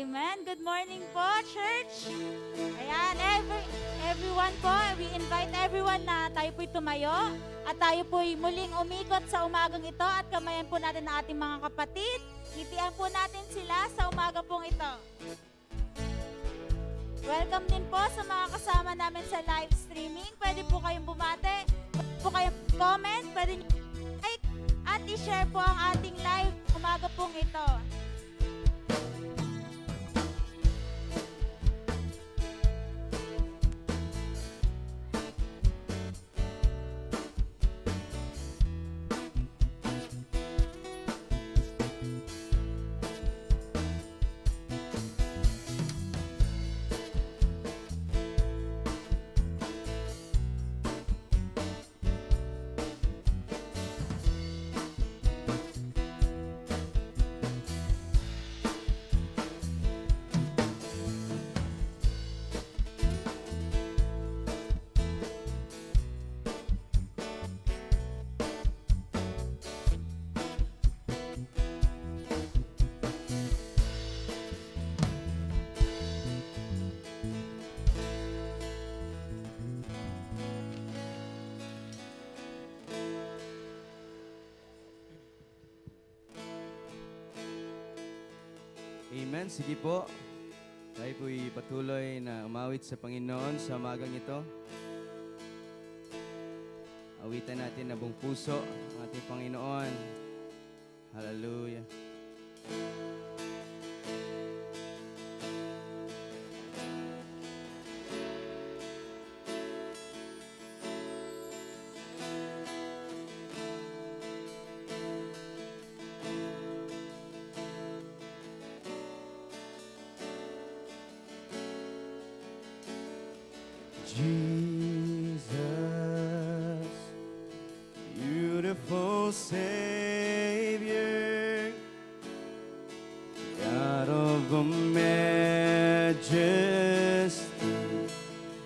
Amen. Good morning po, church. Ayan, everyone po, we invite everyone na tayo po'y tumayo at tayo po'y muling umikot sa umagang ito at kamayan po natin ang ating mga kapatid. Ngitian po natin sila sa umaga pong ito. Welcome din po sa mga kasama namin sa live streaming. Pwede po kayong bumate, pwede po kayong comment, pwede nyo like at i-share po ang ating live umaga pong ito. Amen. Sige po. Tayo po'y patuloy na umawit sa Panginoon sa umagang ito. Awitan natin na buong puso ang ating Panginoon. Hallelujah. Jesus, beautiful Savior, God of majesty,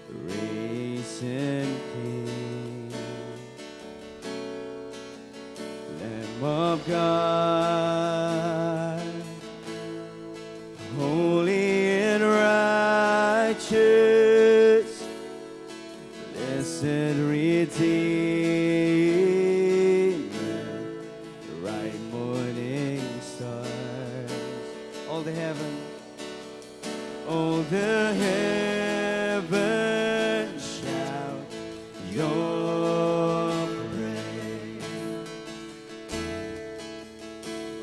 risen King, Lamb of God, holy and righteous, blessed Redeemer, bright morning stars. All the heaven shout your praise.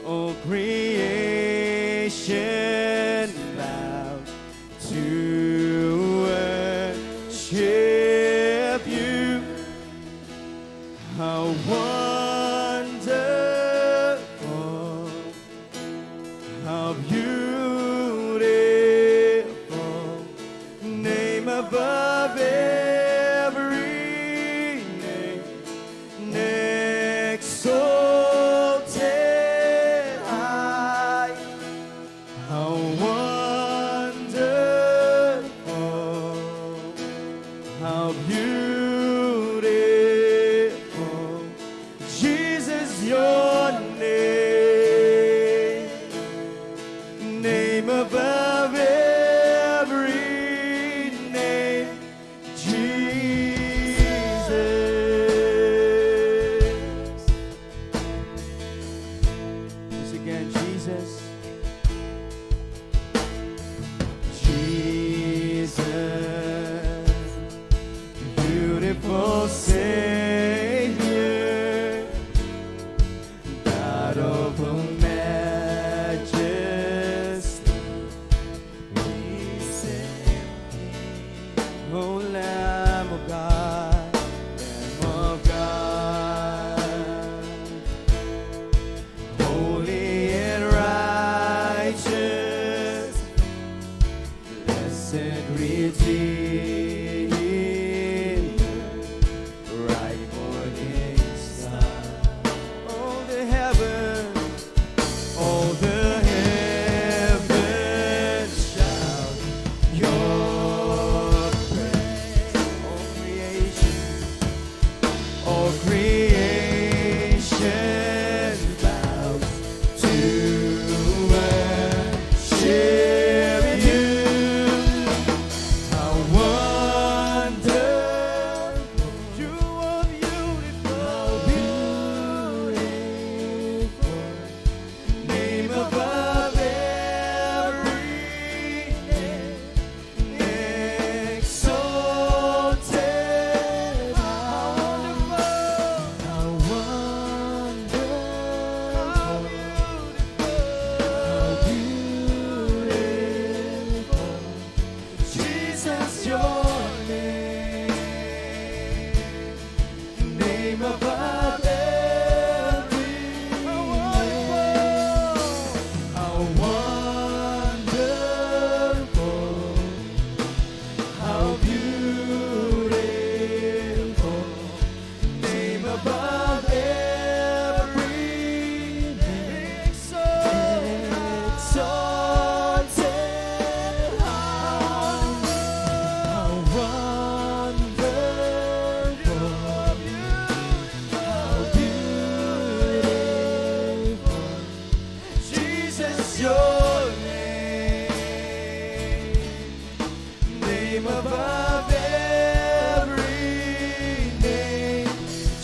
All creation bow to worship you. How wonderful, how beautiful, name above every name, exalted high. How wonderful, how beautiful, Jesus, your name, name above every name, Jesus. Once again, Jesus. Jesus, beautiful Savior, God of majesty, your name, name above every name,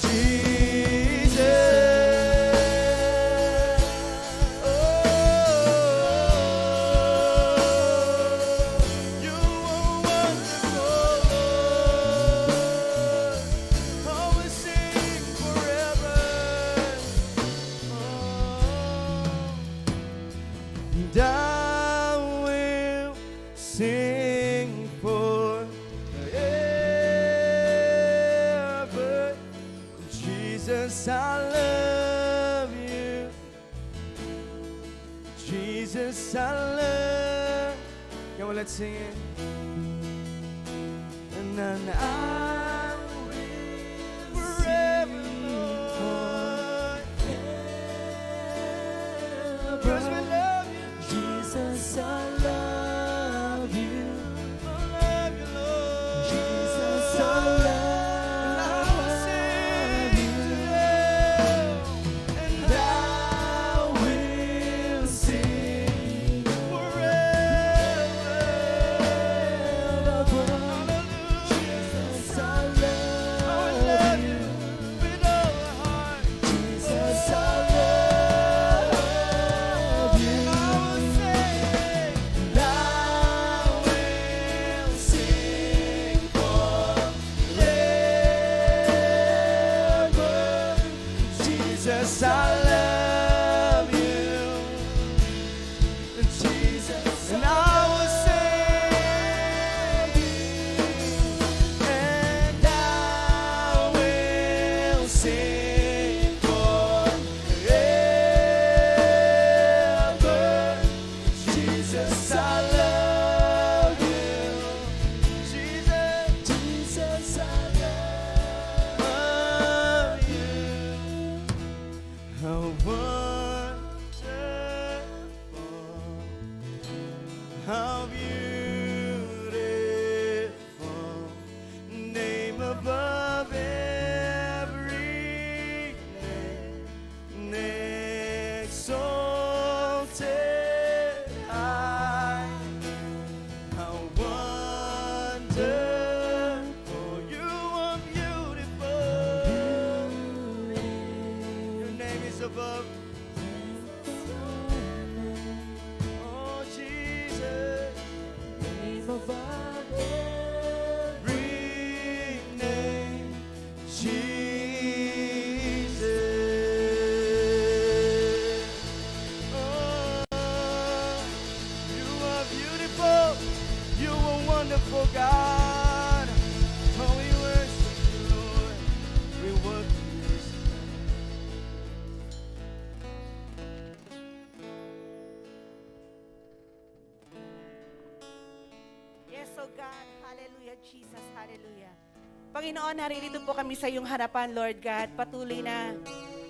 Jesus. Oh, you are wonderful, Lord. I will sing forever. And I will sing forever. Jesus, I love you. Jesus, I love. Come on, let's sing it. And then I will forever, Lord. Because we love you. Jesus, I love you. I love you, Lord. Jesus, I love you. And I will sing forever. Jesus, I love you with all my heart. Jesus, I love you. And I will sing forever. Jesus, I love you. Jesus, and I will sing, and I will sing forever. Jesus, I love you. Jesus, I love you. How wonderful, how beautiful, name above every name, exalted high. How wonderful, you are beautiful. Your name is above. Oh, Jesus. Name above every name, Jesus. Oh, you are beautiful. You are wonderful, God. Oh, we worship you, Lord. We worship you. Yes, oh God. Hallelujah, Jesus. Hallelujah. Panginoon, naririto po kami sa iyong harapan, Lord God. Patuloy na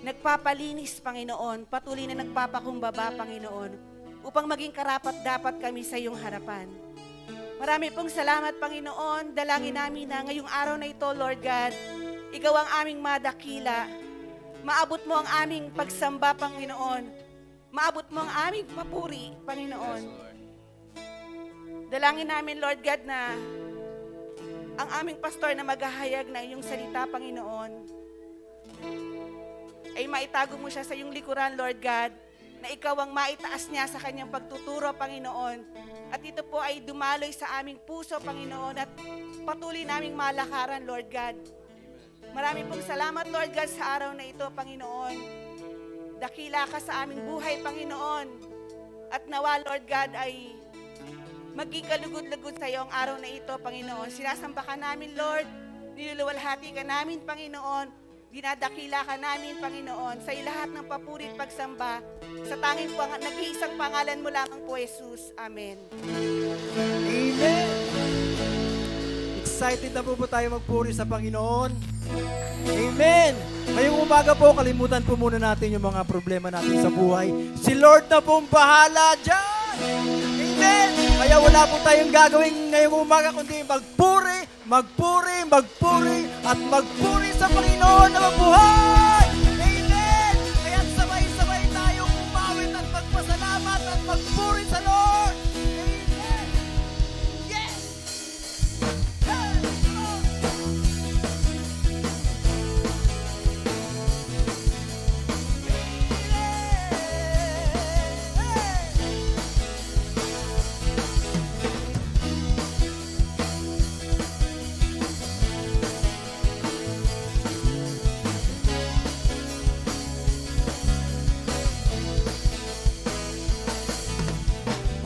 nagpapalinis, Panginoon. Patuloy na nagpapakumbaba, Panginoon. Upang maging karapat-dapat kami sa iyong harapan. Marami pong salamat, Panginoon. Dalangin namin na ngayong araw na ito, Lord God, ikaw ang aming madakila. Maabot mo ang aming pagsamba, Panginoon. Maabot mo ang aming papuri, Panginoon. Dalangin namin, Lord God, na ang aming pastor na maghahayag ng iyong salita, Panginoon, ay maitago mo siya sa iyong likuran, Lord God, na ikaw ang maitaas niya sa kanyang pagtuturo, Panginoon. At ito po ay dumaloy sa aming puso, Panginoon, at patuloy naming malakaran, Lord God. Marami pong salamat, Lord God, sa araw na ito, Panginoon. Dakila ka sa aming buhay, Panginoon. At nawa, Lord God, ay maging kalugod-lugod sa iyo ang araw na ito, Panginoon. Sinasamba ka namin, Lord. Niluluwalhati ka namin, Panginoon. Dinadakila ka namin, Panginoon. Sa lahat ng papuri at pagsamba, sa tanging nag-iisang pangalan mo lamang po, Jesus. Amen. Amen! Excited na po tayo magpuri sa Panginoon. Amen! Ngayong umaga po, kalimutan po muna natin yung mga problema natin sa buhay. Si Lord na pong bahala dyan! Amen! Kaya wala po tayong gagawin ngayong umaga kundi magpuri, magpuri, magpuri, at magpuri sa Panginoon na mabuhay! Amen! Kaya sabay-sabay tayong umawit at magpasalamat at at magpuri sa Lord. Amen. Yes! Yes!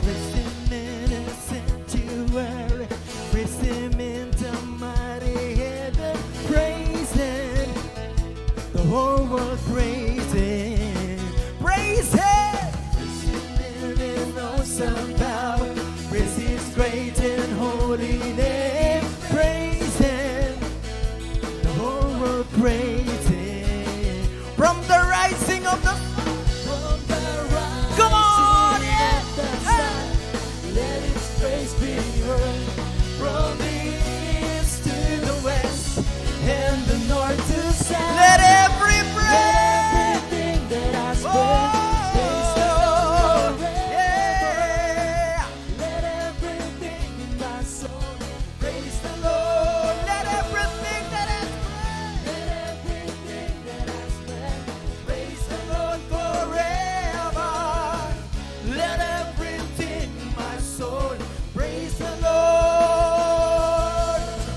Praise Him in a sanctuary, praise Him in the mighty heaven, praise Him, the whole world praise Him, praise Him, praise Him in awesome power, praise His great and holy name, praise Him, the whole world praise Him, from the rising of the come on, yeah. Let His praise be heard from the east to the west and the north to south. Let every breath, everything that has breath, praise the Lord forever. Let everything in my soul praise the Lord. Let everything that has breath, let everything that has breath praise the Lord forever. Let everything in my soul praise the Lord.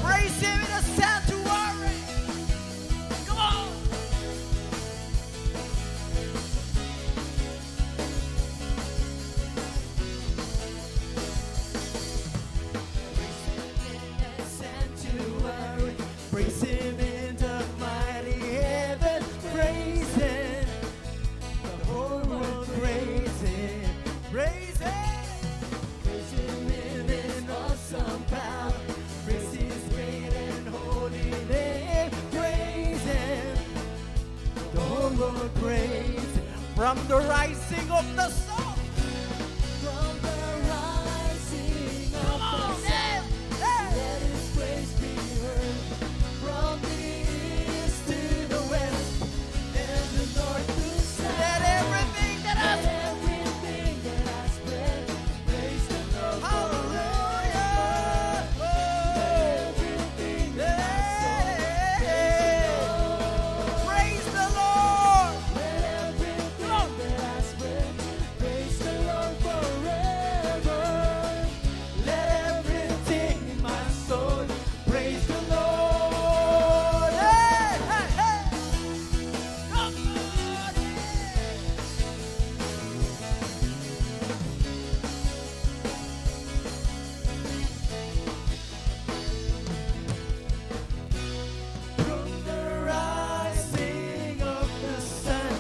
Praise Him in a sanctuary. Come on. Sanctuary, praise Him in the mighty heaven, praise Him, the whole world praise Him, praise Him, praise Him in His awesome power, praise His great and holy name, praise Him, the whole world praise Him, from the rising of the sun. From the rising of the sun, let His praise be heard. From the east to the west and the north to south. Let everything that has breath praise the Lord. Hallelujah. Let everything that has praise the Lord. Let everything that has breath praise the Lord forever. Let everything in my soul praise the Lord. Hey, hey, hey. Come on, yeah. From the rising of the sun,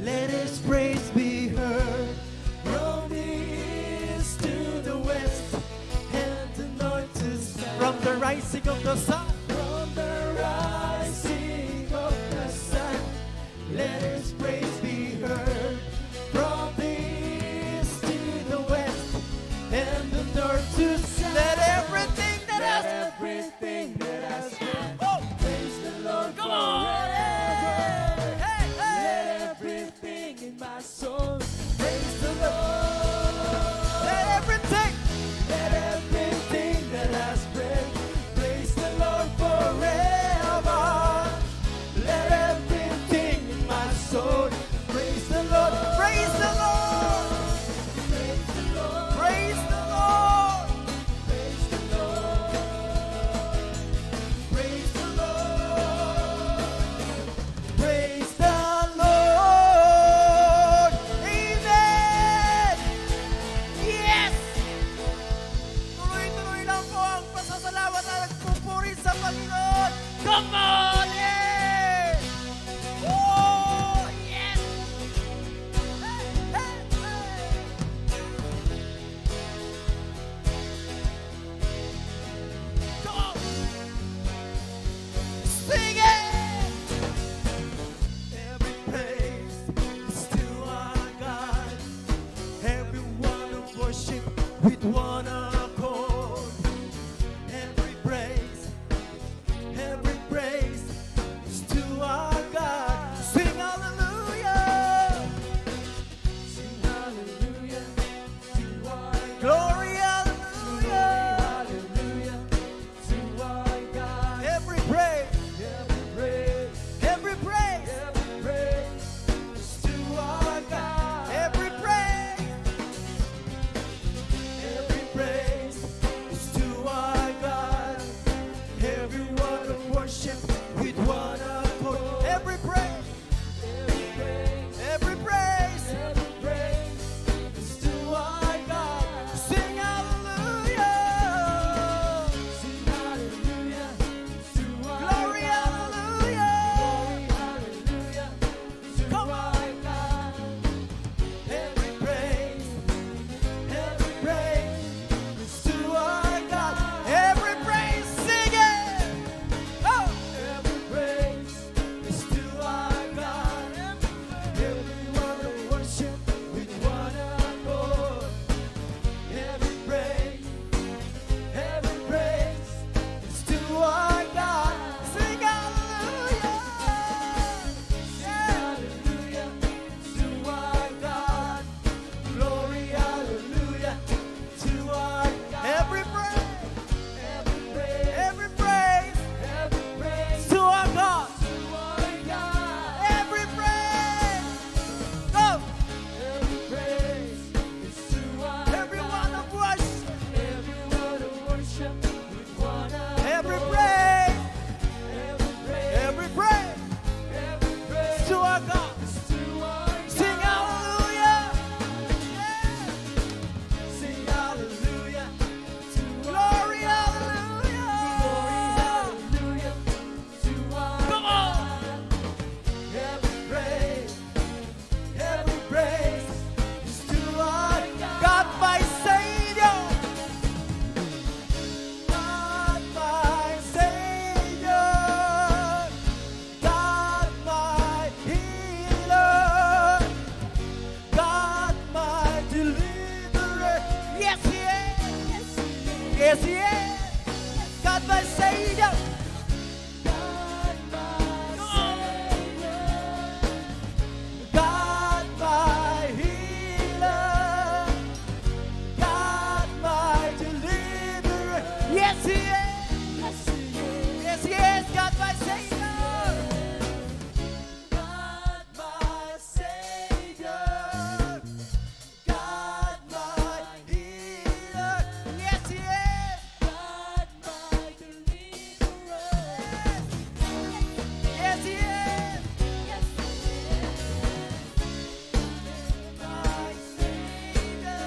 let His praise be heard. From the east to the west and the north to south. From the rising of the sun. From the rising of the sun, let His praise be heard. From the east to the west and the north to south. Let everything that has oh, praise the Lord. Come on. Hey, hey. Let everything in my soul praise the Lord. Let everything that has breath praise the Lord forever. Let everything in my soul praise the Lord. Praise the Lord. Praise the Lord. Praise the Lord. Praise the Lord. Praise the Lord. Praise the Lord. Amen. Yes. Tuloy-tuloy lang po ang pasasalamat at nagpupuri sa Panginoon. Come on, yeah. Oh, yes. Hey, hey, hey. Come on. Sing it. Every praise is to our God. Everyone who worship with one accord. Every praise is to our God. Sing hallelujah. Sing hallelujah. Yes, He is. God, my Savior. God, my healer. God, my deliverer. Yes, He is. Yes, He is. God, my Savior. God, my Savior. God, my healer. Yes, He is. God, my deliverer. Yes, He is. My Savior.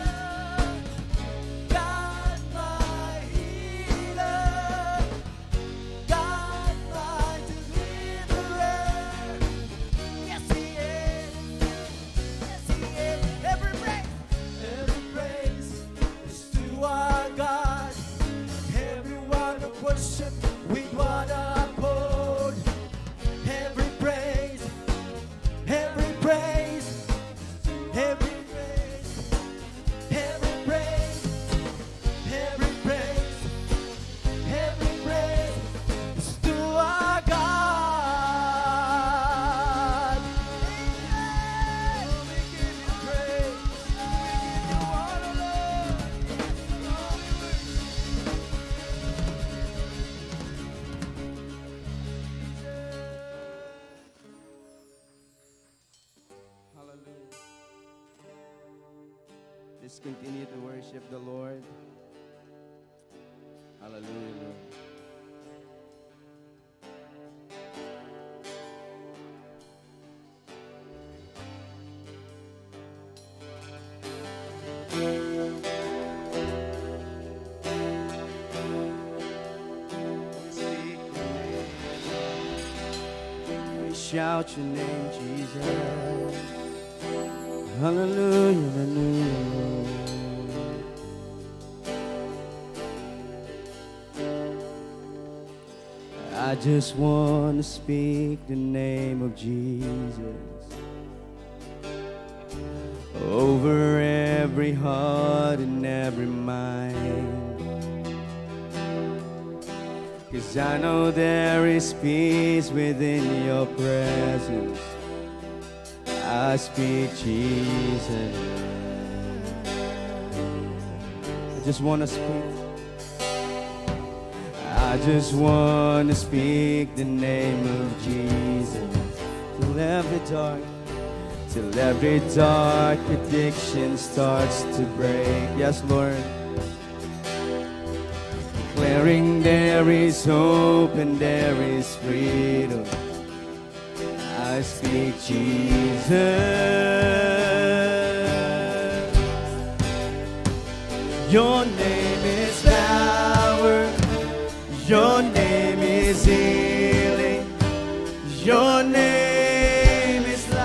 God, my healer. God, my deliverer. Yes, He is. Yes, He is. Every praise is to our God. Everyone of worship with one accord. Every praise, every praise, every praise, every praise, every praise, every praise is to our God. Amen. We give you praise. We give you honor, Lord. Hallelujah. Let's continue to worship the Lord. Hallelujah, Lord. We shout your name, Jesus. Hallelujah, hallelujah, Lord. I just want to speak the name of Jesus over every heart and every mind. 'Cause I know there is peace within your presence. I speak Jesus. I just want to speak. I just want to speak the name of Jesus till every dark addiction starts to break. Yes, Lord. Declaring there is hope and there is freedom. I speak Jesus. Your name is power. Your name is healing. Your name is life.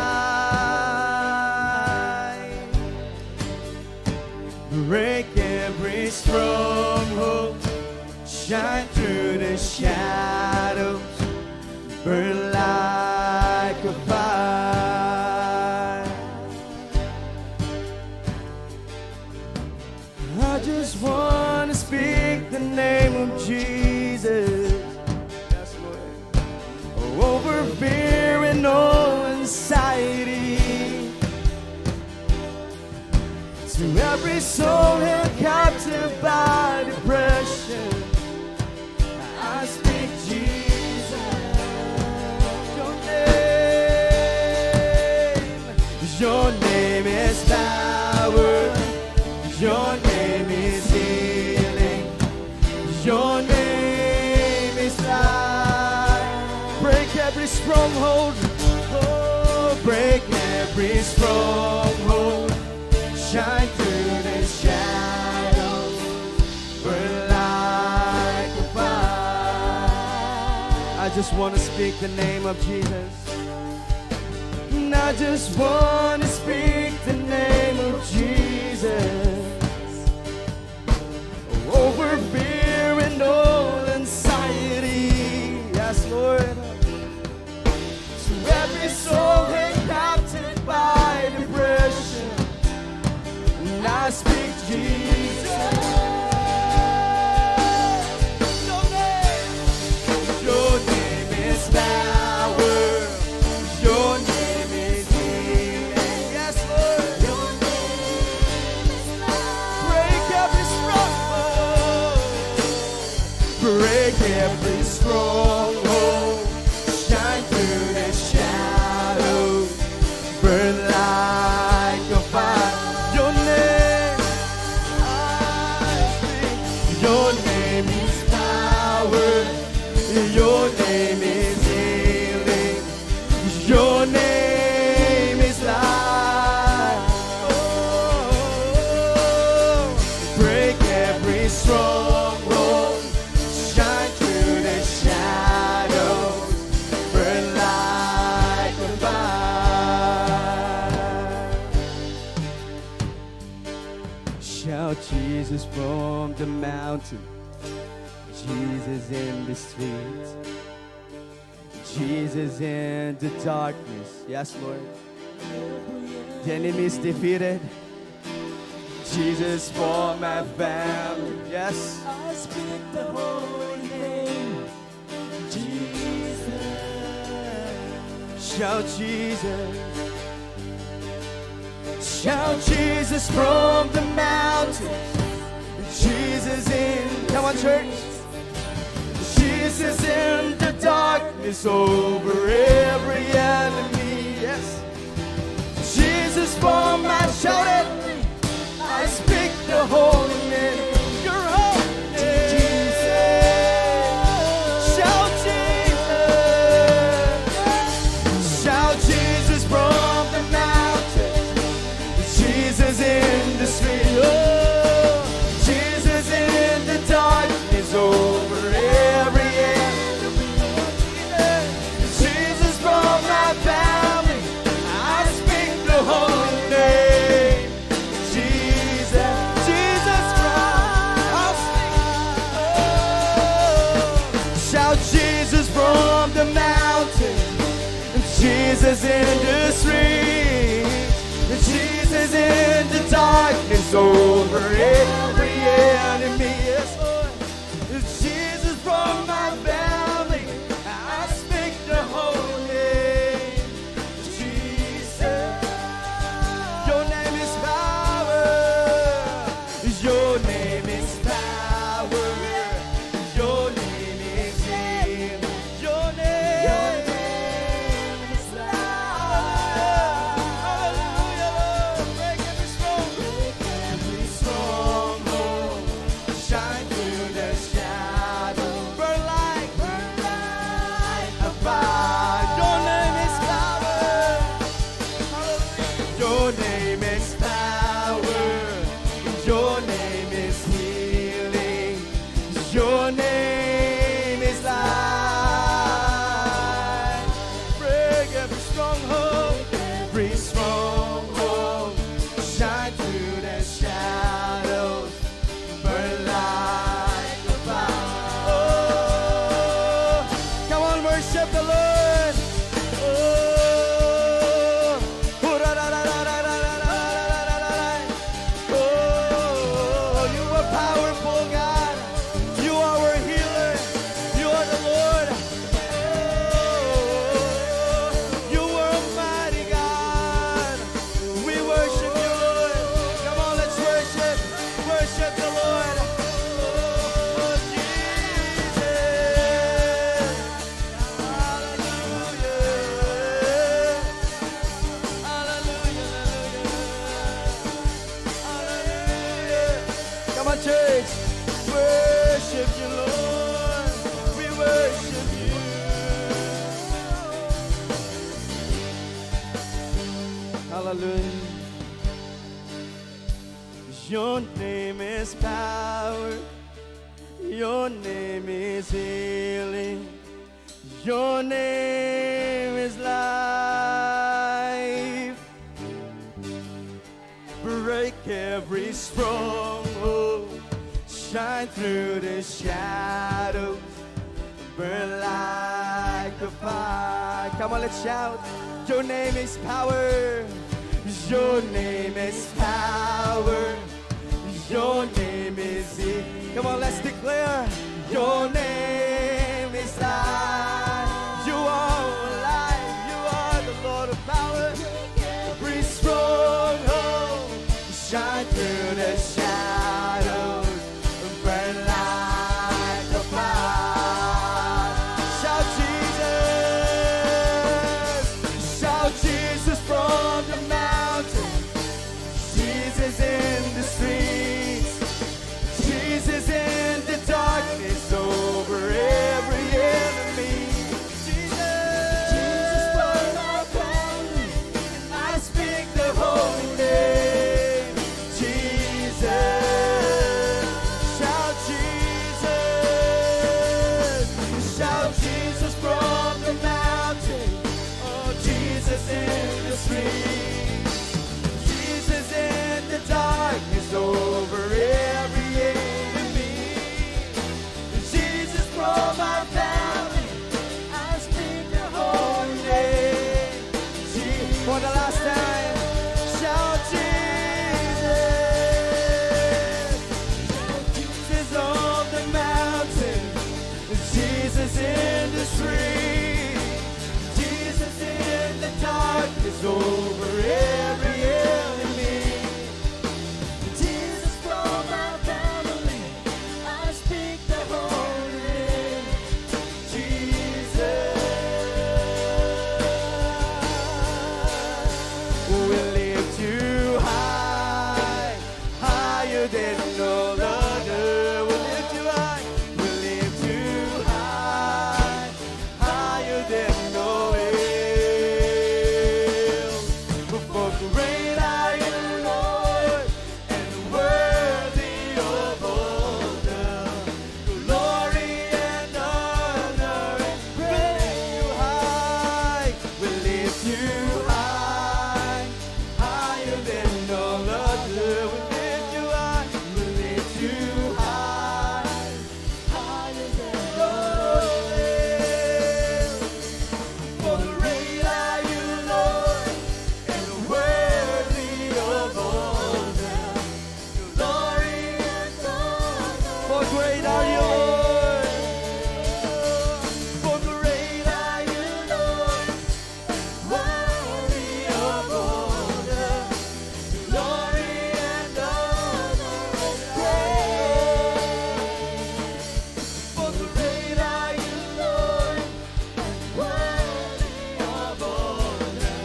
Break every stronghold. Shine through the shadows. Burn like a fire. I just want to speak the name of Jesus. Yes, Lord. Over fear and all anxiety. To every soul held captive by depression, I speak Jesus. Your name is power. Your name is healing. Your name is life. Break every stronghold. Oh, break every stronghold. Shine through the shadows. Burn like a fire. I just want to speak the name of Jesus. And I just want to speak the name of Jesus over fear and all anxiety. Yes, Lord. To every soul held captive by depression, and I speak Jesus. every stronghold, shine through the shadows, burn like a fire. Your name, your name is power, your name is healing, your name is life. Oh, break every stronghold, shine through the shadows, burn like a fire. Shout Jesus from the mountain, Jesus in the streets, Jesus in the darkness. Yes, Lord. The enemy is defeated. Jesus for my family. Yes. I speak the holy name, Jesus. Shout Jesus. Shout Jesus from the mountains. Jesus in, come on church. Jesus in the darkness over every enemy. Yes. Jesus for my, shout it. I speak the holy name. Your holy name. Jesus. Shout Jesus. Shout Jesus from the mountain. Jesus in the street. Oh, Jesus in the darkness over every enemy. Jesus from my family. I speak the holy name. Jesus, Jesus from, I'll speak. Oh, shout Jesus from the mountain. Jesus in the street. Jesus in the darkness over every enemy. Yes, Lord. Jesus from my family. I speak the holy name. Jesus. Your name is power. Your name is power. Your name is healing. Your name is life. Hallelujah, Lord. Break every stronghold. Shine through the shadow. Burn like a fire. Your name is power. Your name is power. Your name is healing. Your name is life. Break every stronghold. Every stronghold. Shine through the shadows. Burn like a fire. Oh, come on, worship the Lord. Oh, oh, you are powerful, God. You are our healer. You are the Lord. Oh, you are almighty God. We worship you, Lord. Come on, let's worship. Worship the Lord. Oh, Jesus. Hallelujah. Hallelujah. Hallelujah. Come on, church. Worship you, Lord. We worship you. Hallelujah. Your name is power. Your name is healing. Your name is life. Break every stronghold. Shine through the shadows. Burn like a fire. Come on, let's shout. Your name is power. Your name is power. Your name is it. Come on, let's declare. Your name is life. You are alive. You are the Lord of power. Every stronghold. Shine through the shadows. Burn like a fire. higher than all other. We lift you high, we lift you high, higher than all else. For great are you, Lord, and worthy of all the glory and honor and praise. We lift you high, higher than all other. We lift you high, we lift you high, higher than all else. For great are you, Lord, and worthy of all the glory and honor. For great are you, Lord. For great are you, Lord, worthy of all the glory and honor and praise. For great are you, Lord, worthy of all the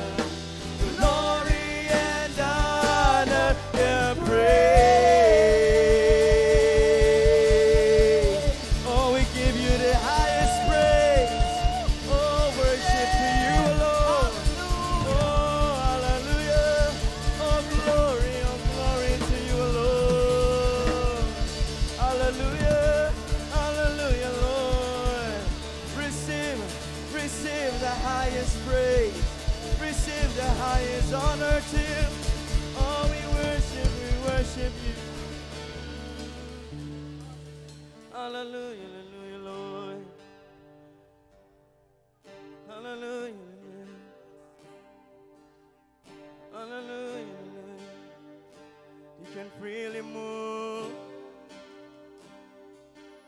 glory and honor and praise. Oh, we give you the highest praise. Oh, worship to you alone. Oh, hallelujah. Oh, glory to you alone. Hallelujah, hallelujah, Lord. Receive the highest praise. Receive the highest honor to you. Oh, we worship you. Hallelujah, hallelujah, Lord. Hallelujah, hallelujah. Hallelujah, hallelujah. You can freely move.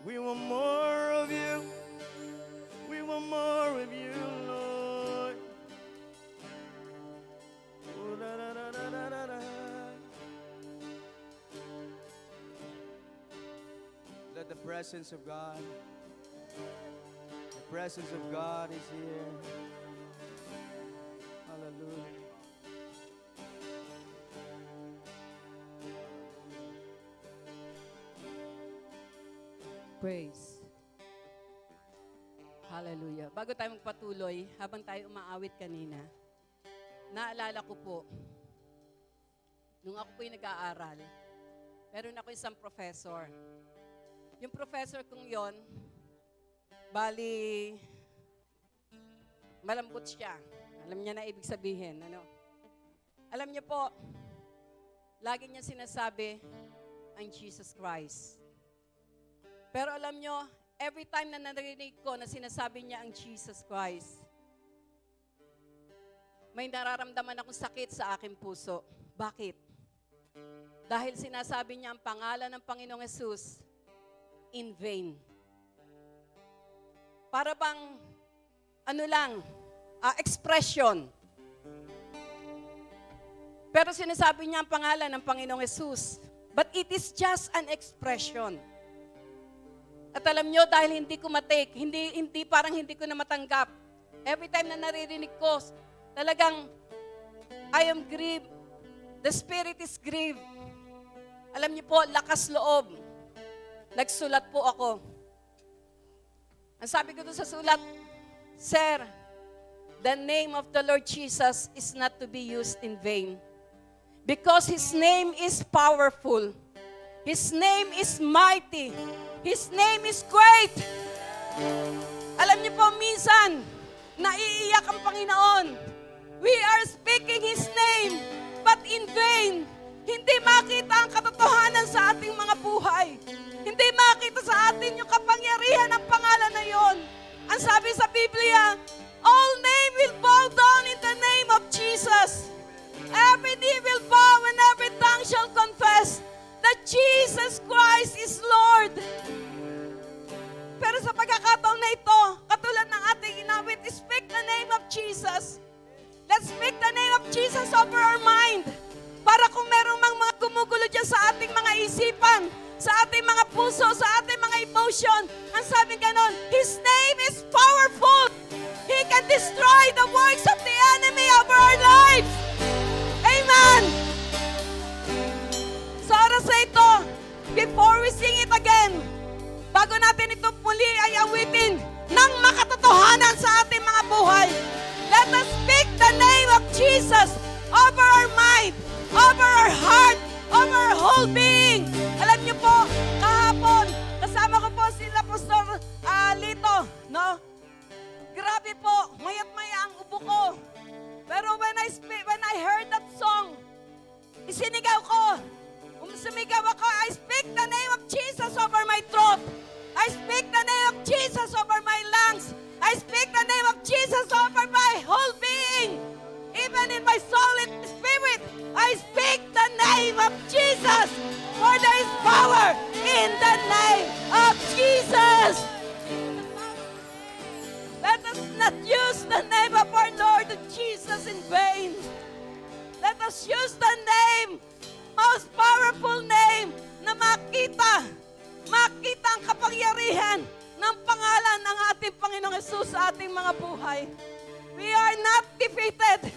We want more of you. We want more of you, Lord. Oh, da, da, da, da, da, da, da. Let the presence of God, the presence of God is here. Hallelujah. Praise. Hallelujah. Bago tayo magpatuloy, habang tayo umaawit kanina, naalala ko po, nung ako po'y nag-aaral, meron ako isang professor. Yung professor kong yon, bali, malambot siya. Alam niya na ibig sabihin. Ano? Alam niyo po, lagi niya sinasabi ang Jesus Christ. Pero alam nyo, every time na narinig ko na sinasabi niya ang Jesus Christ, may nararamdaman akong sakit sa aking puso. Bakit? Dahil sinasabi niya ang pangalan ng Panginoong Jesus in vain. Para bang, expression. Pero sinasabi niya ang pangalan ng Panginoong Jesus. But it is just an expression. At alam nyo, dahil hindi ko matake, parang hindi ko na matanggap. Every time na naririnig ko, talagang, I am grieved. The Spirit is grieved. Alam niyo po, lakas loob. Nagsulat po ako. Ang sabi ko doon sa sulat, Sir, the name of the Lord Jesus is not to be used in vain. Because His name is powerful. His name is mighty. His name is great. Alam niyo po, minsan, naiiyak ang Panginoon. We are speaking His name, but in vain. Hindi makita ang katotohanan sa ating mga buhay. Hindi makita sa atin yung kapangyarihan ng pangalan na yon. Ang sabi sa Biblia, all name will bow down in the name of Jesus. Every knee will bow and every tongue shall confess that Jesus Christ is Lord. Pero sa pagkakataon na ito, katulad ng ating inawit, speak the name of Jesus. Let's speak the name of Jesus over our mind. Para kung merong mga gumugulo dyan sa ating mga isipan, sa ating mga puso, sa ating mga emotion, ang sabi ganon, His name is powerful. He can destroy the works of the enemy over our lives. Amen! Sa oras na ito, before we sing it again, bago natin ito muli ay awitin ng makatotohanan sa ating mga buhay, let us speak the name of Jesus over our mind, over our heart, over our whole being. Alam niyo po, kahapon, kasama ko po sila Pastor Lito, no? Grabe po, mayat-maya ang ubo ko. Pero when I heard that song, isinigaw ko, sumigaw ako, I speak the name of Jesus over my throat. I speak the name of Jesus over my lungs. I speak the name of Jesus over my whole being. Even in my soul and spirit, I speak the name of Jesus. For there is power in the name of Jesus. Let us not use the name of our Lord Jesus in vain. Let us use the name, most powerful name, na makita ang kapangyarihan ng pangalan ng ating Panginoong Hesus sa ating mga buhay. We are not defeated.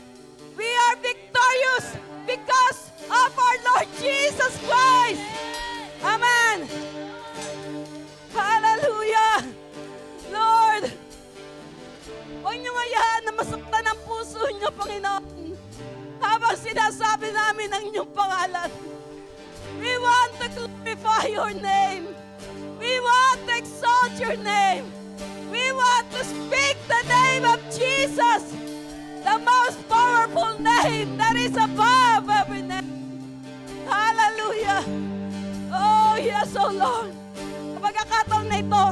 We are victorious because of our Lord Jesus Christ. Amen. Hallelujah. Lord, huwag niyo hayaan na masaktan ang puso niyo, Panginoon, habang sinasabi namin ang inyong pangalan. We want to glorify your name. We want to exalt your name. We want to speak the name of Jesus, the most powerful name that is above every name. Hallelujah. Oh, yes, oh Lord. Sa pagkakataon na ito,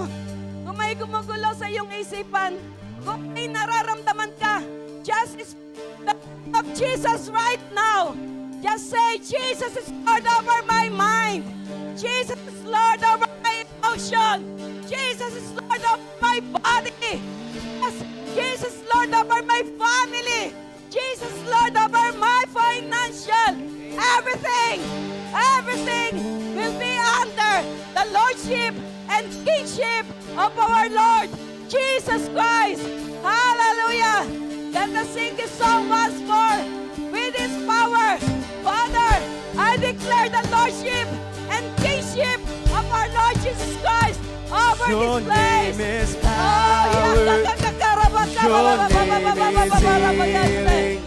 kung may gumugulo sa iyong isipan, kung may nararamdaman ka, just speak the name of Jesus right now. Just say, Jesus is Lord over my mind. Jesus is Lord over my emotion. Jesus is Lord over my body. Yes, Jesus is Lord over my family. Jesus is Lord over my financial. Everything will be under the Lordship and Kingship of our Lord Jesus Christ. Hallelujah. Let us sing this song once more with His power. Father, I declare the Lordship and Kingship of our Lord Jesus Christ over Your this place. name is Oh, power. Your name is healing.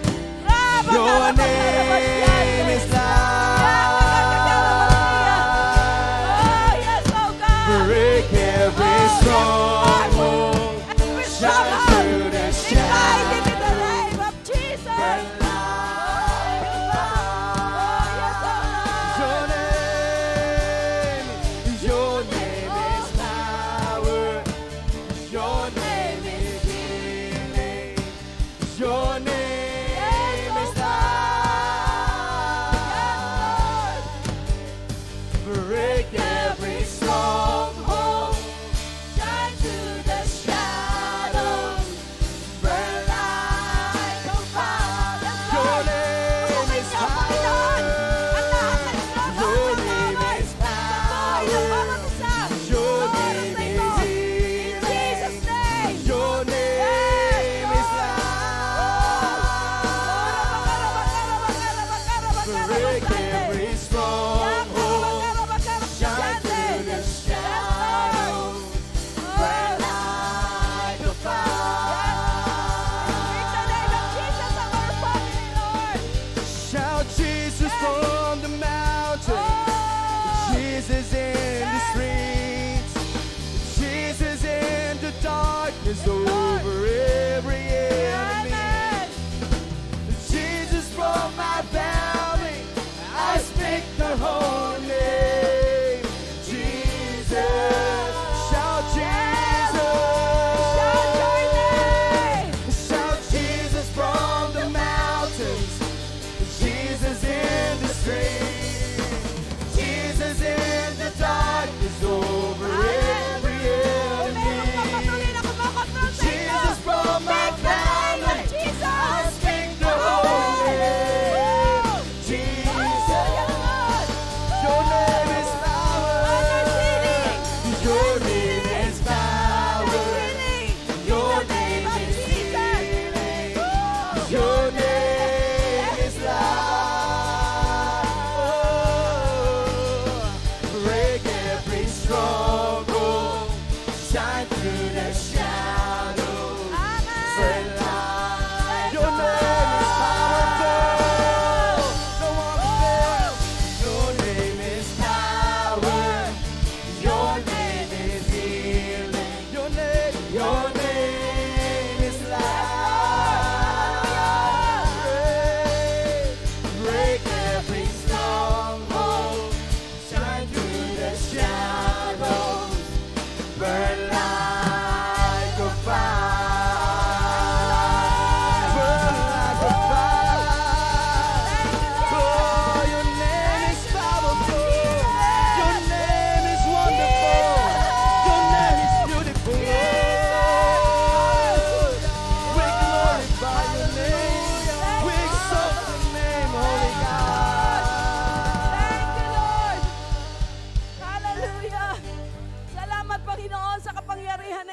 Your name is life. Oh, yes, oh God. Break every stronghold. Shine through the shadows. In the name of Jesus. Your name is power. Your name is healing. Your name is life.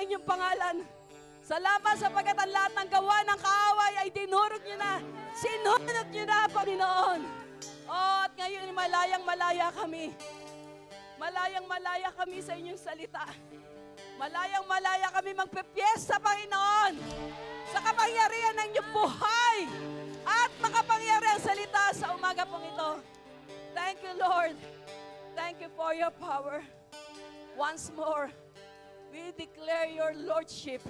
ang inyong pangalan. Salamat sapagkat ang lahat ng gawa ng kaaway ay dinurog nyo na. Sinunod nyo na, Panginoon. Oh, at ngayon malayang-malaya kami. Malayang-malaya kami sa inyong salita. Malayang-malaya kami magpepiesta, Panginoon, sa kapangyarihan ng inyong buhay at makapangyarihan salita sa umaga pong ito. Thank you, Lord. Thank you for your power. Once more, we declare your lordship.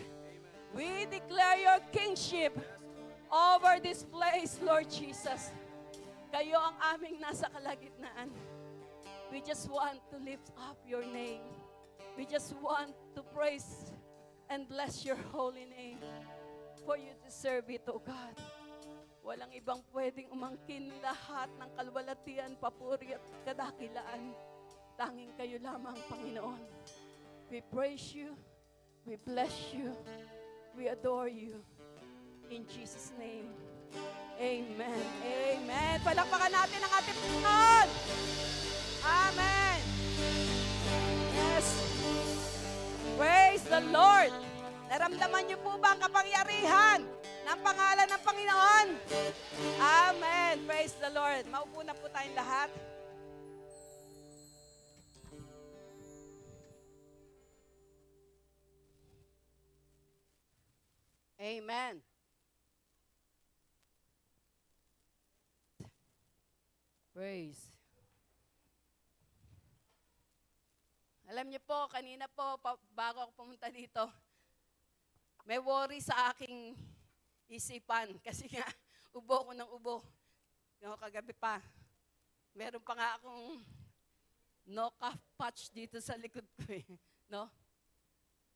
We declare your kingship over this place, Lord Jesus. Kayo ang aming nasa kalagitnaan. We just want to lift up your name. We just want to praise and bless your holy name. For you deserve it, O God. Walang ibang pwedeng umangkin lahat ng kalwalatian, papuri at kadakilaan. Tanging kayo lamang, Panginoon. We praise you. We bless you. We adore you. In Jesus' name. Amen. Amen. Palakpakan natin ang ating Panginoon. Amen. Yes. Praise the Lord. Naramdaman niyo po ba ang kapangyarihan ng pangalan ng Panginoon? Amen. Praise the Lord. Maupo na po tayong lahat. Amen. Praise. Alam niyo po, kanina po, bago ako pumunta dito, may worry sa aking isipan. Kasi nga, ubo ko ng ubo. No, kagabi pa. Meron pa nga akong no-cough patch dito sa likod ko eh. No?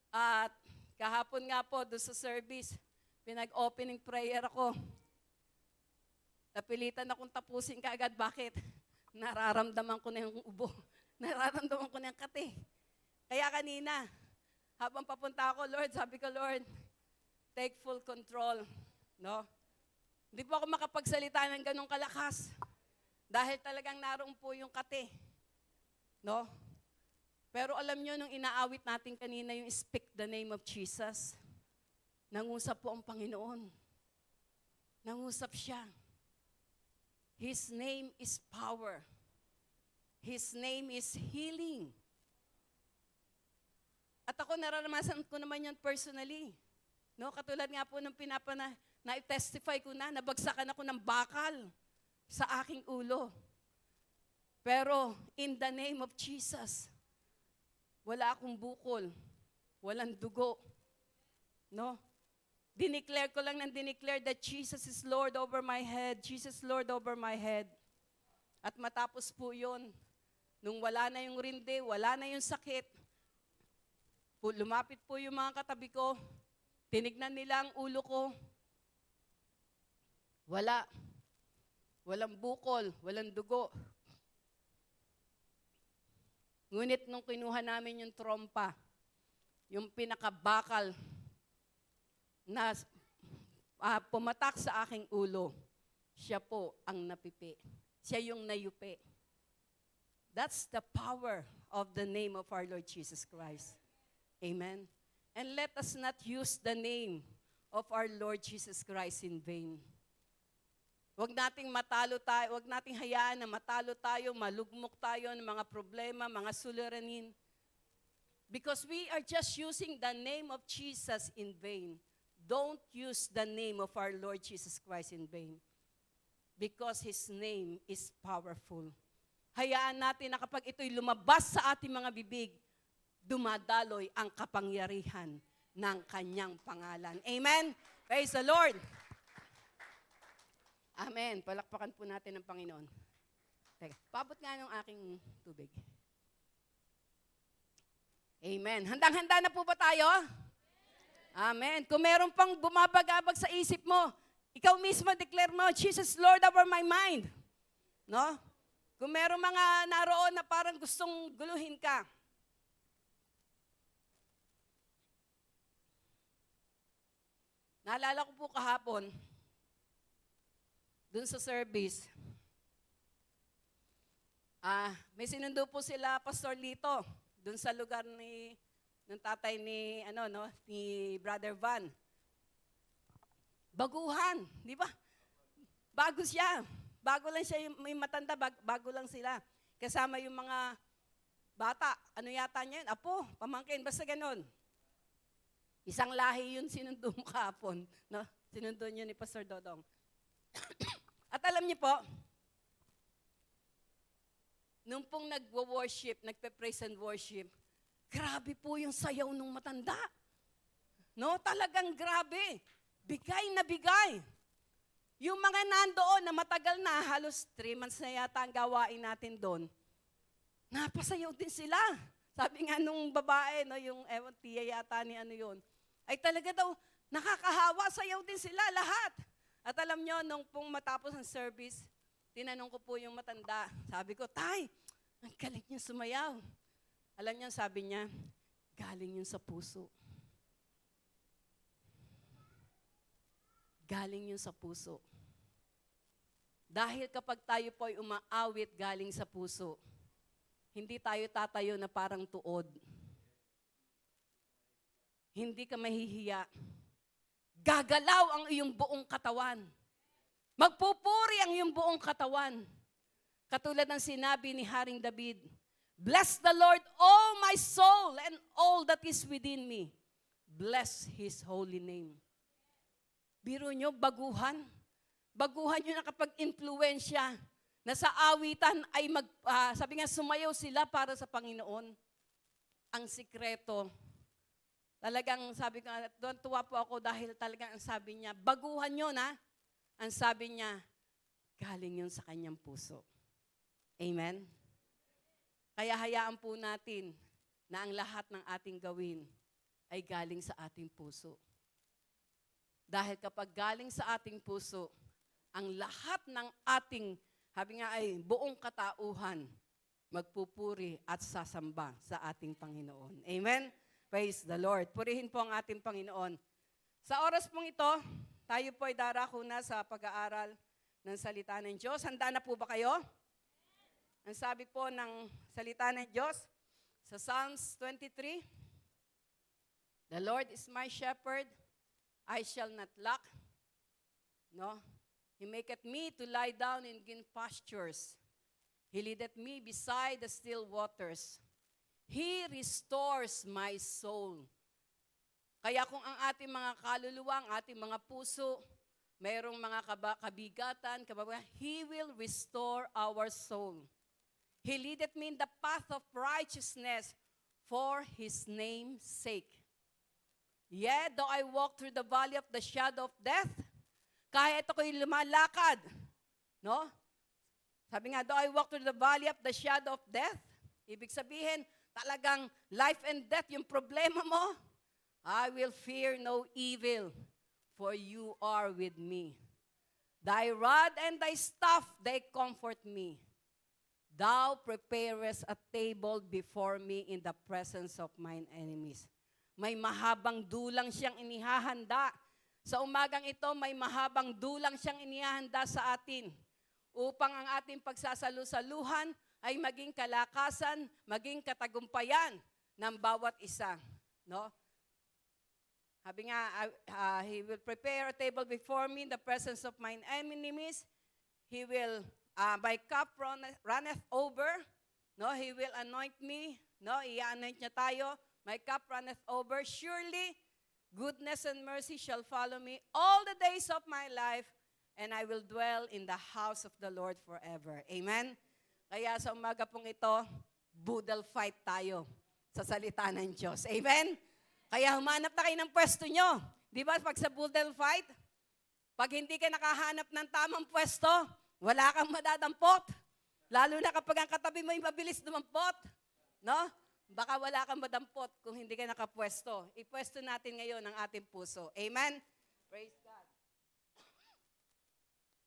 At kahapon nga po, doon sa service, pinag-opening prayer ako. Napilitan akong tapusin kaagad. Bakit? Nararamdaman ko na yung ubo. Nararamdaman ko na yung kate. Kaya kanina, habang papunta ako, Lord, sabi ko, Lord, take full control. No? Hindi po ako makapagsalita ng ganong kalakas. Dahil talagang naroon po yung kate. No? Pero alam nyo, nung inaawit natin kanina yung speak the name of Jesus, nangusap po ang Panginoon. Nangusap siya. His name is power. His name is healing. At ako nararanasan ko naman yan personally. No, katulad nga po ng na-testify ko na, nabagsakan ako ng bakal sa aking ulo. Pero in the name of Jesus, wala akong bukol, walang dugo. No? Dineclare ko lang that Jesus is Lord over my head. Jesus Lord over my head. At matapos po yun, nung wala na yung rinde, wala na yung sakit, lumapit po yung mga katabi ko, tinignan nila ang ulo ko, walang bukol, walang dugo. Ngunit nung kinuha namin yung trompa, yung pinakabakal na pumatak sa aking ulo, siya po ang napipi. Siya yung nayupi. That's the power of the name of our Lord Jesus Christ. Amen. And let us not use the name of our Lord Jesus Christ in vain. Huwag nating matalo tayo, huwag nating hayaan na matalo tayo, malugmok tayo ng mga problema, mga suliranin. Because we are just using the name of Jesus in vain. Don't use the name of our Lord Jesus Christ in vain. Because His name is powerful. Hayaan natin na kapag ito'y lumabas sa ating mga bibig, dumadaloy ang kapangyarihan ng Kanyang pangalan. Amen? Praise the Lord! Amen. Palakpakan po natin ang Panginoon. Teka, paabot nga ng aking tubig. Amen. Handang-handa na po ba tayo? Amen. Kung meron pang bumabagabag sa isip mo, ikaw mismo declare mo, Jesus Lord over my mind. No? Kung meron mga naroon na parang gustong guluhin ka, naalala ko po kahapon, dun sa service, may sinundo po sila, Pastor Lito, dun sa lugar ng tatay ni, ni Brother Van. Baguhan, di ba? Bago siya. Bago lang siya, may matanda, bago lang sila. Kasama yung mga bata. Ano yata niya yun? Apo, pamangkin, basta ganon. Isang lahi yun sinundo mo kahapon. No? Sinundo niyo ni Pastor Dodong. At alam niyo po, nung pong nagwo-worship, nagpe-praise and worship, grabe po yung sayaw nung matanda. No, talagang grabe. Bigay na bigay. Yung mga nandoon na matagal na, halos 3 months na yata ang gawain natin doon, napasayaw din sila. Sabi nga nung babae, no, yung tiya yata ni ano yun, ay talaga daw, nakakahawa, sayaw din sila lahat. At alam nyo, nung pong matapos ang service, tinanong ko po yung matanda. Sabi ko, Tay, ang galing niyo sumayaw. Alam niyo, sabi niya, galing yun sa puso. Galing yun sa puso. Dahil kapag tayo po ay umaawit galing sa puso, hindi tayo tatayo na parang tuod. Hindi ka mahihiya. Gagalaw ang iyong buong katawan. Magpupuri ang iyong buong katawan. Katulad ng sinabi ni Haring David, Bless the Lord, O my soul, and all that is within me. Bless His holy name. Biro nyo, baguhan. Baguhan nyo na kapag influensya na sa awitan ay sabi nga, sumayaw sila para sa Panginoon. Ang sikreto, talagang sabi ko, doon tuwa po ako dahil talagang ang sabi niya, baguhan nyo na. Ang sabi niya, galing yun sa kanyang puso. Amen? Kaya hayaan po natin na ang lahat ng ating gawin ay galing sa ating puso. Dahil kapag galing sa ating puso, ang lahat ng ating, sabi nga ay buong katauhan, magpupuri at sasamba sa ating Panginoon. Amen? Praise the Lord. Purihin po ang ating Panginoon. Sa oras pong ito, tayo po ay darako na sa pag-aaral ng salita ng Diyos. Handa na po ba kayo? Ang sabi po ng salita ng Diyos sa Psalms 23, The Lord is my shepherd, I shall not lack. No? He maketh me to lie down in green pastures. He leadeth me beside the still waters. He restores my soul. Kaya kung ang ating mga kaluluwa, ang ating mga puso, mayroong mga kabigatan, He will restore our soul. He leadeth me in the path of righteousness for His name's sake. Yet, though I walk through the valley of the shadow of death, kahit ako'y lumalakad, no? Sabi nga, though I walk through the valley of the shadow of death, ibig sabihin, talagang life and death yung problema mo, I will fear no evil, for you are with me. Thy rod and thy staff, they comfort me. Thou preparest a table before me in the presence of mine enemies. May mahabang dulang siyang inihahanda. Sa umagang ito, may mahabang dulang siyang inihahanda sa atin upang ang ating pagsasalu-saluhan ay maging kalakasan, maging katagumpayan ng bawat isa. No? Sabi nga, He will prepare a table before me in the presence of mine enemies. He will, my cup runneth over. No? He will anoint me. No? I-anoint niya tayo. My cup runneth over. Surely, goodness and mercy shall follow me all the days of my life, and I will dwell in the house of the Lord forever. Amen? Kaya sa umaga pong ito, budal fight tayo sa salita ng Diyos. Amen? Kaya humanap na kayo ng pwesto nyo. Di ba, pag sa budal fight, pag hindi ka nakahanap ng tamang pwesto, wala kang madadampot. Lalo na kapag ang katabi mo ay mabilis dumampot. No? Baka wala kang madampot kung hindi ka nakapwesto. Ipwesto natin ngayon ang ating puso. Amen? Praise God.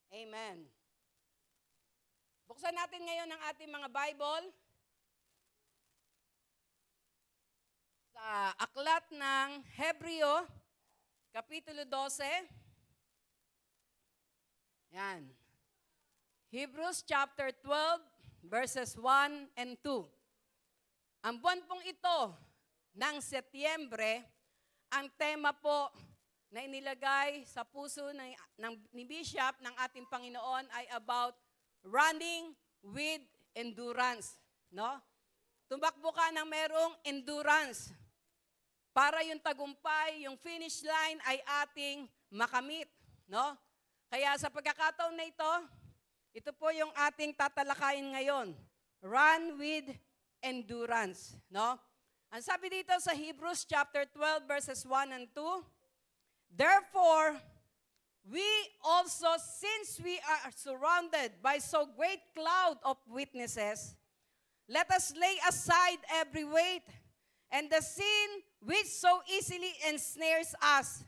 Amen. Buksan natin ngayon ang ating mga Bible sa aklat ng Hebreo, Kapitulo 12. Yan. Hebrews chapter 12, verses 1 and 2. Ang buwan pong ito ng Setyembre, ang tema po na inilagay sa puso ni Bishop ng ating Panginoon ay about running with endurance. No? Tumakbo ka ng merong endurance para yung tagumpay, yung finish line ay ating makamit. No? Kaya sa pagkakataon na ito po yung ating tatalakayin ngayon. Run with endurance. No? Ang sabi dito sa Hebrews chapter 12 verses 1 and 2, therefore, we also, since we are surrounded by so great cloud of witnesses, let us lay aside every weight and the sin which so easily ensnares us,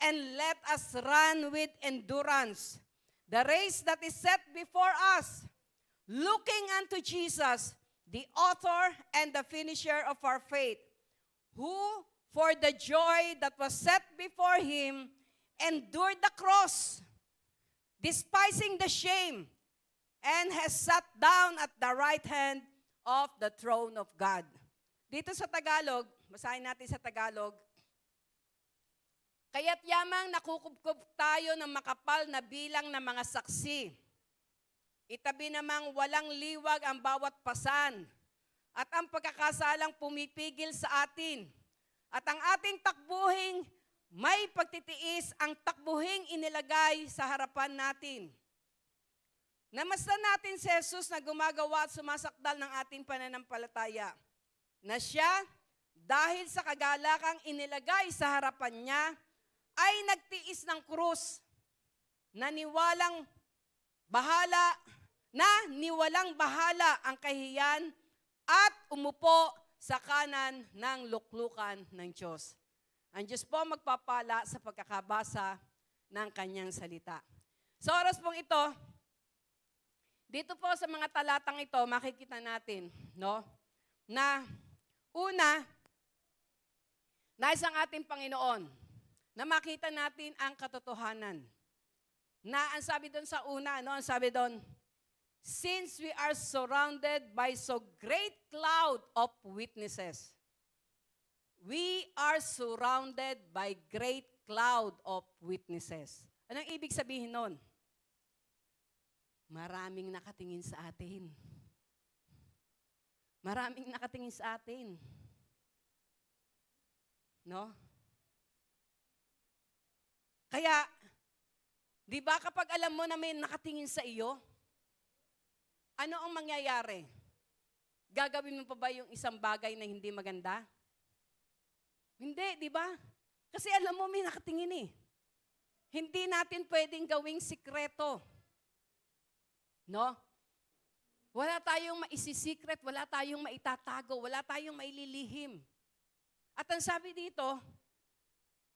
and let us run with endurance the race that is set before us, looking unto Jesus, the author and the finisher of our faith, who, for the joy that was set before him, endured the cross, despising the shame, and has sat down at the right hand of the throne of God. Dito sa Tagalog, basahin natin sa Tagalog, kaya't yamang nakukubkob tayo ng makapal na bilang ng mga saksi. Itabi namang walang liwag ang bawat pasan at ang pagkakasalang pumipigil sa atin. At ang ating takbuhing may pagtitiis ang takbuhing inilagay sa harapan natin. Namasdan natin si Jesus na gumagawa at sumasakdal ng ating pananampalataya. Na siya, dahil sa kagalakang inilagay sa harapan niya, ay nagtiis ng krus na niwalang bahala ang kahiyan at umupo sa kanan ng luklukan ng Diyos. Ang Diyos po magpapala sa pagkakabasa ng kanyang salita. Sa oras pong ito, dito po sa mga talatang ito, makikita natin, no, na una, nais ang ating Panginoon na makita natin ang katotohanan. Na ang sabi doon sa una, no, ang sabi doon, since we are surrounded by so great cloud of witnesses. We are surrounded by great cloud of witnesses. Anong ibig sabihin nun? Maraming nakatingin sa atin. Maraming nakatingin sa atin. No? Kaya, di ba kapag alam mo na may nakatingin sa iyo, ano ang mangyayari? Gagawin mo pa ba yung isang bagay na hindi maganda? Hindi, di ba? Kasi alam mo may nakatingin eh. Hindi natin pwedeng gawing sikreto. No? Wala tayong maisisikret, wala tayong maitatago, wala tayong maililihim. At ang sabi dito,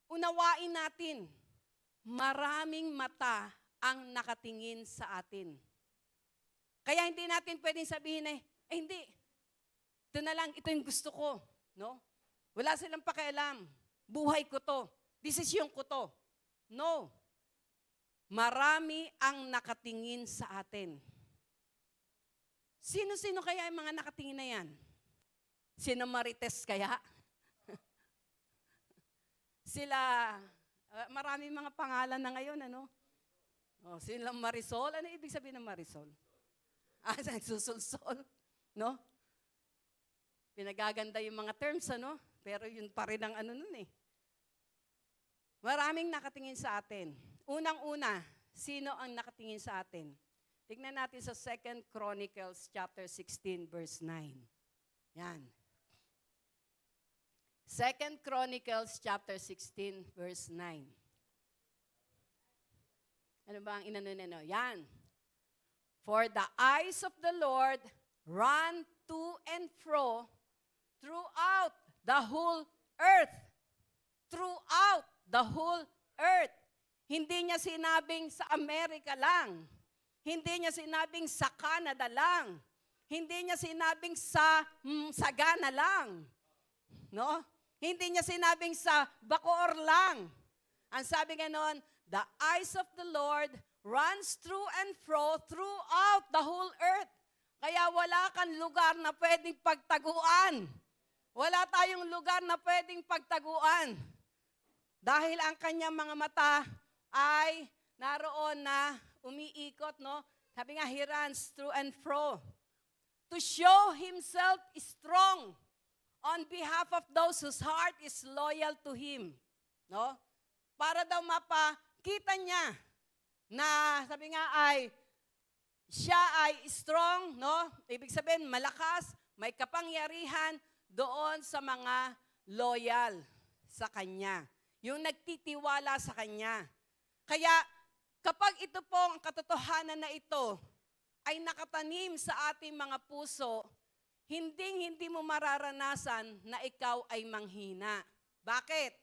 unawain natin, maraming mata ang nakatingin sa atin. Kaya hindi natin pwedeng sabihin hindi, ito na lang, ito yung gusto ko. No? Wala silang pakialam. Buhay ko to. Desisyon ko to. No. Marami ang nakatingin sa atin. Sino-sino kaya yung mga nakatingin na yan? Sino Marites kaya? Sila, maraming mga pangalan na ngayon, ano? Oh, sila Marisol. Ano ibig sabihin ng Marisol? Nagsusulsol. No? Pinagaganda yung mga terms, ano? Pero yun pa rin ang ano nun eh. Maraming nakatingin sa atin. Unang-una, sino ang nakatingin sa atin? Tignan natin sa 2 Chronicles chapter 16 verse 9. Yan. 2 Chronicles chapter 16 verse 9. Ano ba ang inano? Yan. For the eyes of the Lord run to and fro throughout the whole earth. Throughout the whole earth. Hindi niya sinabing sa Amerika lang. Hindi niya sinabing sa Canada lang. Hindi niya sinabing sa Sagana lang. No? Hindi niya sinabing sa Bacoor lang. Ang sabi ganon, the eyes of the Lord runs through and fro throughout the whole earth. Kaya wala kang lugar na pwedeng pagtaguan. Wala tayong lugar na pwedeng pagtaguan. Dahil ang kanyang mga mata ay naroon na umiikot, no? Sabi nga, he runs through and fro to show himself strong on behalf of those whose heart is loyal to him. No? Para daw mapakita niya na, sabi nga ay, siya ay strong, no? Ibig sabihin, malakas, may kapangyarihan doon sa mga loyal sa kanya. Yung nagtitiwala sa kanya. Kaya, kapag ito pong katotohanan na ito ay nakatanim sa ating mga puso, hindi mo mararanasan na ikaw ay manghina. Bakit?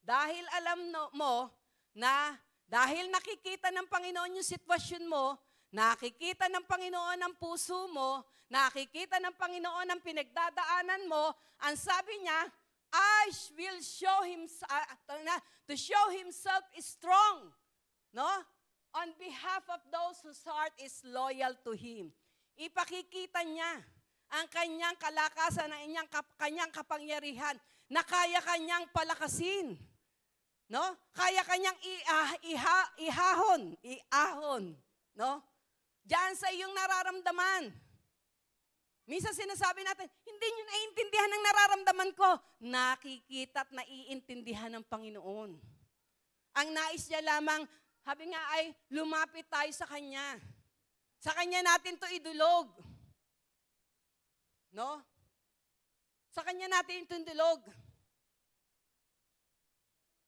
Dahil alam mo na dahil nakikita ng Panginoon yung sitwasyon mo, nakikita ng Panginoon ang puso mo, nakikita ng Panginoon ang pinagdadaanan mo, ang sabi niya, I will show him to show himself strong, no? On behalf of those whose heart is loyal to him. Ipakikita niya ang kanyang kalakasan, ang kanyang kapangyarihan na kaya kanyang palakasin. No? Kaya kanyang iahon, no? Diyan sa iyong nararamdaman. Minsan sinasabi natin, hindi nyo naiintindihan ang nararamdaman ko. Nakikita at naiintindihan ng Panginoon. Ang nais niya lamang, sabi nga ay, lumapit tayo sa Kanya. Sa Kanya natin to idulog. No? Sa Kanya natin ito idulog.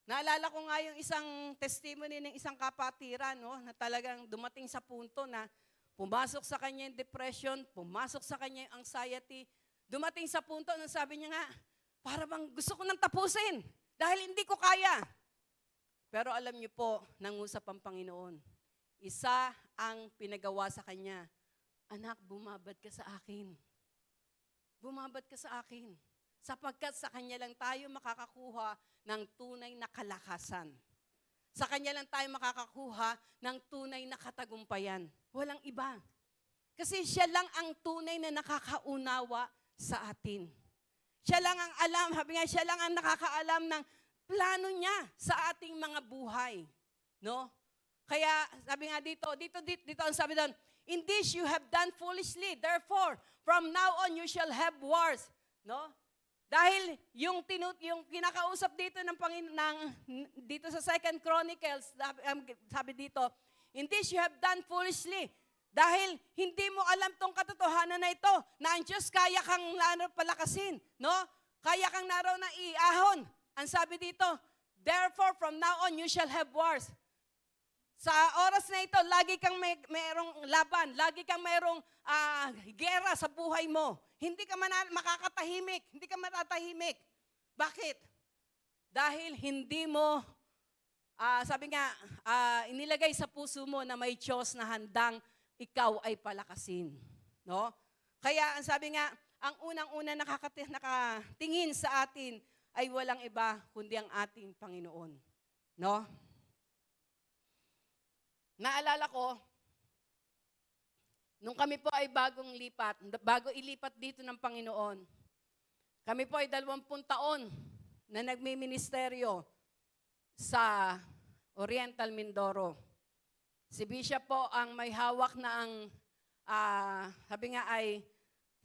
Naalala ko nga yung isang testimony ng isang kapatiran, no, na talagang dumating sa punto na pumasok sa kanya yung depression, pumasok sa kanya yung anxiety, dumating sa punto na sabi niya nga, para bang gusto ko nang tapusin dahil hindi ko kaya. Pero alam niyo po, nangusap ang Panginoon. Isa ang pinagawa sa kanya, anak, bumabad ka sa akin. Bumabad ka sa akin. Sapagkat sa Kanya lang tayo makakakuha ng tunay na kalakasan. Sa Kanya lang tayo makakakuha ng tunay na katagumpayan. Walang iba. Kasi siya lang ang tunay na nakakaunawa sa atin. Siya lang ang alam, sabi nga, siya lang ang nakakaalam ng plano niya sa ating mga buhay. No? Kaya sabi nga dito ang sabi doon, in this you have done foolishly, therefore, from now on you shall have wars. No? Dahil yung kinakausap dito dito sa 2 Chronicles, sabi dito, in this you have done foolishly. Dahil hindi mo alam tong katotohanan na ito, na ang Diyos kaya kang palakasin, no? Kaya kang naraw na iahon. Ang sabi dito, therefore from now on you shall have wars. Sa oras na ito, lagi kang mayroong laban, lagi kang mayroong gera sa buhay mo. Hindi ka makakatahimik, hindi ka matatahimik. Bakit? Dahil hindi mo, sabi nga, inilagay sa puso mo na may Diyos na handang ikaw ay palakasin. No? Kaya ang sabi nga, ang unang-una nakatingin sa atin ay walang iba kundi ang ating Panginoon. No? Naalala ko, nung kami po ay bago ilipat dito ng Panginoon, kami po ay 20 taon na nagmi-ministeryo sa Oriental Mindoro. Si Bishop po ang may hawak na ang, sabi nga ay,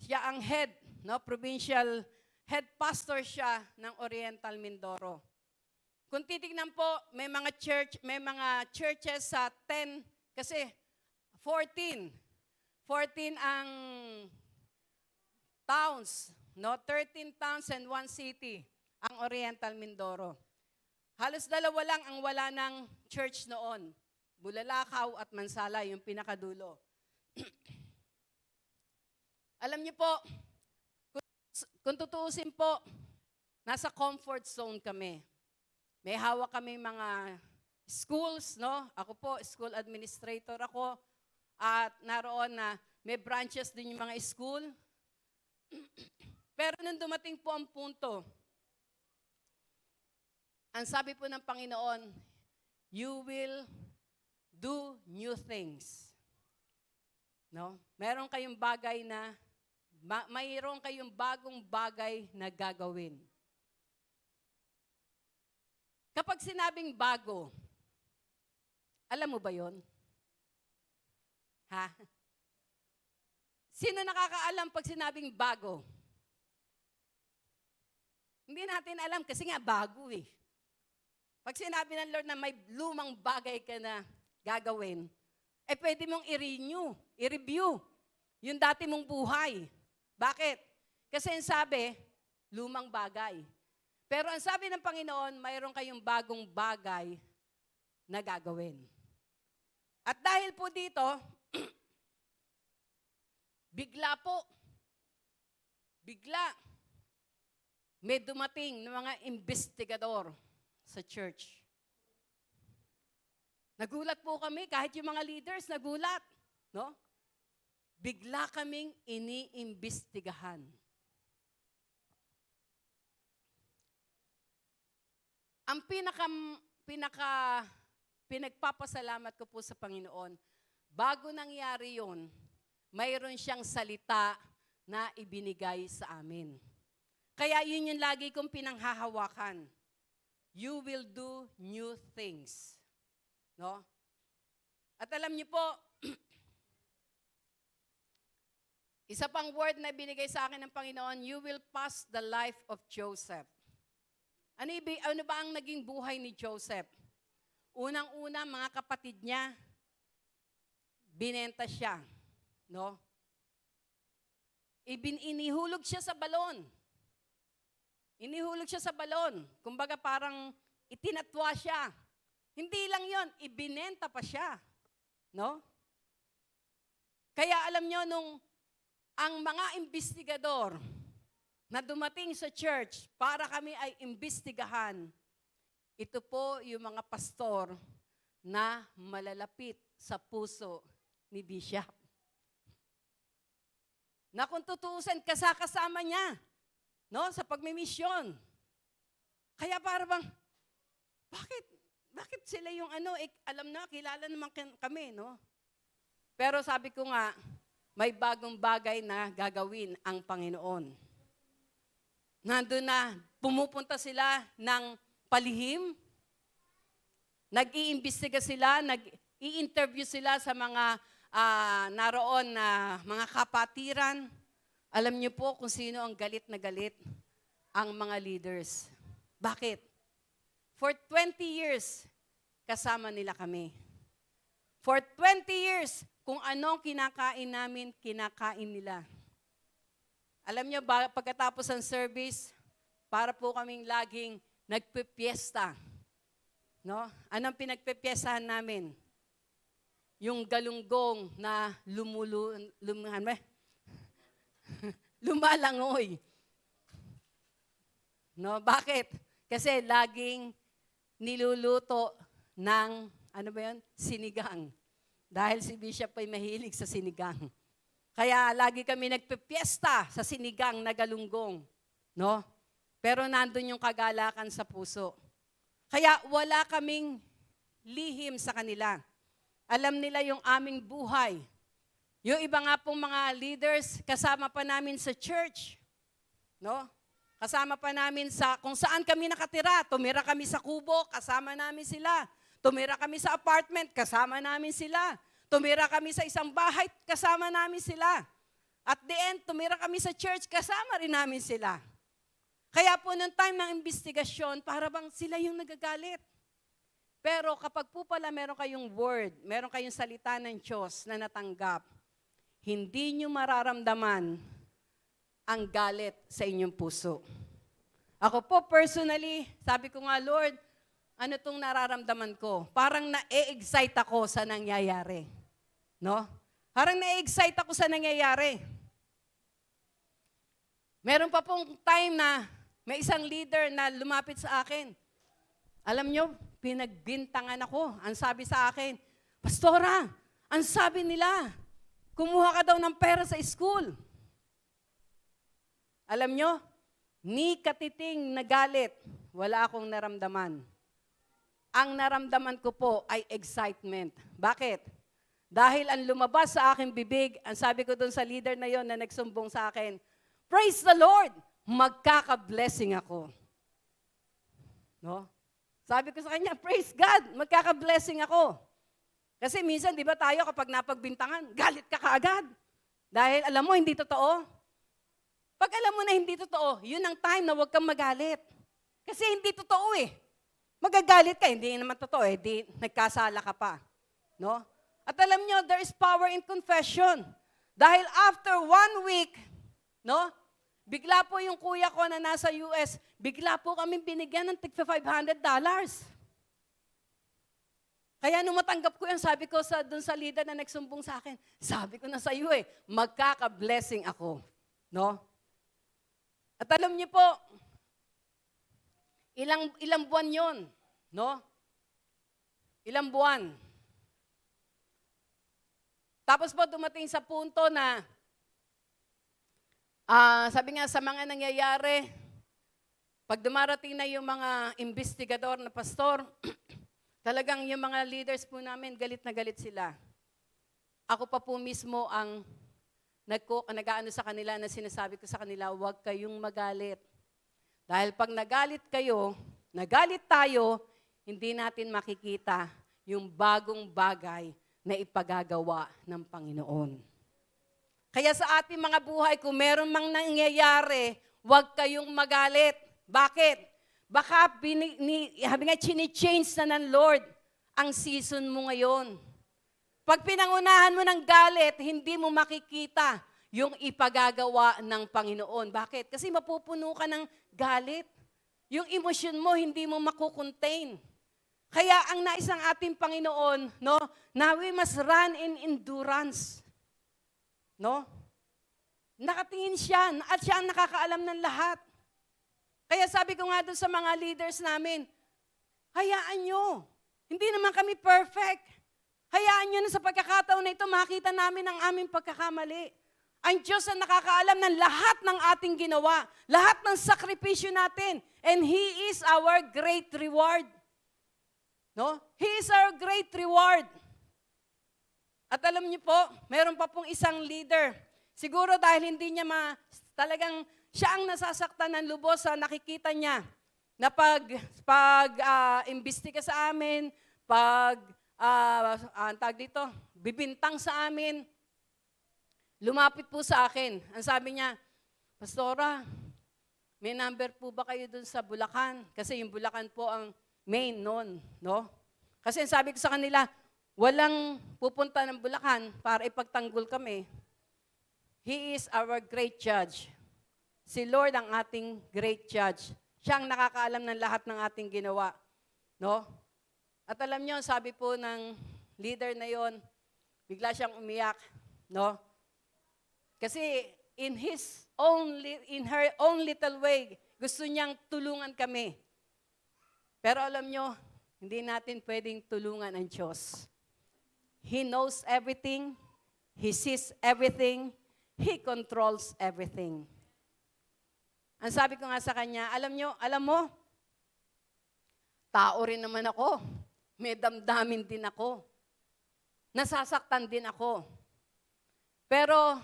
siya ang head, no? Provincial head pastor siya ng Oriental Mindoro. Kung titignan po, may mga churches sa 10, kasi 14 ang towns, no? 13 towns and 1 city ang Oriental Mindoro. Halos dalawa lang ang wala ng church noon. Bulalakaw at Mansala, yung pinakadulo. Alam niyo po, kung tutuusin po, nasa comfort zone kami. May hawak kami mga schools, no? Ako po, school administrator ako. At naroon na may branches din yung mga school. Pero nung dumating po ang punto, ang sabi po ng Panginoon, you will do new things. No? Meron kayong bagay na mayroon kayong bagong bagay na gagawin. Kapag sinabing bago, alam mo ba yon? Ha? Sino nakakaalam pag sinabing bago? Hindi natin alam kasi nga bago eh. Pag sinabi ng Lord na may lumang bagay ka na gagawin, pwede mong i-review yung dati mong buhay. Bakit? Kasi ang sabi, lumang bagay. Pero ang sabi ng Panginoon, mayroon kayong bagong bagay na gagawin. At dahil po dito, bigla, may dumating ng mga investigador sa church. Nagulat po kami, kahit yung mga leaders nagulat. No? Bigla kaming iniimbestigahan. Ang pinagpapasalamat ko po sa Panginoon, bago nangyari yon, mayroon siyang salita na ibinigay sa amin. Kaya yun yung lagi kong pinanghahawakan. You will do new things. No? At alam niyo po, isa pang word na binigay sa akin ng Panginoon, you will pass the life of Joseph. Ano ba ang naging buhay ni Joseph? Unang-una, mga kapatid niya, binenta siya. No? Inihulog siya sa balon. Inihulog siya sa balon. Kumbaga parang itinatwa siya. Hindi lang yon, ibinenta pa siya. No? Kaya alam nyo, ang mga investigador na dumating sa church para kami ay imbestigahan, ito po yung mga pastor na malalapit sa puso ni Bishop. Na kung tutuusin, kasama niya, no, sa pagmimisyon. Kaya para bang, bakit sila yung alam na, kilala naman kami, no? Pero sabi ko nga, may bagong bagay na gagawin ang Panginoon. Nandun na, pumupunta sila ng palihim, nag-iimbestiga sila, nag-i-interview sila sa mga naroon na mga kapatiran. Alam niyo po kung sino ang galit na galit? Ang mga leaders. Bakit? For 20 years, kasama nila kami. For 20 years, kung anong kinakain namin, kinakain nila. Alam niyo, pagkatapos ng service, para po kaming laging nagpipiesta. No? Anong pinagpipiestahan namin? Yung galunggong na lumalangoy. No, bakit? Kasi laging niluluto ng, sinigang. Dahil si Bishop ay mahilig sa sinigang. Kaya lagi kami nagpipiesta sa sinigang na galunggong. No? Pero nandun yung kagalakan sa puso. Kaya wala kaming lihim sa kanila. Alam nila yung aming buhay. Yung iba nga pong mga leaders, kasama pa namin sa church. No? Kasama pa namin kung saan kami nakatira. Tumira kami sa kubo, kasama namin sila. Tumira kami sa apartment, kasama namin sila. Tumira kami sa isang bahay, kasama namin sila. At the end, tumira kami sa church, kasama rin namin sila. Kaya po nung time ng investigasyon, para bang sila yung nagagalit. Pero kapag po pala meron kayong word, meron kayong salita ng Diyos na natanggap, hindi nyo mararamdaman ang galit sa inyong puso. Ako po personally, sabi ko nga, Lord, ano itong nararamdaman ko? Parang na-excite ako sa nangyayari. No? Parang na-excite ako sa nangyayari. Meron pa pong time na may isang leader na lumapit sa akin. Alam nyo, pinagbintangan ako. Ang sabi sa akin, Pastora, ang sabi nila, kumuha ka daw ng pera sa school. Alam nyo, ni katiting na galit, wala akong naramdaman. Ang naramdaman ko po ay excitement. Bakit? Dahil ang lumabas sa aking bibig, ang sabi ko doon sa leader na yon na nagsumbong sa akin, praise the Lord, magkaka-blessing ako. No? Sabi ko sa kanya, praise God, magkaka-blessing ako. Kasi minsan, di ba tayo kapag napagbintangan, galit ka kaagad. Dahil alam mo, hindi totoo. Pag alam mo na hindi totoo, yun ang time na huwag kang magalit. Kasi hindi totoo eh. Magagalit ka, hindi naman totoo eh, di nagkasala ka pa. No? At alam nyo, there is power in confession. Dahil after 1 week, no, bigla po yung kuya ko na nasa US, bigla po kami binigyan ng tig $500. Kaya nung matanggap ko yan, sabi ko dun sa leader na nagsumbong sa akin, sabi ko na sa iyo magkaka-blessing ako. No? At alam niyo po, ilang buwan yon, no? Ilang buwan. Tapos po dumating sa punto na, sabi nga sa mga nangyayari, pag dumarating na yung mga investigador na pastor, talagang yung mga leaders po namin, galit na galit sila. Ako pa po mismo ang nag-aano sa kanila na sinasabi ko sa kanila, huwag kayong magalit. Dahil pag nagalit tayo, hindi natin makikita yung bagong bagay na ipagagawa ng Panginoon. Kaya sa ating mga buhay, kung meron mang nangyayari, huwag kayong magalit. Bakit? Baka chini-change na ng Lord ang season mo ngayon. Pag pinangunahan mo ng galit, hindi mo makikita yung ipagagawa ng Panginoon. Bakit? Kasi mapupuno ka ng galit. Yung emosyon mo, hindi mo makukontain. Kaya ang nais ng ating Panginoon, no, na we must run in endurance. No? Nakatingin siya, at siya ang nakakaalam ng lahat. Kaya sabi ko nga doon sa mga leaders namin, hayaan nyo. Hindi naman kami perfect. Hayaan nyo na sa pagkakataon na ito, makita namin ang aming pagkakamali. Ang Diyos ang nakakaalam ng lahat ng ating ginawa, lahat ng sakripisyo natin. And He is our great reward. No? He is our great reward. At alam niyo po, meron pa pong isang leader. Siguro dahil hindi niya talagang siya ang nasasaktan ng lubos sa nakikita niya na imbestiga sa amin, bibintang sa amin. Lumapit po sa akin. Ang sabi niya, Pastora, may number po ba kayo dun sa Bulacan? Kasi yung Bulacan po ang main noon, no? Kasi ang sabi ko sa kanila, walang pupunta ng Bulacan para ipagtanggol kami. He is our great judge. Si Lord ang ating great judge. Siya ang nakakaalam ng lahat ng ating ginawa, no? At alam niyo, sabi po ng leader na yon, bigla siyang umiyak, no? Kasi in her own little way, gusto niyang tulungan kami. Pero alam nyo, hindi natin pwedeng tulungan ang Diyos. He knows everything. He sees everything. He controls everything. Ang sabi ko nga sa kanya, alam mo, tao rin naman ako. May damdamin din ako. Nasasaktan din ako. Pero,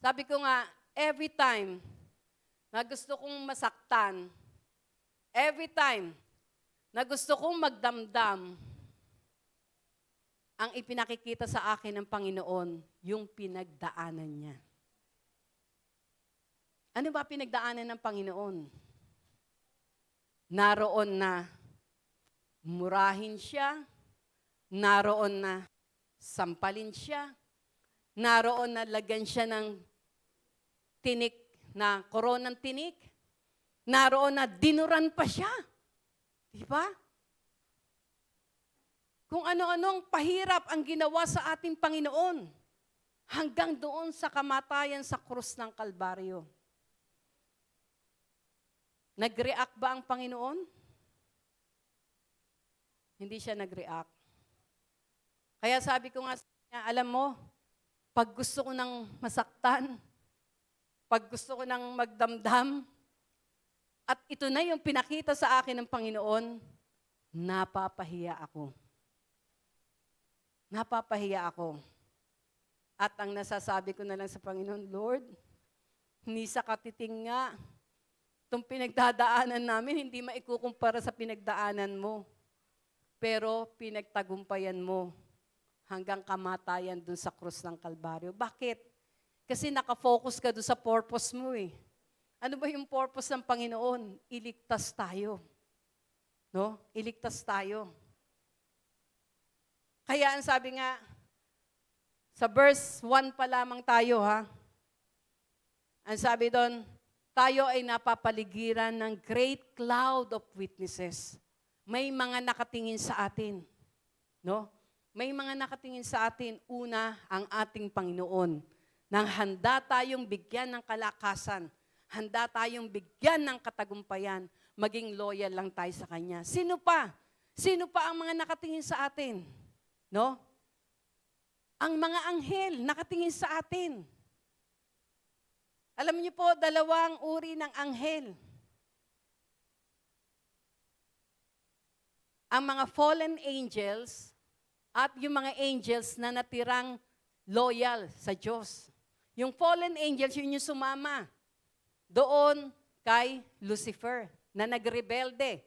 sabi ko nga, every time na gusto kong masaktan, every time na gusto kong magdamdam, ang ipinakikita sa akin ng Panginoon, yung pinagdaanan niya. Ano ba pinagdaanan ng Panginoon? Naroon na murahin siya, naroon na sampalin siya, naroon na lagyan siya ng tinik na koronang tinik. Naroon na dinuran pa siya. Di ba? Kung ano-anong pahirap ang ginawa sa ating Panginoon hanggang doon sa kamatayan sa krus ng Kalbaryo. Nag-react ba ang Panginoon? Hindi siya nag-react. Kaya sabi ko nga sa kanya, alam mo, pag gusto ko nang masaktan, pag gusto ko nang magdamdam, at ito na yung pinakita sa akin ng Panginoon, napapahiya ako. Napapahiya ako. At ang nasasabi ko na lang sa Panginoon, Lord, hindi sa katiting nga, itong pinagdadaanan namin, hindi maikukumpara sa pinagdaanan mo. Pero pinagtagumpayan mo hanggang kamatayan dun sa krus ng Kalbaryo. Bakit? Kasi nakafocus ka dun sa purpose mo eh. Ano ba yung purpose ng Panginoon? Iligtas tayo. No? Iligtas tayo. Kaya ang sabi nga, sa verse 1 pa lamang tayo ha. Ang sabi doon, tayo ay napapaligiran ng great cloud of witnesses. May mga nakatingin sa atin. No? May mga nakatingin sa atin. Una, ang ating Panginoon. Nang handa tayong bigyan ng kalakasan. Handa tayong bigyan ng katagumpayan. Maging loyal lang tayo sa Kanya. Sino pa? Sino pa ang mga nakatingin sa atin? No? Ang mga anghel nakatingin sa atin. Alam niyo po, dalawang uri ng anghel. Ang mga fallen angels at yung mga angels na natirang loyal sa Diyos. Yung fallen angels, yun yung sumama doon kay Lucifer na nagrebelde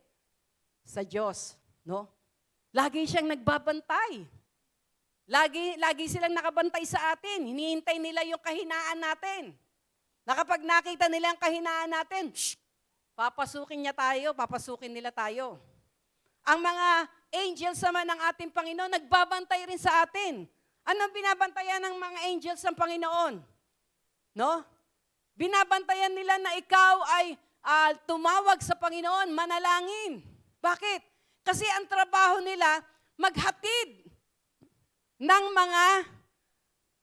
sa Diyos. No? Lagi siyang nagbabantay. Lagi silang nakabantay sa atin. Hinihintay nila yung kahinaan natin. Na kapag nakita nila ang kahinaan natin, papasukin nila tayo. Ang mga angels naman ng ating Panginoon, nagbabantay rin sa atin. Anong binabantayan ng mga angels ng Panginoon? No? Binabantayan nila na ikaw ay tumawag sa Panginoon, manalangin. Bakit? Kasi ang trabaho nila, maghatid ng mga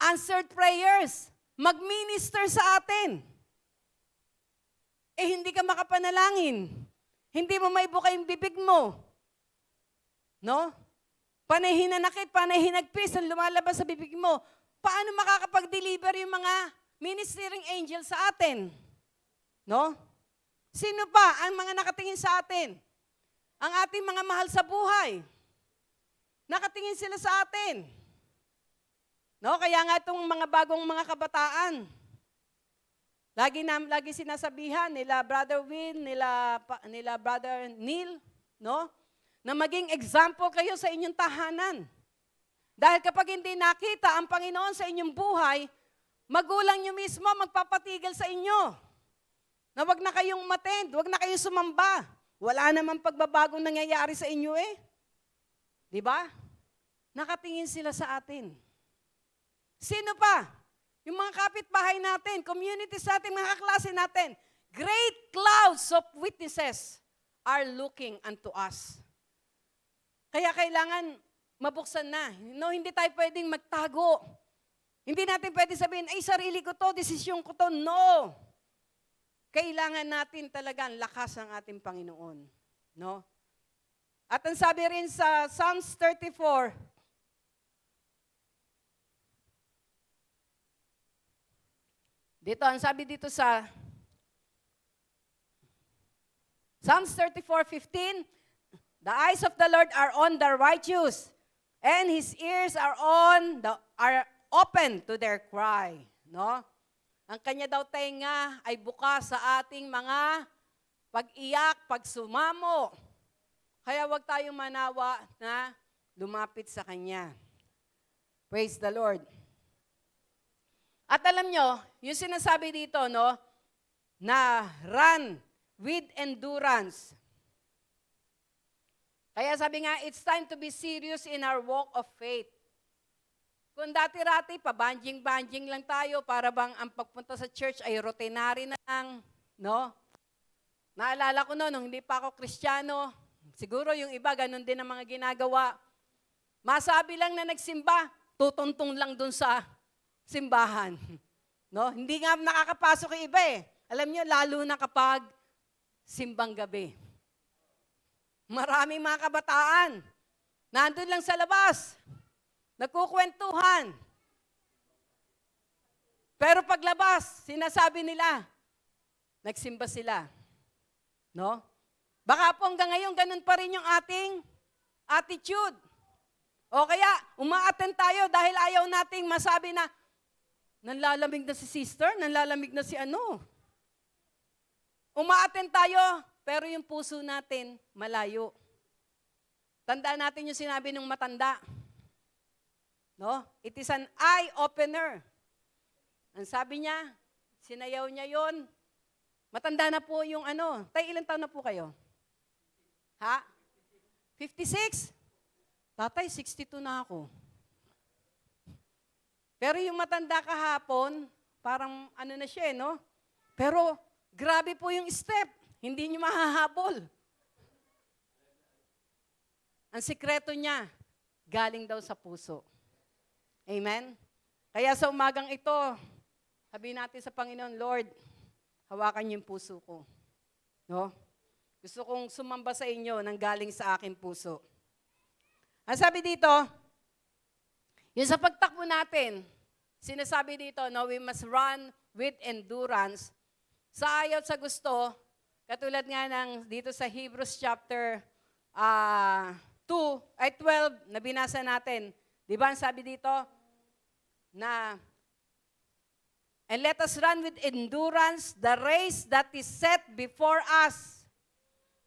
answered prayers, mag-minister sa atin. Hindi ka makapanalangin. Hindi mo maibuka yung bibig mo. No? Panay hinanakit, panay hinagpis ang lumalabas sa bibig mo. Paano makakapag-deliver yung mga ministering angel sa atin? No? Sino pa ang mga nakatingin sa atin? Ang ating mga mahal sa buhay. Nakatingin sila sa atin. No, kaya nga itong mga bagong mga kabataan, lagi sinasabihan nila Brother Win, nila Brother Neil, no? Na maging example kayo sa inyong tahanan. Dahil kapag hindi nakita ang Panginoon sa inyong buhay, magulang nyo mismo magpapatigil sa inyo. Na wag na kayong umattend, wag na kayong sumamba. Wala namang pagbabagong nangyayari sa inyo eh. Di ba? Nakatingin sila sa atin. Sino pa? Yung mga kapitbahay natin, communities natin, mga kaklase natin. Great clouds of witnesses are looking unto us. Kaya kailangan mabuksan na. No, hindi tayo pwedeng magtago. Hindi natin pwedeng sabihin, ay sarili ko to, desisyon ko to. No. Kailangan natin talaga ang lakas ng ating Panginoon. No? At ang sabi rin sa Psalms 34, dito, ang sabi dito sa Psalms 34:15, the eyes of the Lord are on the righteous, and His ears are open to their cry. No? Ang kanya daw tenga ay bukas sa ating mga pag-iyak, pagsumamo. Kaya wag tayong manawa na lumapit sa Kanya. Praise the Lord. At alam nyo, yung sinasabi dito, no, na run with endurance. Kaya sabi nga, it's time to be serious in our walk of faith. Kung dati-rati, pabanjing-banjing lang tayo, para bang ang pagpunta sa church ay routinary na lang, no? Naalala ko nung hindi pa ako Kristiyano, siguro yung iba, ganun din ang mga ginagawa. Masabi lang na nagsimba, tutuntong lang dun sa simbahan. No? Hindi nga nakakapasok yung iba eh. Alam nyo, lalo na kapag simbang gabi. Maraming mga kabataan, nandun lang sa labas, nagkukwentuhan. Pero paglabas, sinasabi nila, nagsimba sila. No? Baka po hanggang ngayon, ganun pa rin yung ating attitude. O kaya, uma-attend tayo dahil ayaw nating masabi na, nanlalamig na si sister, nanlalamig na si ano. Umaattend tayo, pero yung puso natin malayo. Tandaan natin yung sinabi ng matanda. No? It is an eye-opener. Ang sabi niya, sinayaw niya yon. Matanda na po yung ano. Tay, ilang taon na po kayo? Ha? 56? Tatay, 62 na ako. Pero yung matanda kahapon, parang ano na siya, no? Pero grabe po yung step. Hindi niyo mahahabol. Ang sikreto niya, galing daw sa puso. Amen? Kaya sa umagang ito, sabihin natin sa Panginoon, Lord, hawakan niyo yung puso ko. No? Gusto kong sumamba sa inyo nang galing sa aking puso. Ang sabi dito, yung sa pagtakbo natin, sinasabi dito, no, we must run with endurance. Sa ayaw sa gusto, katulad nga ng dito sa Hebrews chapter 12, na binasa natin. Di ba ang sabi dito? Na, and let us run with endurance the race that is set before us.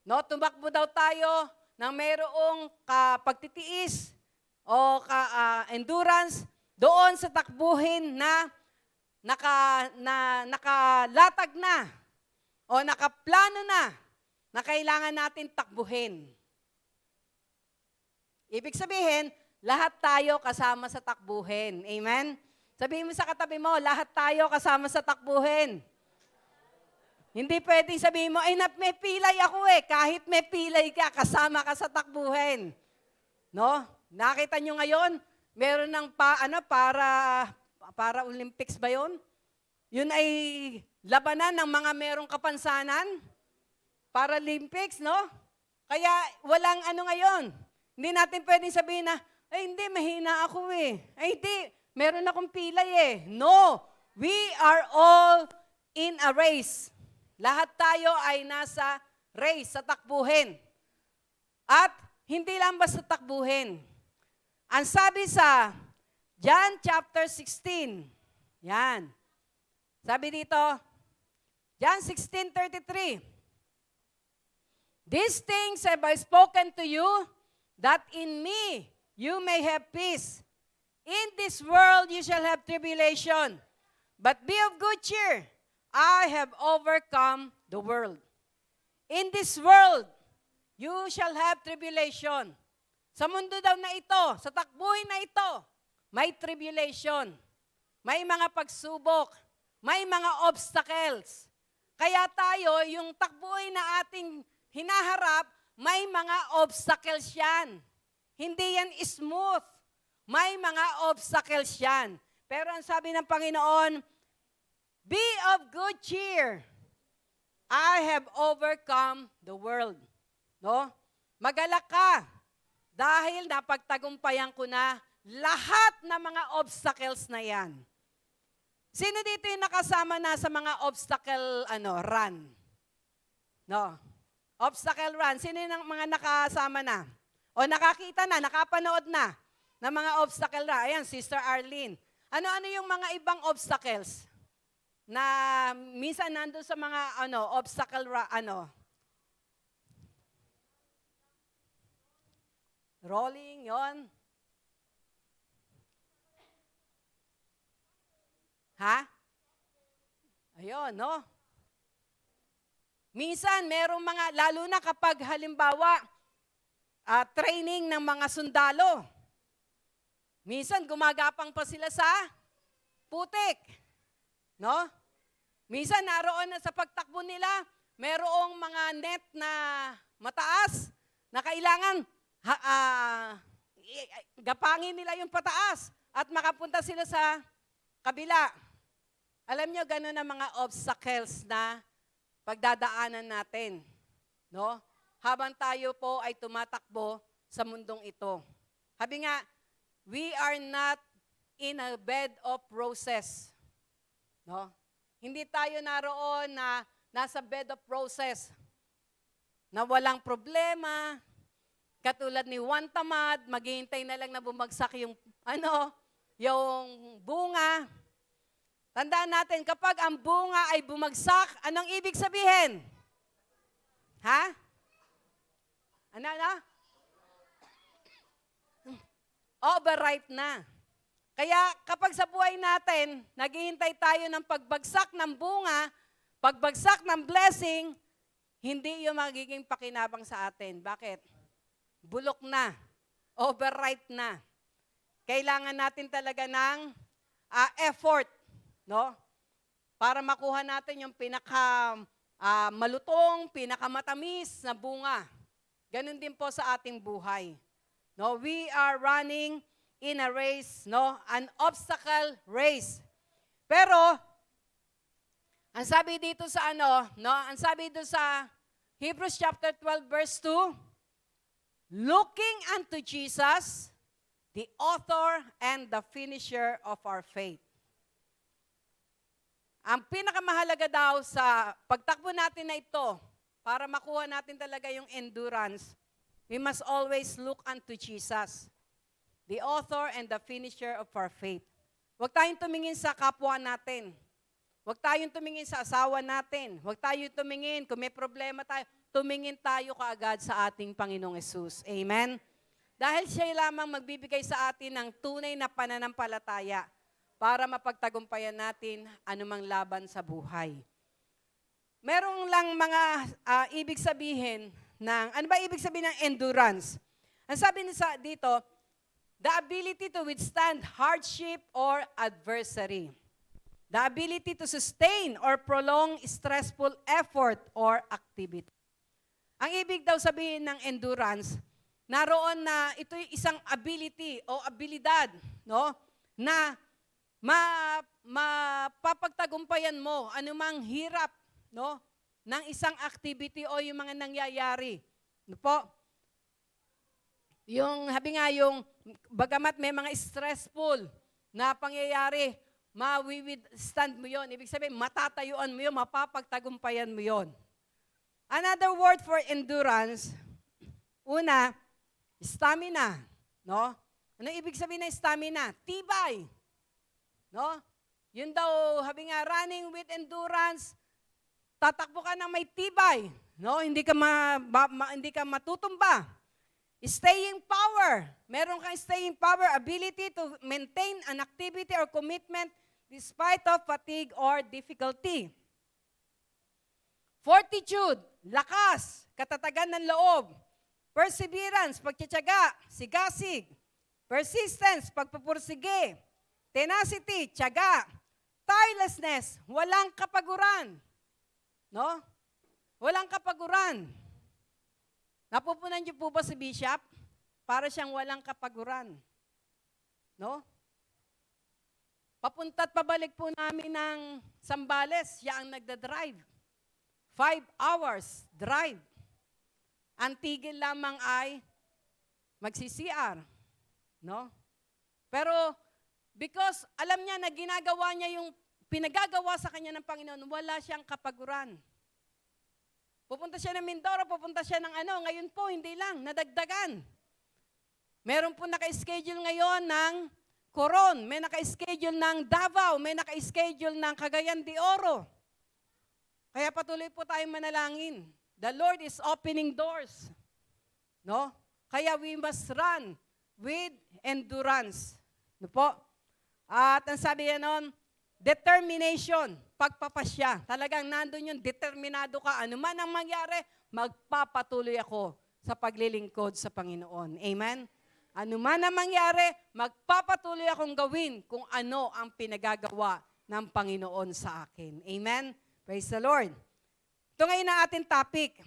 No, tumakbo daw tayo ng mayroong pagtitiis o endurance doon sa takbuhin na nakalatag na o nakaplano na kailangan natin takbuhin. Ibig sabihin, lahat tayo kasama sa takbuhin. Amen? Sabihin mo sa katabi mo, lahat tayo kasama sa takbuhin. Hindi pwedeng sabihin mo, ay may pilay ako eh. Kahit may pilay ka, kasama ka sa takbuhin. No? Nakita nyo ngayon, meron ng para Olympics ba yun? Yun ay labanan ng mga merong kapansanan. Paralympics, no? Kaya walang ano ngayon. Hindi natin pwedeng sabihin na, ay hindi, mahina ako eh. Ay hindi, meron akong pilay eh. No, we are all in a race. Lahat tayo ay nasa race, sa takbuhin. At hindi lang basta takbuhin. Ang sabi sa John chapter 16, yan. Sabi dito, John 16:33, these things have I spoken to you, that in me you may have peace. In this world you shall have tribulation, but be of good cheer. I have overcome the world. In this world, you shall have tribulation. Sa mundo daw na ito, sa takbuhin na ito, may tribulation. May mga pagsubok. May mga obstacles. Kaya tayo, yung takbuhin na ating hinaharap, may mga obstacles yan. Hindi yan smooth. May mga obstacles yan. Pero ang sabi ng Panginoon, be of good cheer. I have overcome the world. No? Magalak ka dahil napagtagumpayan ko na lahat ng mga obstacles na yan. Sino dito yung nakasama na sa mga obstacle run? No. Obstacle run. Sino yung mga nakasama na? O nakakita na, nakapanood na ng mga obstacle run? Ayan, Sister Arlene. Ano-ano yung mga ibang obstacles? Na minsan nandun sa mga obstacle rolling, yon. Ha? Ayun, no? Minsan, merong mga, lalo na kapag halimbawa, training ng mga sundalo. Minsan, gumagapang pa sila sa putik. No? Minsan, naroon na sa pagtakbo nila, merong mga net na mataas na kailangan gapangin nila yung pataas at makapunta sila sa kabila. Alam nyo, gano'n ang mga obstacles na pagdadaanan natin. No? Habang tayo po ay tumatakbo sa mundong ito. Sabi nga, we are not in a bed of roses. No? Hindi tayo naroon na nasa bed of roses na walang problema. Katulad ni Juan Tamad, maghihintay na lang na bumagsak yung yung bunga. Tandaan natin, kapag ang bunga ay bumagsak, anong ibig sabihin? Ha? Ano? Overripe na. Kaya kapag sa buhay natin, naghihintay tayo ng pagbagsak ng bunga, pagbagsak ng blessing, hindi yung magiging pakinabang sa atin. Bakit? Bulok na. Overripe na. Kailangan natin talaga ng effort, no? Para makuha natin yung malutong, pinakamatamis na bunga. Ganun din po sa ating buhay. No, we are running in a race, no? An obstacle race. Pero ang sabi dito sa ang sabi dito sa Hebrews chapter 12 verse 2, looking unto Jesus, the author and the finisher of our faith. Ang pinakamahalaga daw sa pagtakbo natin na ito, para makuha natin talaga yung endurance, we must always look unto Jesus, the author and the finisher of our faith. Huwag tayong tumingin sa kapwa natin. Huwag tayong tumingin sa asawa natin. Huwag tayong tumingin, kung may problema tayo, tumingin tayo kaagad sa ating Panginoong Hesus. Amen? Dahil siya lamang magbibigay sa atin ng tunay na pananampalataya para mapagtagumpayan natin anumang laban sa buhay. Merong lang mga ibig sabihin ng, ano ba ibig sabihin ng endurance? Ang sabi dito, the ability to withstand hardship or adversary. The ability to sustain or prolong stressful effort or activity. Ang ibig daw sabihin ng endurance, naroon na ito'y isang ability o abilidad, no? Na mapapagtagumpayan mo anumang hirap, no? Ng isang activity o yung mga nangyayari. No po? Yung, habi nga yung, bagamat may mga stressful na pangyayari, ma-withstand mo yon. Ibig sabihin, matatayuan mo yon, mapapagtagumpayan mo yon. Another word for endurance, una, stamina. No? Ano ibig sabihin ng stamina? Tibay. No? Yun daw, habi nga, running with endurance, tatakbo ka ng may tibay. No? Hindi ka matutumba. Staying power. Meron kang staying power, ability to maintain an activity or commitment despite of fatigue or difficulty. Fortitude, lakas, katatagan ng loob. Perseverance, pagtitiyaga, sigasig. Persistence, pagpupursige. Tenacity, tiyaga. Tirelessness, walang kapaguran. No? Walang kapaguran. Napupunan niyo po ba si Bishop? Para siyang walang kapaguran. No? Papunta't pabalik po namin ng Sambales, siya ang nagda-drive. 5 hours drive. Ang tigil lamang ay magsi-CR. No? Pero because alam niya na ginagawa niya yung pinagagawa sa kanya ng Panginoon, wala siyang kapaguran. Pupunta siya ng Mindoro, pupunta siya ng ngayon po, hindi lang, nadagdagan. Meron po naka-schedule ngayon ng Coron, may naka-schedule ng Davao, may naka-schedule ng Cagayan de Oro. Kaya patuloy po tayong manalangin. The Lord is opening doors. No? Kaya we must run with endurance. No po? At ang sabi yan nun, determination, pagpapasya. Talagang nandun yung determinado ka. Ano man ang mangyari, magpapatuloy ako sa paglilingkod sa Panginoon. Amen? Ano man ang mangyari, magpapatuloy akong gawin kung ano ang pinagagawa ng Panginoon sa akin. Amen? Praise the Lord. Ito ngayon ang ating topic.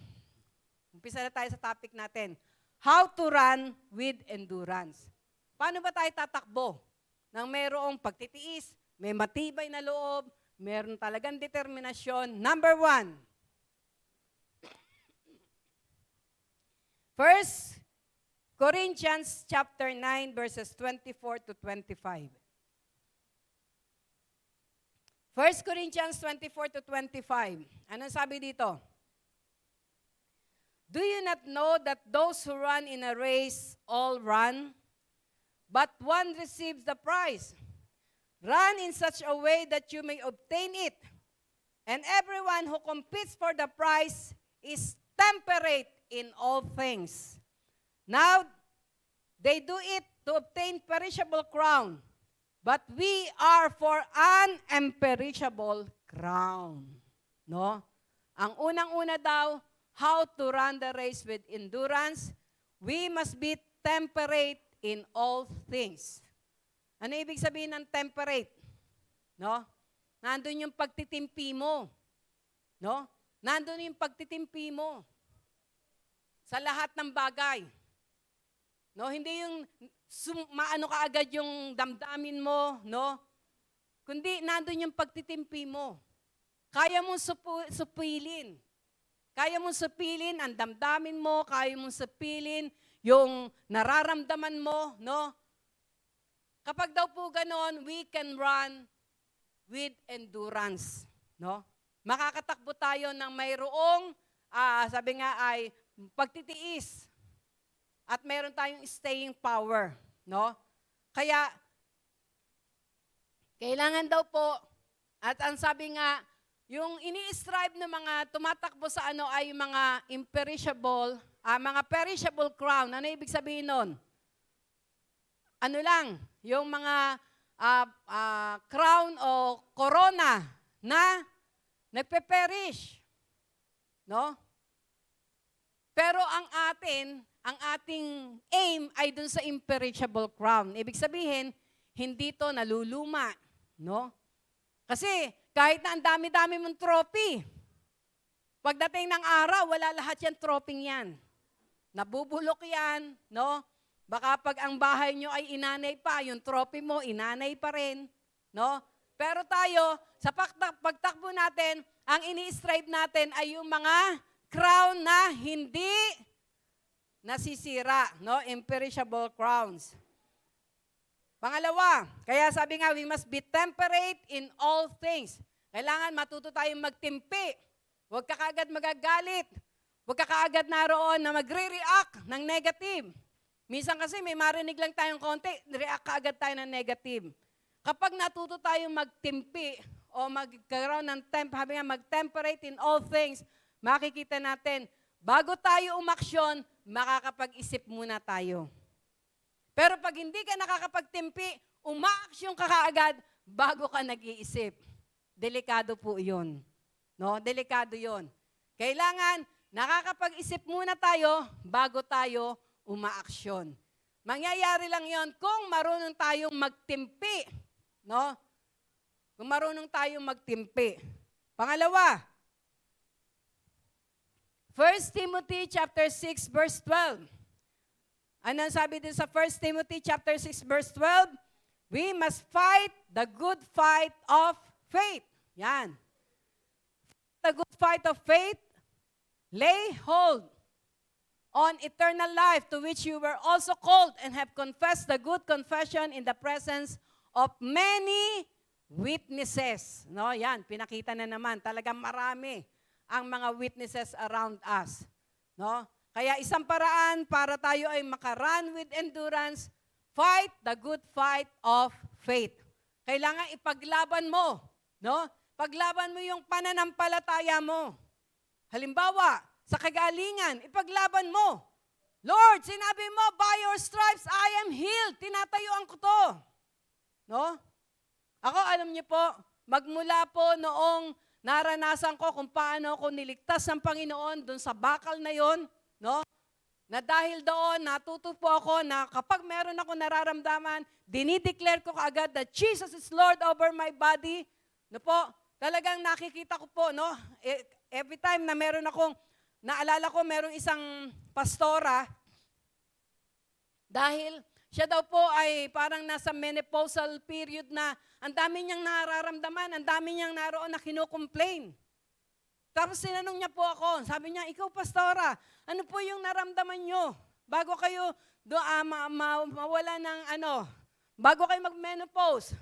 Umpisa na tayo sa topic natin. How to run with endurance. Paano ba tayo tatakbo? Nang mayroong pagtitiis, may matibay na loob, meron talagang determinasyon. Number 1. First Corinthians chapter 9 verses 24 to 25. 1 Corinthians 24 to 25. Anong sabi dito? Do you not know that those who run in a race all run, but one receives the prize? Run in such a way that you may obtain it. And everyone who competes for the prize is temperate in all things. Now, they do it to obtain perishable crown, but we are for an imperishable crown. No? Ang unang-una daw, how to run the race with endurance, we must be temperate in all things. Ano ibig sabihin ng temperate? No? Nandun yung pagtitimpi mo. No? Nandun yung pagtitimpi mo sa lahat ng bagay. No, hindi yung maano ka agad yung damdamin mo, no? Kundi nandun yung pagtitimpi mo. Kaya mong supilin. Kaya mong supilin ang damdamin mo, kaya mong supilin yung nararamdaman mo, no? Kapag daw po ganon, we can run with endurance, no? Makakatakbo tayo ng mayroong, sabi nga ay, pagtitiis. At meron tayong staying power, no? Kaya, kailangan daw po, at ang sabi nga, yung ini-strive ng mga tumatakbo sa ano ay mga imperishable, mga perishable crown. Ano ibig sabihin nun? Ano lang, yung mga crown o corona na nagpe-perish, no? Pero ang ating aim ay dun sa imperishable crown. Ibig sabihin, hindi to naluluma, no? Kasi kahit na ang dami-dami mong trophy, pagdating ng araw, wala lahat yan trophy yan. Nabubulok yan, no? Baka pag ang bahay nyo ay inanay pa, yung trophy mo, inanay pa rin, no? Pero tayo, sa pagtakbo natin, ang ini-strive natin ay yung mga crown na hindi nasisira, no? Imperishable crowns. Pangalawa, kaya sabi nga, we must be temperate in all things. Kailangan matuto tayong magtimpi. Huwag ka kaagad magagalit. Huwag ka kaagad naroon na magre-react ng negative. Minsan kasi may marinig lang tayong konti, react kaagad tayo ng negative. Kapag natuto tayong magtimpi o magkaroon ng mag-temperate in all things, makikita natin, bago tayo umaksyon, makakapag-isip muna tayo. Pero pag hindi ka nakakapagtimpi, umaaksyon ka kaagad bago ka nag-iisip. Delikado po yun. No? Delikado yun. Kailangan, nakakapag-isip muna tayo bago tayo umaaksyon. Mangyayari lang yon kung marunong tayong magtimpi. No? Kung marunong tayong magtimpi. Pangalawa, 1 Timothy chapter 6 verse 12. Anong sabi din sa 1 Timothy chapter 6 verse 12? We must fight the good fight of faith. Yan. The good fight of faith, lay hold on eternal life to which you were also called and have confessed the good confession in the presence of many witnesses. No, yan, pinakita na naman. Talagang marami ang mga witnesses around us. No? Kaya isang paraan para tayo ay makarun with endurance, fight the good fight of faith. Kailangan ipaglaban mo, no? Paglaban mo yung pananampalataya mo. Halimbawa, sa kagalingan, ipaglaban mo. Lord, sinabi mo, by your stripes I am healed. Tinatayuan ko to. No? Ako, alam niyo po, magmula po noong naranasan ko kung paano ako niligtas ng Panginoon dun sa bakal na yon, no? Na dahil doon, natuto po ako na kapag meron ako nararamdaman, dinideclare ko kaagad that Jesus is Lord over my body. No po, talagang nakikita ko po, no? Every time na meron akong, naalala ko meron isang pastora, dahil siya daw po ay parang nasa menopausal period na ang dami niyang nararamdaman, ang dami niyang naroon na kinukomplain. Tapos sinanong niya po ako, sabi niya, ikaw pastora, ano po yung naramdaman niyo? Bago kayo mawala ng bago kayo mag-menopause.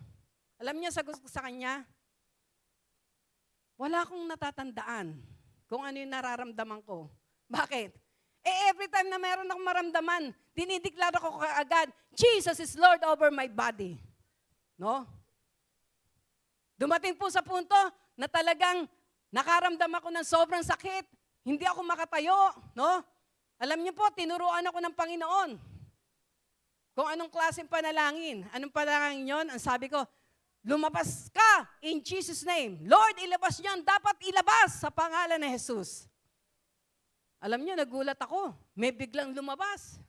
Alam niya, sagot ko sa kanya, wala akong natatandaan kung ano yung nararamdaman ko. Bakit? Every time na meron akong maramdaman, dinideklara ko kaagad, Jesus is Lord over my body. No? Dumating po sa punto na talagang nakaramdam ako ng sobrang sakit. Hindi ako makatayo, no? Alam niyo po, tinuruan ako ng Panginoon kung anong klaseng panalangin. Anong panalangin yon? Ang sabi ko, lumabas ka in Jesus' name. Lord, ilabas niyan. Dapat ilabas sa pangalan ng Jesus. Alam niyo, nagulat ako. May biglang lumabas.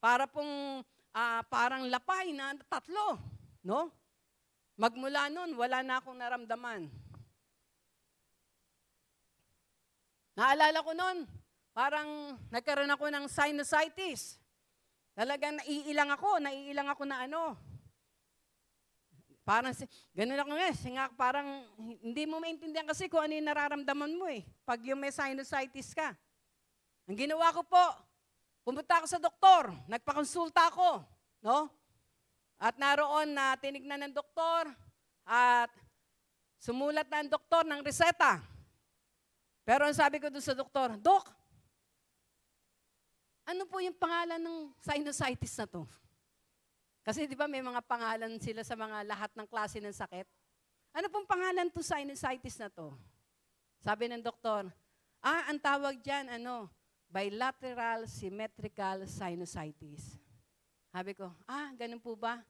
Para pong, parang lapay na 3, no? Magmula nun, wala na akong naramdaman. Naalala ko nun, parang nagkaroon ako ng sinusitis. Talagang naiilang ako na ano. Parang, ganun ako parang hindi mo maintindihan kasi kung ano yung nararamdaman mo eh. Pag yung may sinusitis ka. Ang ginawa ko po, pumunta ako sa doktor, nagpakonsulta ako, no? At naroon na tinignan ng doktor at sumulat na ang doktor ng reseta. Pero ang sabi ko doon sa doktor, Dok, ano po yung pangalan ng sinusitis na to? Kasi di ba may mga pangalan sila sa mga lahat ng klase ng sakit? Ano pong pangalan to sinusitis na to? Sabi ng doktor, ang tawag dyan, bilateral symmetrical sinusitis. Sabi ko, ganun po ba?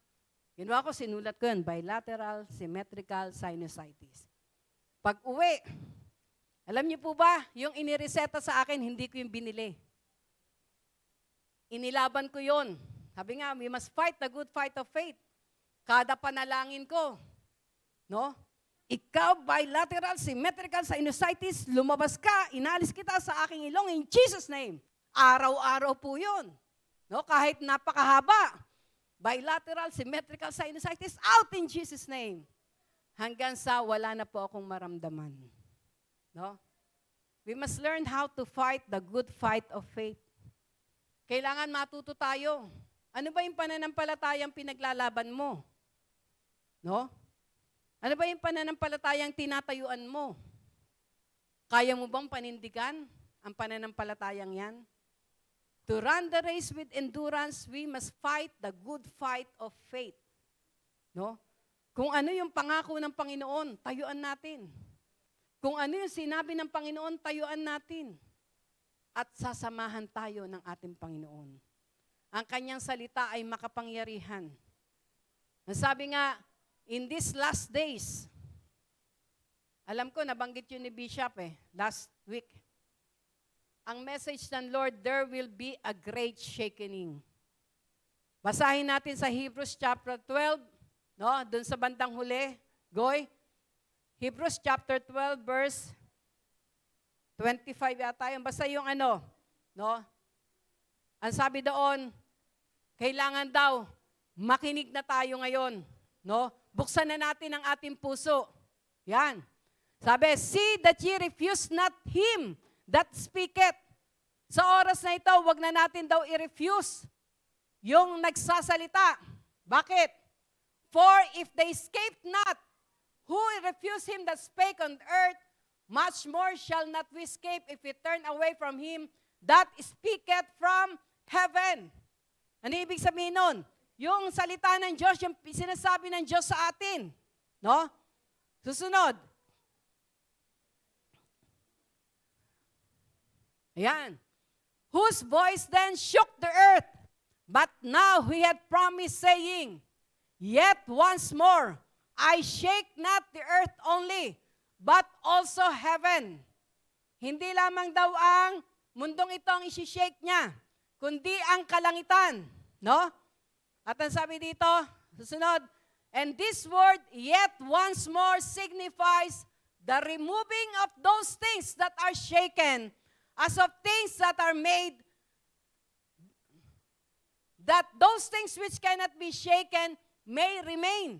Ginawa ko, sinulat ko yun, bilateral symmetrical sinusitis. Pag uwi, alam niyo po ba, yung inireseta sa akin, hindi ko yung binili. Inilaban ko yon. Sabi nga, we must fight the good fight of faith. Kada panalangin ko, no? Ikaw, bilateral symmetrical sinusitis, lumabas ka, inalis kita sa aking ilong in Jesus' name. Araw-araw po yun. No? Kahit napakahaba. Bilateral symmetrical sinusitis, out in Jesus' name. Hanggang sa wala na po akong maramdaman. No? We must learn how to fight the good fight of faith. Kailangan matuto tayo. Ano ba yung pananampalatayang pinaglalaban mo? No? Ano ba yung pananampalatayang tinatayuan mo? Kaya mo bang panindigan ang pananampalatayang yan? To run the race with endurance, we must fight the good fight of faith. No? Kung ano yung pangako ng Panginoon, tayuan natin. Kung ano yung sinabi ng Panginoon, tayuan natin. At sasamahan tayo ng ating Panginoon. Ang kanyang salita ay makapangyarihan. Ang sabi nga, in these last days, alam ko, nabanggit yun ni Bishop last week. Ang message ng Lord, there will be a great shaking. Basahin natin sa Hebrews chapter 12, no? Doon sa bandang huli, Goy. Hebrews chapter 12, verse 25 yata yun. Basta yung no? Ang sabi doon, kailangan daw, makinig na tayo ngayon, no? Buksan na natin ang ating puso. Yan. Sabi, see that ye refuse not him that speaketh. Sa oras na ito, wag na natin daw i-refuse yung nagsasalita. Bakit? For if they escape not, who refuse him that spake on earth, much more shall not we escape if we turn away from him that speaketh from heaven. Ano ibig sabihin nun? Yung salita ng Diyos, yung sinasabi ng Diyos sa atin. No? Susunod. Ayan. Whose voice then shook the earth, but now he had promised, saying, yet once more, I shake not the earth only, but also heaven. Hindi lamang daw ang mundong ito ang isi-shake niya, kundi ang kalangitan. No? At ang sabi dito, susunod, and this word, yet once more, signifies the removing of those things that are shaken, as of things that are made, that those things which cannot be shaken may remain.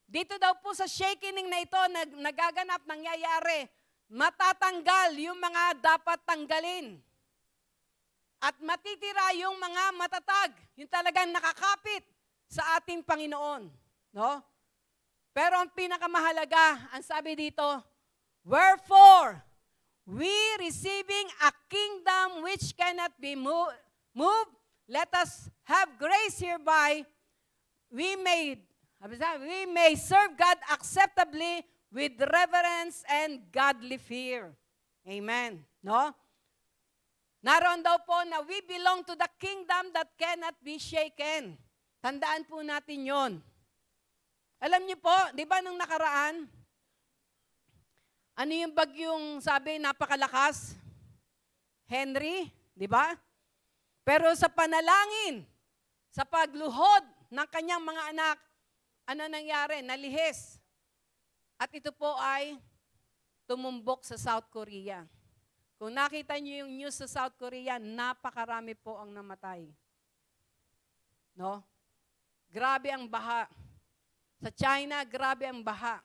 Dito daw po sa shaking na ito, nagaganap, nangyayari, matatanggal yung mga dapat tanggalin. At matitira yung mga matatag, yung talagang nakakapit sa ating Panginoon. No? Pero ang pinakamahalaga, ang sabi dito, wherefore, we receiving a kingdom which cannot be moved, let us have grace hereby, we may We may serve God acceptably with reverence and godly fear. Amen. No? Naroon daw po na we belong to the kingdom that cannot be shaken. Tandaan po natin yon. Alam niyo po, di ba nung nakaraan, ano yung bagyong sabi napakalakas? Henry, di ba? Pero sa panalangin, sa pagluhod ng kanyang mga anak, ano nangyari? Nalihis. At ito po ay tumumbok sa South Korea. Kung nakita niyo yung news sa South Korea, napakarami po ang namatay. No? Grabe ang baha. Sa China, grabe ang baha.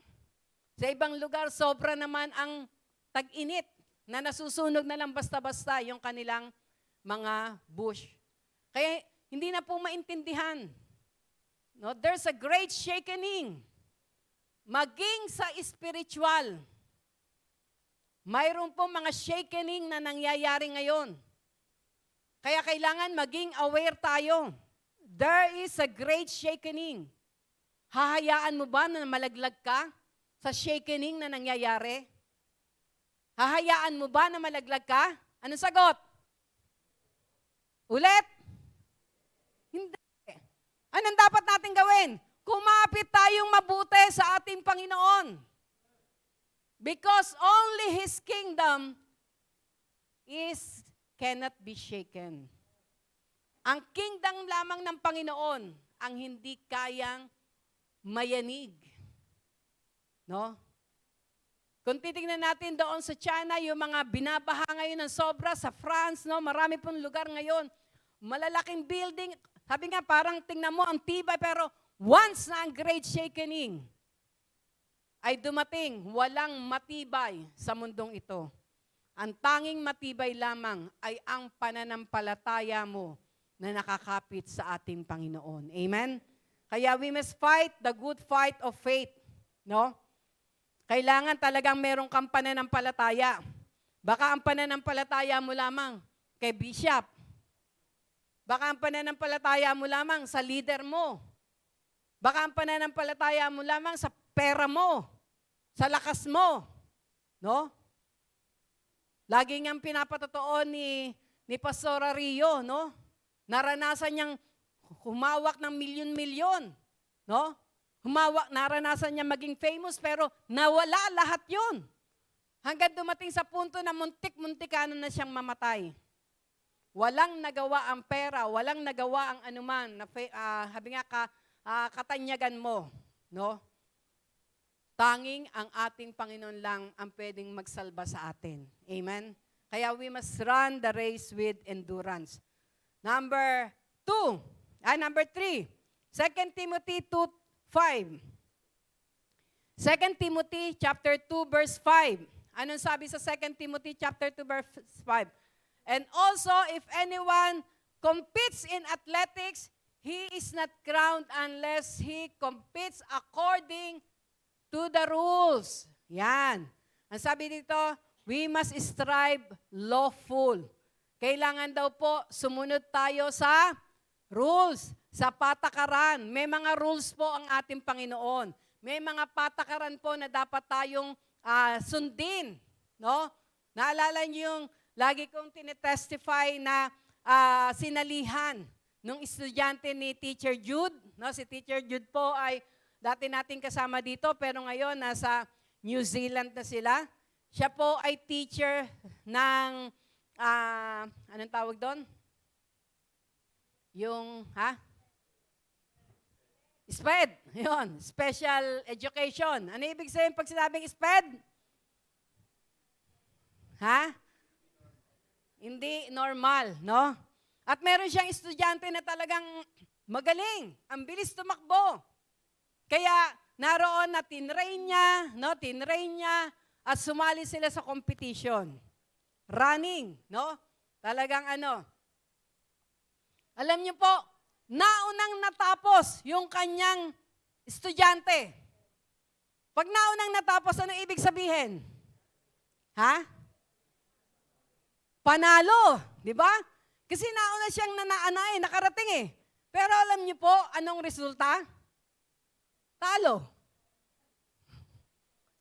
Sa ibang lugar, sobra naman ang tag-init na nasusunog na lang basta-basta yung kanilang mga bush. Kaya hindi na po maintindihan. No? There's a great shakening. Maging sa spiritual. Mayroon po mga shakening na nangyayari ngayon. Kaya kailangan maging aware tayo. There is a great shakening. Hahayaan mo ba na malaglag ka sa shakening na nangyayari? Hahayaan mo ba na malaglag ka? Anong sagot? Ulit? Hindi. Anong dapat natin gawin? Kumapit tayong mabuti sa ating Panginoon. Because only His kingdom cannot be shaken. Ang kingdom lamang ng Panginoon ang hindi kayang mayanig. No? Kung titingnan natin doon sa China, yung mga binabaha ngayon ng sobra, sa France, no? Marami pong lugar ngayon. Malalaking building. Sabi nga, parang tingnan mo ang tibay, pero once na ang great shakening ay dumating, walang matibay sa mundong ito. Ang tanging matibay lamang ay ang pananampalataya mo na nakakapit sa ating Panginoon. Amen? Kaya we must fight the good fight of faith. No? Kailangan talagang merong kang pananampalataya. Baka ang pananampalataya mo lamang kay bishop. Baka ang pananampalataya mo lamang sa leader mo. Baka ang pananampalataya mo lamang sa pera mo, sa lakas mo. No? Lagi niyang pinapatotoo ni Pastora Rio, no? Naranasan niyang humawak ng milyon-milyon, no? Naranasan niya maging famous, pero nawala lahat yun. Hanggang dumating sa punto na muntik-muntikanan na siyang mamatay. Walang nagawa ang pera, walang nagawa ang anuman, na, habi nga katanyagan mo, no? Tanging ang ating Panginoon lang ang pwedeng magsalba sa atin. Amen? Kaya we must run the race with endurance. Number 3, 2 Timothy 2:5. 2 Timothy chapter 2 verse 5. Anong sabi sa 2 Timothy chapter 2 verse 5? And also, if anyone competes in athletics, he is not crowned unless he competes according to the rules. Yan. Ang sabi dito, we must strive lawful. Kailangan daw po sumunod tayo sa rules, sa patakaran. May mga rules po ang ating Panginoon. May mga patakaran po na dapat tayong sundin. No? Naalala niyo yung lagi kong tinetestify na sinalihan nung estudyante ni Teacher Jude. No? Si Teacher Jude po ay dati nating kasama dito, pero ngayon nasa New Zealand na sila. Siya po ay teacher ng, anong tawag doon? Yung, SPED. Yun, Special Education. Ano ibig sabihin pag sinabing SPED? Hindi normal, no? At meron siyang estudyante na talagang magaling. Ang bilis tumakbo. Kaya naroon na tinrain niya, at sumali sila sa competition. Running, no? Talagang alam niyo po, naunang natapos yung kanyang estudyante. Pag naunang natapos, ano ibig sabihin? Panalo, di ba? Kasi nauna siyang nakarating eh. Pero alam niyo po, anong resulta? talo.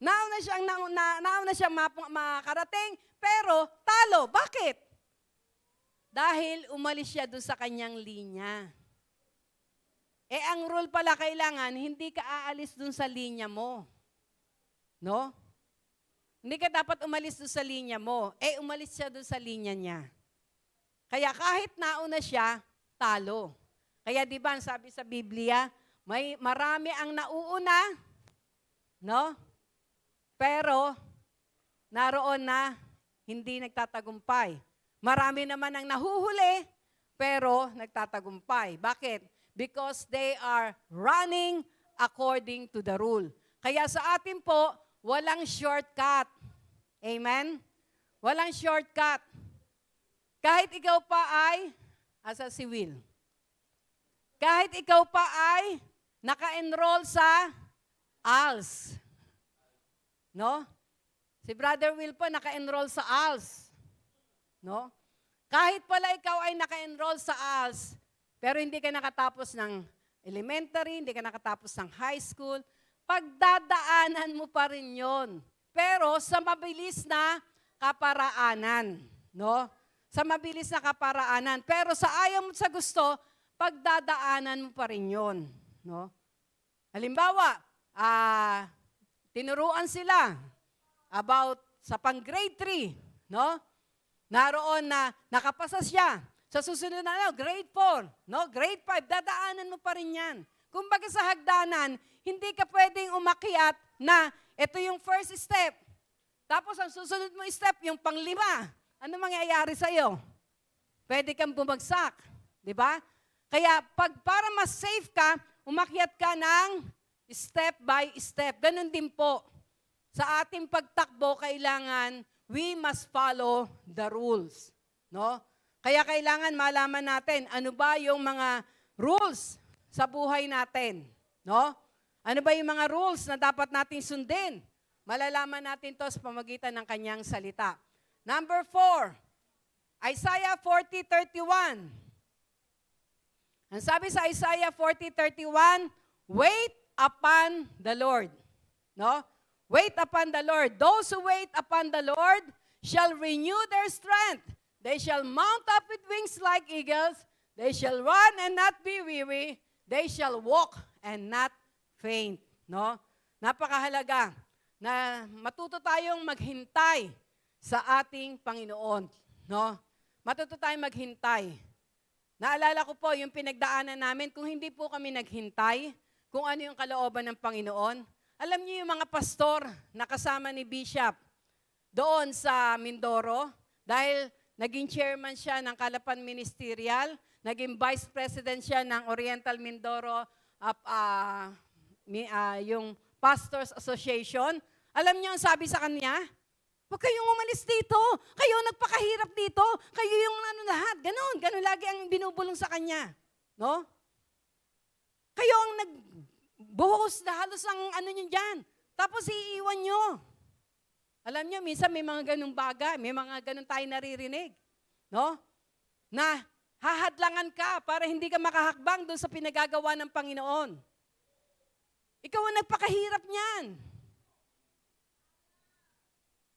Nauna siyang makarating, pero talo. Bakit? Dahil umalis siya doon sa kanyang linya. Ang rule pala kailangan, hindi ka aalis doon sa linya mo. No? Hindi ka dapat umalis doon sa linya mo. Umalis siya doon sa linya niya. Kaya kahit nauna siya, talo. Kaya di ba, sabi sa Biblia, marami ang nauuna, no? Pero, naroon na hindi nagtatagumpay. Marami naman ang nahuhuli, pero nagtatagumpay. Bakit? Because they are running according to the rule. Kaya sa atin po, walang shortcut. Amen? Walang shortcut. Kahit ikaw pa ay, asa si Will? Kahit ikaw pa ay naka-enroll sa ALS. No? Si Brother Will po naka-enroll sa ALS. No? Kahit pala ikaw ay naka-enroll sa ALS, pero hindi ka nakatapos ng elementary, hindi ka nakatapos ng high school, pagdadaanan mo pa rin yon. Pero sa mabilis na kaparaanan. No? Sa mabilis na kaparaanan. Pero sa ayaw mo sa gusto, pagdadaanan mo pa rin yon. No? Halimbawa, tinuruan sila about sa pang grade 3, no? Naroon na nakapasa siya. Sa susunod na grade 4, no? Grade 5, dadaanan mo pa rin 'yan. Kumbaga sa hagdanan, hindi ka pwedeng umakyat na ito yung first step. Tapos ang susunod mo step, yung pang-5. Ano mangyayari sa iyo? Pwede kang bumagsak, 'di ba? Kaya para mas safe ka, umakyat ka ng step by step. Ganun din po. Sa ating pagtakbo, kailangan we must follow the rules. No? Kaya kailangan malaman natin ano ba yung mga rules sa buhay natin. No? Ano ba yung mga rules na dapat natin sundin? Malalaman natin to sa pamagitan ng kanyang salita. Number 4, Isaiah 40:31. Ang sabi sa Isaiah 40:31, wait upon the Lord. No? Wait upon the Lord. Those who wait upon the Lord shall renew their strength. They shall mount up with wings like eagles. They shall run and not be weary. They shall walk and not faint. No? Napakahalaga na matuto tayong maghintay sa ating Panginoon. No? Matuto tayong maghintay. Naalala ko po yung pinagdaanan namin, kung hindi po kami naghintay, kung ano yung kalooban ng Panginoon. Alam niyo yung mga pastor na kasama ni Bishop doon sa Mindoro, dahil naging chairman siya ng Kalapan Ministerial, naging vice president siya ng Oriental Mindoro, yung Pastors Association. Alam niyo ang sabi sa kanya? Huwag kayong umalis dito. Kayo nagpakahirap dito. Kayo yung lahat. Ganon lagi ang binubulong sa kanya. No? Kayo ang nagbuhos na halos ang nyo dyan. Tapos iiwan nyo. Alam niyo, minsan may mga ganung bagay, may mga ganun tayo naririnig. No? Na hahadlangan ka para hindi ka makahakbang doon sa pinagagawa ng Panginoon. Ikaw ang nagpakahirap niyan.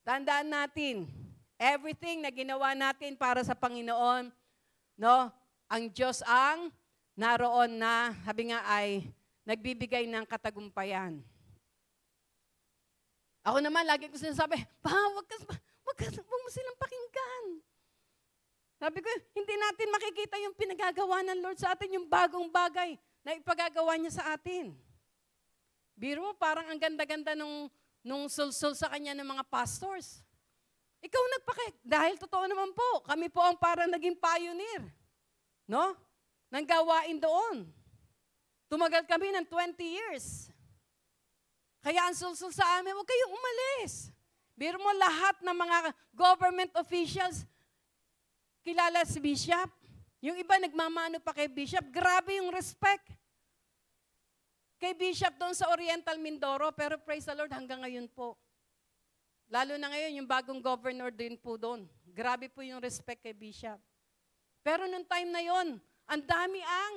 Tandaan natin, everything na ginawa natin para sa Panginoon, no? Ang Diyos ang naroon na, sabi nga ay, nagbibigay ng katagumpayan. Ako naman, lagi ko sinasabi, wag mo silang pakinggan. Sabi ko, hindi natin makikita yung pinagagawa ng Lord sa atin, yung bagong bagay na ipagagawa niya sa atin. Biro, parang ang ganda-ganda nung sulsul sa kanya ng mga pastors. Ikaw dahil totoo naman po, kami po ang parang naging pioneer. No? Nang gawain doon. Tumagal kami ng 20 years. Kaya ang sulsul sa amin, huwag kayong umalis. Biro mo lahat ng mga government officials, kilala si Bishop. Yung iba nagmamano pa kay Bishop. Grabe yung respect kay Bishop doon sa Oriental Mindoro, pero praise the Lord, hanggang ngayon po. Lalo na ngayon, yung bagong governor din po doon. Grabe po yung respect kay Bishop. Pero nung time na yon, ang dami ang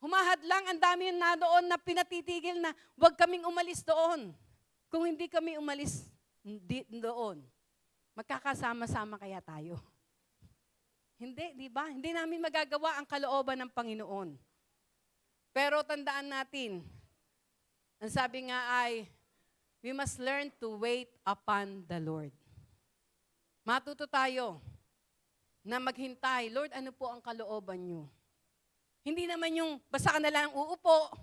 Humahadlang, ang dami yung nadoon na pinatitigil na huwag kaming umalis doon. Kung hindi kami umalis doon, magkakasama-sama kaya tayo? Hindi, di ba? Hindi namin magagawa ang kalooban ng Panginoon. Pero tandaan natin, ang sabi nga ay, we must learn to wait upon the Lord. Matuto tayo na maghintay, Lord, ano po ang kalooban niyo? Hindi naman yung basta ka na lang uupo,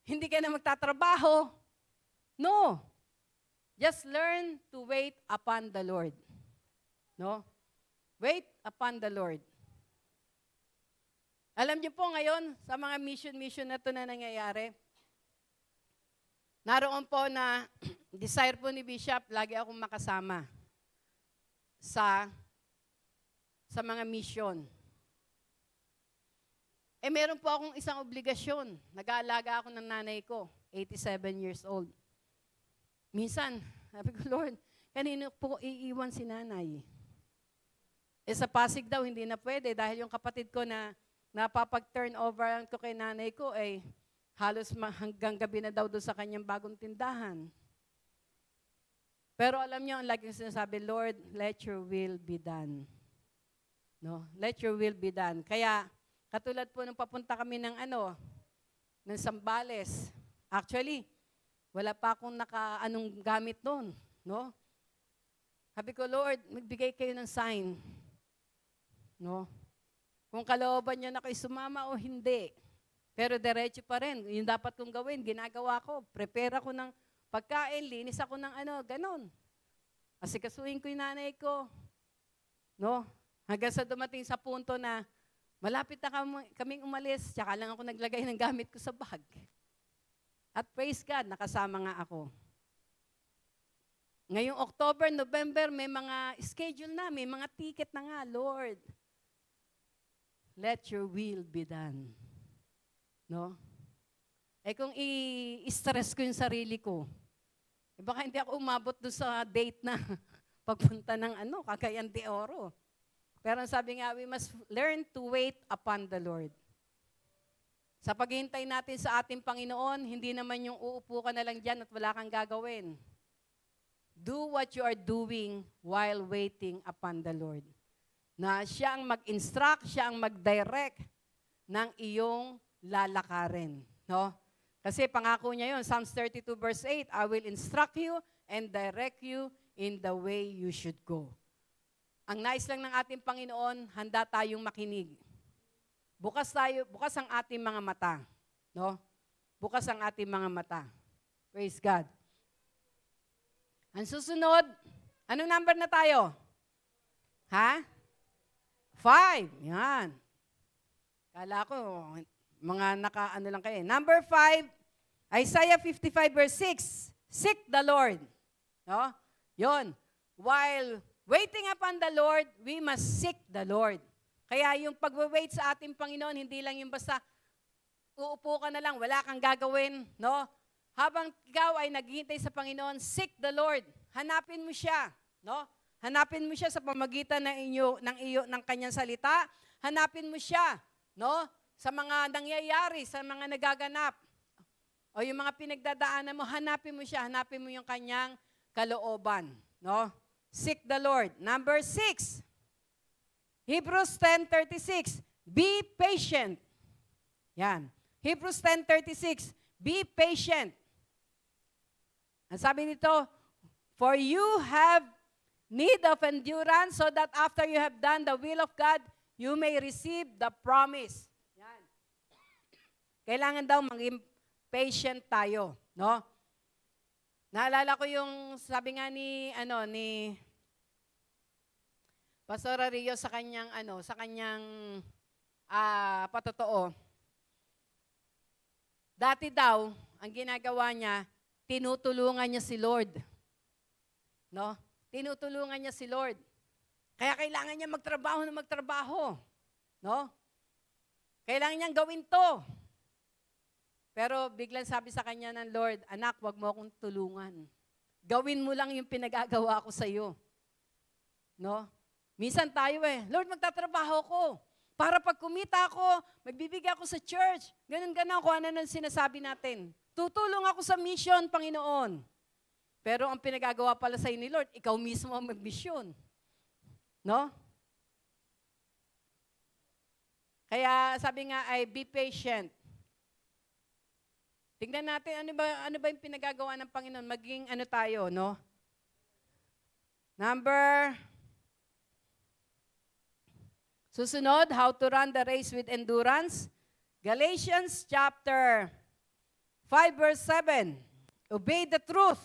hindi ka na magtatrabaho. No. Just learn to wait upon the Lord. No? Wait upon the Lord. Alam niyo po ngayon, sa mga mission na ito na nangyayari, naroon po na desire po ni Bishop, lagi akong makasama sa mga mission. Meron po akong isang obligasyon. Nag-aalaga ako ng nanay ko, 87 years old. Minsan, sabi ko, Lord, kanino po iiwan si nanay? Sa Pasig daw, hindi na pwede dahil yung kapatid ko na napapag-turn over ko kay nanay ko ay halos hanggang gabi na daw doon sa kanyang bagong tindahan. Pero alam niyo, ang laging sinasabi, Lord, let your will be done. No? Let your will be done. Kaya, katulad po nung papunta kami ng Sambales. Actually, wala pa akong anong gamit doon. No? Sabi ko, Lord, magbigay kayo ng sign. No? Kung kalooban niyo na kayo sumama o hindi. Pero diretso pa rin. Yung dapat kong gawin, ginagawa ko. Prepare ako ng pagkain, linis ako ng ganon. Asikasuhin ko yung nanay ko. No? Hanggang sa dumating sa punto na malapit na kaming umalis, tsaka lang ako naglagay ng gamit ko sa bag. At praise God, nakasama nga ako. Ngayong October, November, may mga schedule na, may mga ticket na nga, Lord. Let your will be done. No? Kung i-stress ko yung sarili ko, baka hindi ako umabot doon sa date na pagpunta ng Cagayan de Oro. Pero sabi nga, we must learn to wait upon the Lord. Sa paghihintay natin sa ating Panginoon, hindi naman yung uupo ka na lang dyan at wala kang gagawin. Do what you are doing while waiting upon the Lord. Na siya ang mag-instruct, siya ang mag-direct ng iyong lalakarin. No? Kasi pangako niya yun, Psalms 32 verse 8, I will instruct you and direct you in the way you should go. Ang nais lang ng ating Panginoon, handa tayong makinig. Bukas ang ating mga mata. No? Bukas ang ating mga mata. Praise God. Ang susunod, anong number na tayo? Ha? 5. Yan. Kala ko, mga lang kayo. Number 5, Isaiah 55 verse 6. Seek the Lord. No? Yon. While waiting upon the Lord, we must seek the Lord. Kaya yung pag-wait sa ating Panginoon, hindi lang yung basta uupo ka na lang, wala kang gagawin. No? Habang ikaw ay naghihintay sa Panginoon, seek the Lord. Hanapin mo siya. No? Hanapin mo siya sa pamagitan ng kanyang salita. Hanapin mo siya, no? Sa mga nangyayari, sa mga nagaganap. O yung mga pinagdadaanan mo, hanapin mo siya. Hanapin mo yung kanyang kalooban, no? Seek the Lord. Number 6. Hebrews 10:36. Be patient. Yan. Hebrews 10:36. Be patient. Ang sabi nito, for you have need of endurance so that after you have done the will of God, you may receive the promise. Yan. Kailangan daw maging patient tayo, no? Naalala ko yung sabi nga ni Pastor Rio sa kanyang patotoo. Dati daw, ang ginagawa niya, tinutulungan niya si Lord. No? Tinutulungan niya si Lord. Kaya kailangan niya magtrabaho. No? Kailangan niyang gawin to. Pero biglang sabi sa kanya ng Lord, anak, wag mo akong tulungan. Gawin mo lang yung pinagagawa ko sa iyo. No? Minsan tayo Lord, magtatrabaho ko. Para pag kumita ako, magbibigay ako sa church. Ganun-ganon kung ano nang sinasabi natin. Tutulong ako sa mission, Panginoon. Pero ang pinagagawa pala sa'yo ni Lord, ikaw mismo ang mag-mission. No? Kaya sabi nga ay be patient. Tingnan natin ano ba yung pinagagawa ng Panginoon, maging ano tayo, no? Susunod, how to run the race with endurance. Galatians chapter 5 verse 7. Obey the truth.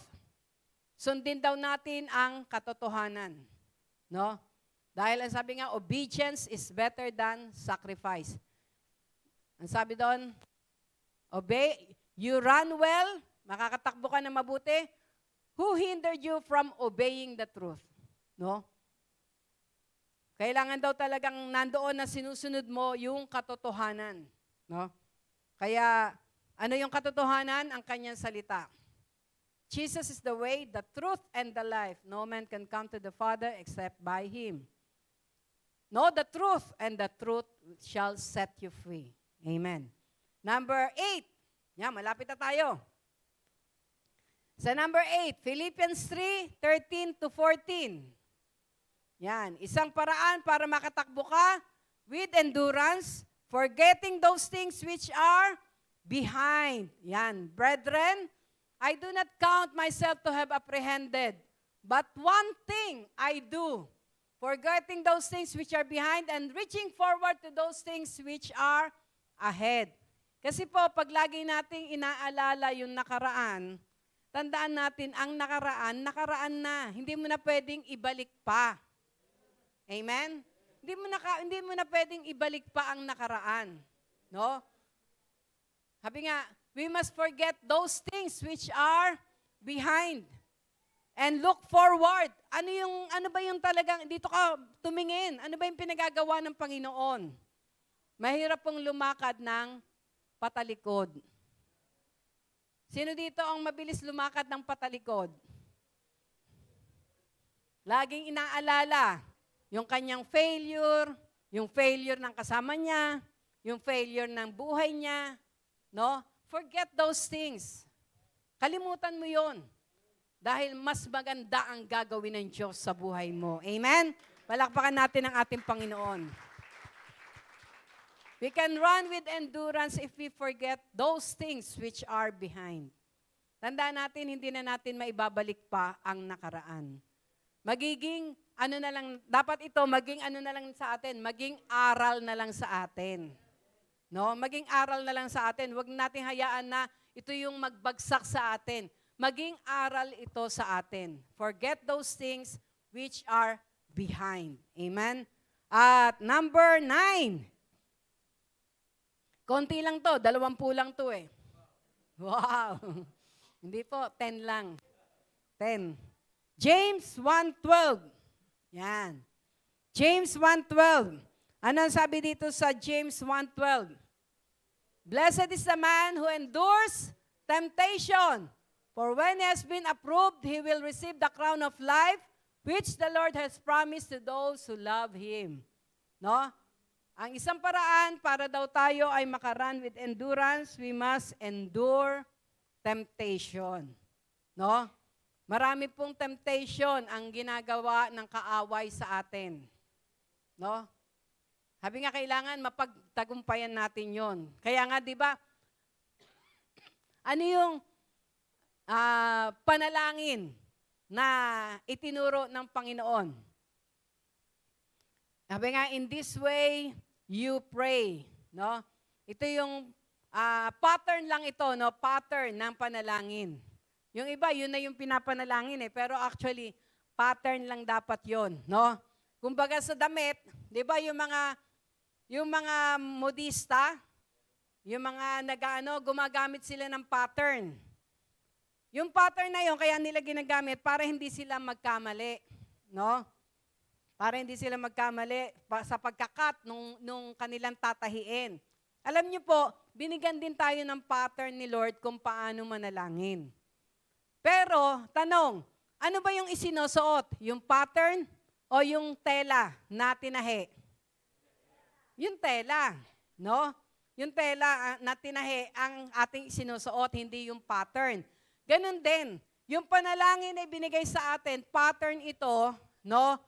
Sundin daw natin ang katotohanan. No? Dahil ang sabi nga, obedience is better than sacrifice. Ang sabi doon, obey, you run well, makakatakbo ka na mabuti. Who hindered you from obeying the truth? No? Kailangan daw talagang nandoon na sinusunod mo yung katotohanan. No? Kaya, ano yung katotohanan? Ang kanyang salita. Jesus is the way, the truth, and the life. No man can come to the Father except by Him. Know the truth, and the truth shall set you free. Amen. Number 8. Yan, malapit na tayo. Sa number 8, Philippians 3:13-14. Yan, isang paraan para makatakbo ka with endurance, forgetting those things which are behind. Yan, brethren, I do not count myself to have apprehended, but one thing I do, forgetting those things which are behind and reaching forward to those things which are ahead. Kasi po, pag lagi nating inaalala yung nakaraan, tandaan natin, ang nakaraan, nakaraan na. Hindi mo na pwedeng ibalik pa. Amen? Hindi mo na pwedeng ibalik pa ang nakaraan. No? Sabi nga, we must forget those things which are behind and look forward. Ano ba yung talagang, dito ka tumingin, ano ba yung pinagagawa ng Panginoon? Mahirap pong lumakad ng patalikod. Sino dito ang mabilis lumakad ng patalikod? Laging inaalala yung kanyang failure, yung failure ng kasama niya, yung failure ng buhay niya, no? Forget those things. Kalimutan mo yon. Dahil mas maganda ang gagawin ng Diyos sa buhay mo. Amen? Palakpakan natin ang ating Panginoon. We can run with endurance if we forget those things which are behind. Tandaan natin, hindi na natin maibabalik pa ang nakaraan. Magiging, dapat ito, maging sa atin, maging aral na lang sa atin. No? Maging aral na lang sa atin. Huwag nating hayaan na ito yung magbagsak sa atin. Maging aral ito sa atin. Forget those things which are behind. Amen? At number 9. Konti lang to, 20 lang to eh. Wow! Hindi po, 10 lang. 10. James 1:12. Yan. James 1:12. Ano ang sabi dito sa James 1:12? Blessed is the man who endures temptation, for when he has been approved, he will receive the crown of life, which the Lord has promised to those who love Him. No? Ang isang paraan para daw tayo ay makaran with endurance, we must endure temptation. No? Marami pong temptation ang ginagawa ng kaaway sa atin. No? Sabi nga, kailangan mapagtagumpayan natin yon. Kaya nga, di ba, ano yung panalangin na itinuro ng Panginoon? Sabi nga, in this way, you pray. No? Ito yung pattern lang ito, no? Pattern ng panalangin. Yung iba, yun na yung pinapanalangin eh. Pero actually, pattern lang dapat yon, no? Kumbaga sa damit, di ba yung mga modista, yung mga gumagamit sila ng pattern. Yung pattern na yun, kaya nila ginagamit para hindi sila magkamali, no? Para hindi sila magkamali sa pagkakat nung kanilang tatahiin. Alam niyo po, binigyan din tayo ng pattern ni Lord kung paano manalangin. Pero, tanong, ano ba yung isinusuot? Yung pattern o yung tela na tinahi? yung tela, no? Yung tela na tinahi ang ating sinusuot, hindi yung pattern. Ganon din, yung panalangin ay binigay sa atin, pattern ito, no?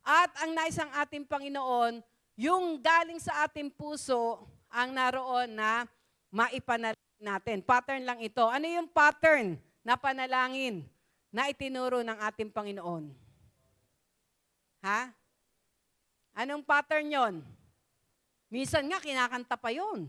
At ang nais ang ating Panginoon, yung galing sa ating puso, ang naroon na maipanalangin natin. Pattern lang ito. Ano yung pattern na panalangin na itinuro ng ating Panginoon? Ha? Anong pattern yon? Minsan nga, kinakanta pa yun.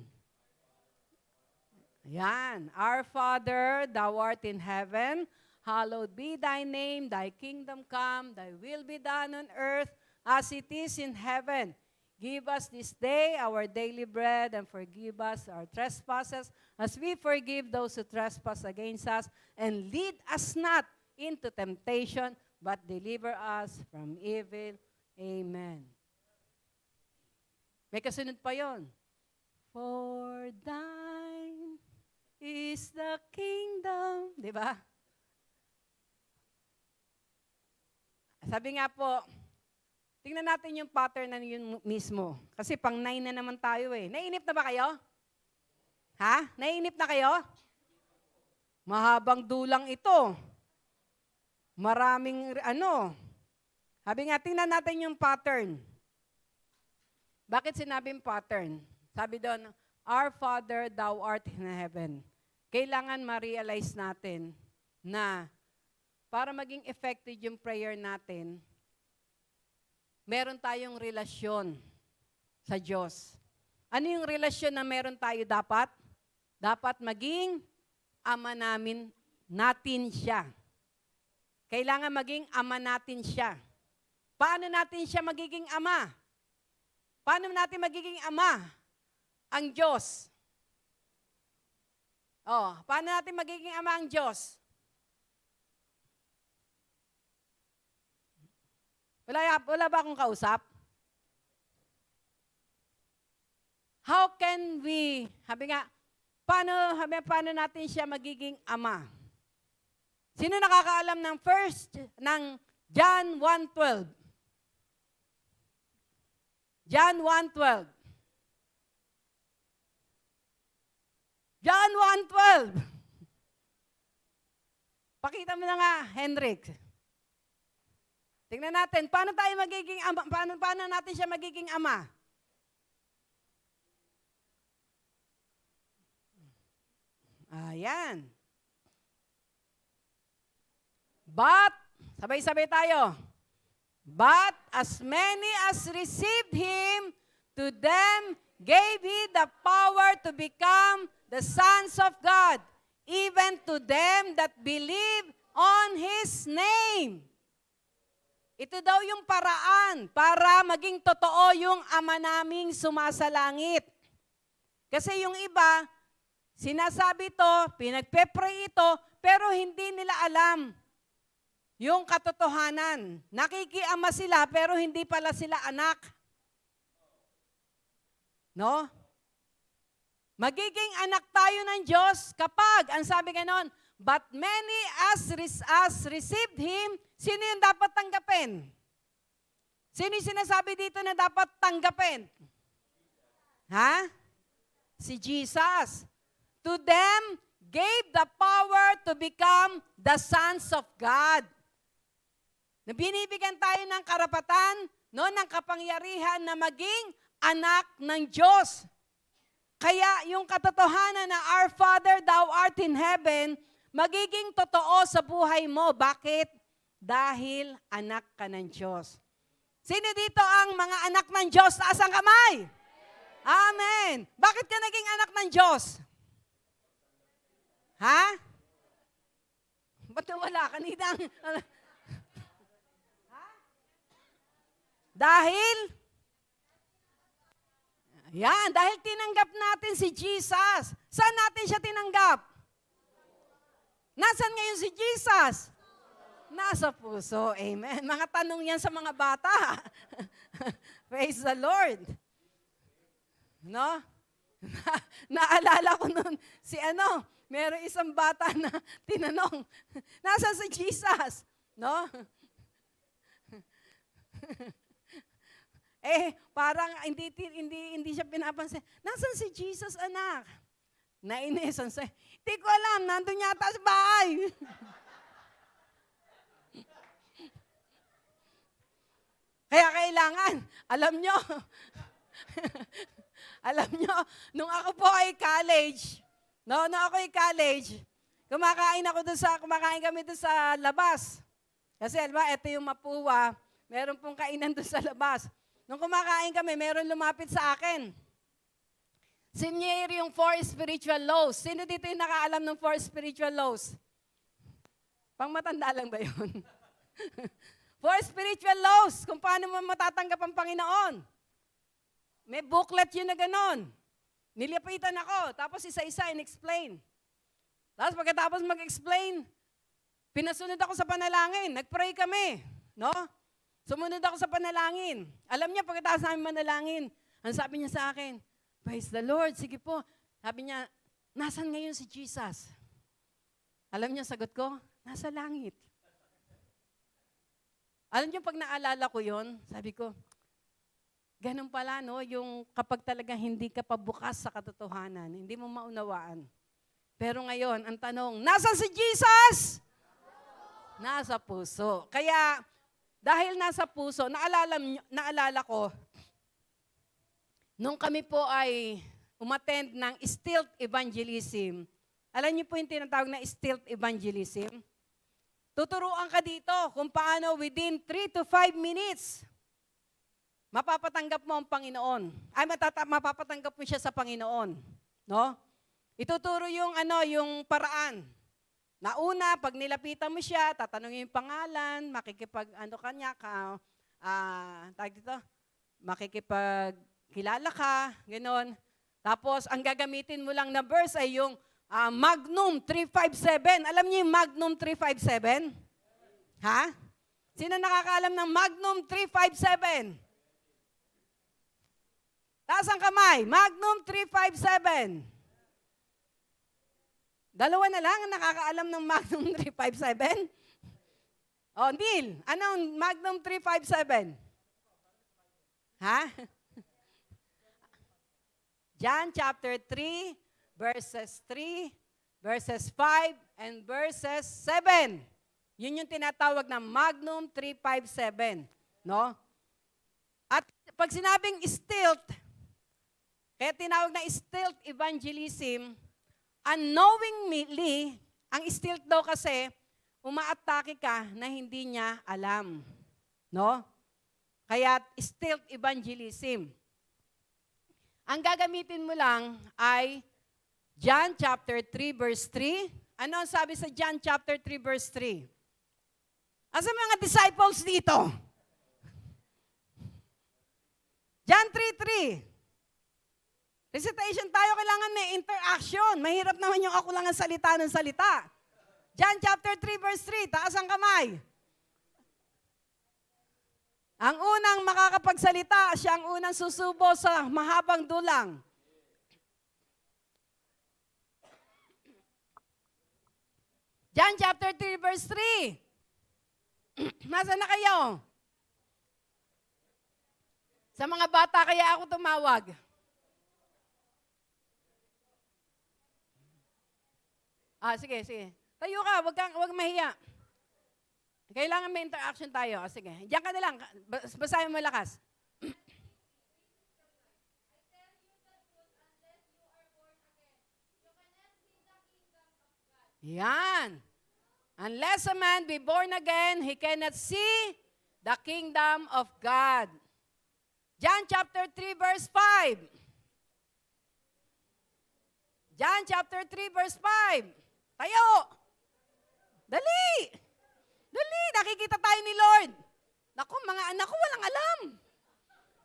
Ayan. Our Father, thou art in heaven, hallowed be thy name, thy kingdom come, thy will be done on earth as it is in heaven. Give us this day our daily bread and forgive us our trespasses as we forgive those who trespass against us. And lead us not into temptation, but deliver us from evil. Amen. May kasunod pa yon. For thine is the kingdom. Di ba? Sabi nga po, tingnan natin yung pattern na yun mismo. Kasi pang 9 na naman tayo eh. Nainip na ba kayo? Ha? Nainip na kayo? Mahabang dulang ito. Maraming Sabi nga, tingnan natin yung pattern. Bakit sinabing pattern? Sabi doon, Our Father, thou art in heaven. Kailangan ma-realize natin na para maging effective yung prayer natin, meron tayong relasyon sa Diyos. Ano yung relasyon na meron tayo dapat? Dapat maging ama natin siya. Kailangan maging ama natin siya. Paano natin siya magiging ama? Paano natin magiging ama? Ang Diyos. Paano natin magiging ama ang Diyos? Wala ba akong kausap? How can we, paano natin siya magiging ama? Sino nakakaalam ng John 1:12? John 1:12. John 1:12. Pakita mo na nga, Henrik. Tingnan natin, paano tayo magiging ama? Paano natin siya magiging ama? Ayan. But, sabay-sabay tayo. But as many as received Him, to them gave He the power to become the sons of God, even to them that believe on His name. Ito daw yung paraan para maging totoo yung ama naming sumasalangit. Kasi yung iba, sinasabi ito, pinagpe-pray ito, pero hindi nila alam yung katotohanan. Nakikiama sila, pero hindi pala sila anak. No? Magiging anak tayo ng Diyos kapag, ang sabi ganon, but many as received Him, sino yung dapat tanggapin? Sino yung sinasabi dito na dapat tanggapin? Ha? Si Jesus. To them gave the power to become the sons of God. Na binibigyan tayo ng karapatan, ng kapangyarihan na maging anak ng Diyos. Kaya yung katotohanan na Our Father, thou art in heaven, magiging totoo sa buhay mo. Bakit? Dahil anak ka ng Diyos. Sino dito ang mga anak ng Diyos? Taas ang kamay. Amen. Bakit ka naging anak ng Diyos? Ha? Ba't nawala kanina? Ha? Dahil tinanggap natin si Jesus. Saan natin siya tinanggap? Nasaan ngayon si Jesus? Nasa puso. Amen. Mga tanong yan sa mga bata. Praise the Lord. No? Naalala ko nun, meron isang bata na tinanong, nasa si Jesus? No? Parang hindi siya pinapansin. Nasaan si Jesus, anak? Nainis. Hindi ko alam, nandun yata sa bahay. Kaya kailangan, alam nyo, nung ako po ay college, nung ako ay college, kumakain kami doon sa labas. Kasi, alam ito yung Mapua, meron pong kainan doon sa labas. Nung kumakain kami, meron lumapit sa akin. Sinyer yung 4 spiritual laws. Sino dito yung nakaalam ng 4 spiritual laws? Pangmatanda lang ba yun? 4 spiritual laws, kung paano mo matatanggap ang Panginoon. May booklet yun na ganon. Nilipitan ako, tapos isa-isa in-explain. Tapos pagkatapos mag-explain, pinasunod ako sa panalangin. Nag-pray kami, no? Sumunod ako sa panalangin. Alam niya, pagkatapos namin manalangin, ang sabi niya sa akin, praise the Lord, sige po. Sabi niya, nasan ngayon si Jesus? Alam niya, sagot ko, nasa langit. Alam niyo, pag naalala ko yon, sabi ko, ganun pala, no? Yung kapag talaga hindi ka pabukas sa katotohanan, hindi mo maunawaan. Pero ngayon, ang tanong, nasa si Jesus? Nasa puso. Kaya, dahil nasa puso, naalala ko, nung kami po ay umattend ng stealth evangelism, alam niyo po yung tinatawag na stealth evangelism? Tuturuan ka dito kung paano within 3 to 5 minutes, mapapatanggap mo ang Panginoon. Mapapatanggap mo siya sa Panginoon. No? Ituturo yung yung paraan. Nauna, pag nilapitan mo siya, tatanungin yung pangalan, makikipagkilala ka, gano'n. Tapos, ang gagamitin mo lang na verse ay yung Magnum 357. Alam niyo yung Magnum 357? Ha? Sino nakakaalam ng Magnum 357? Taas ang kamay. Magnum 357. Dalawa na lang ang nakakaalam ng Magnum 357? Oh, Neil, anong Magnum 357? Ha? John chapter 3, verses 3, verses 5, and verses 7. Yun yung tinatawag na Magnum 357. No? At pag sinabing stealth, kaya tinawag na stealth evangelism, unknowingly, ang stealth daw kasi, umaatake ka na hindi niya alam. No? Kaya stealth evangelism. Ang gagamitin mo lang ay John chapter 3 verse 3. Ano ang sabi sa John chapter 3 verse 3? Asa mga disciples dito? John 3:3. Recitation tayo, kailangan may interaction. Mahirap naman yung ako lang ang salita ng salita. John chapter 3 verse 3, taas ang kamay. Ang unang makakapagsalita, siya ang unang susubo sa mahabang dulang. John chapter 3 verse 3. Nasaan na kayo? Sa mga bata kaya ako tumawag. Sige. Tayo ka, wag mahiya. Kailangan may interaction tayo. Sige, diyan ka na lang. Basahin mo lakas. Yan. Unless a man be born again, he cannot see the kingdom of God. John chapter 3 verse 5. John chapter 3 verse 5. Tayo! Dali! Dali! Nakikita tayo ni Lord. Naku, mga anak ko walang alam.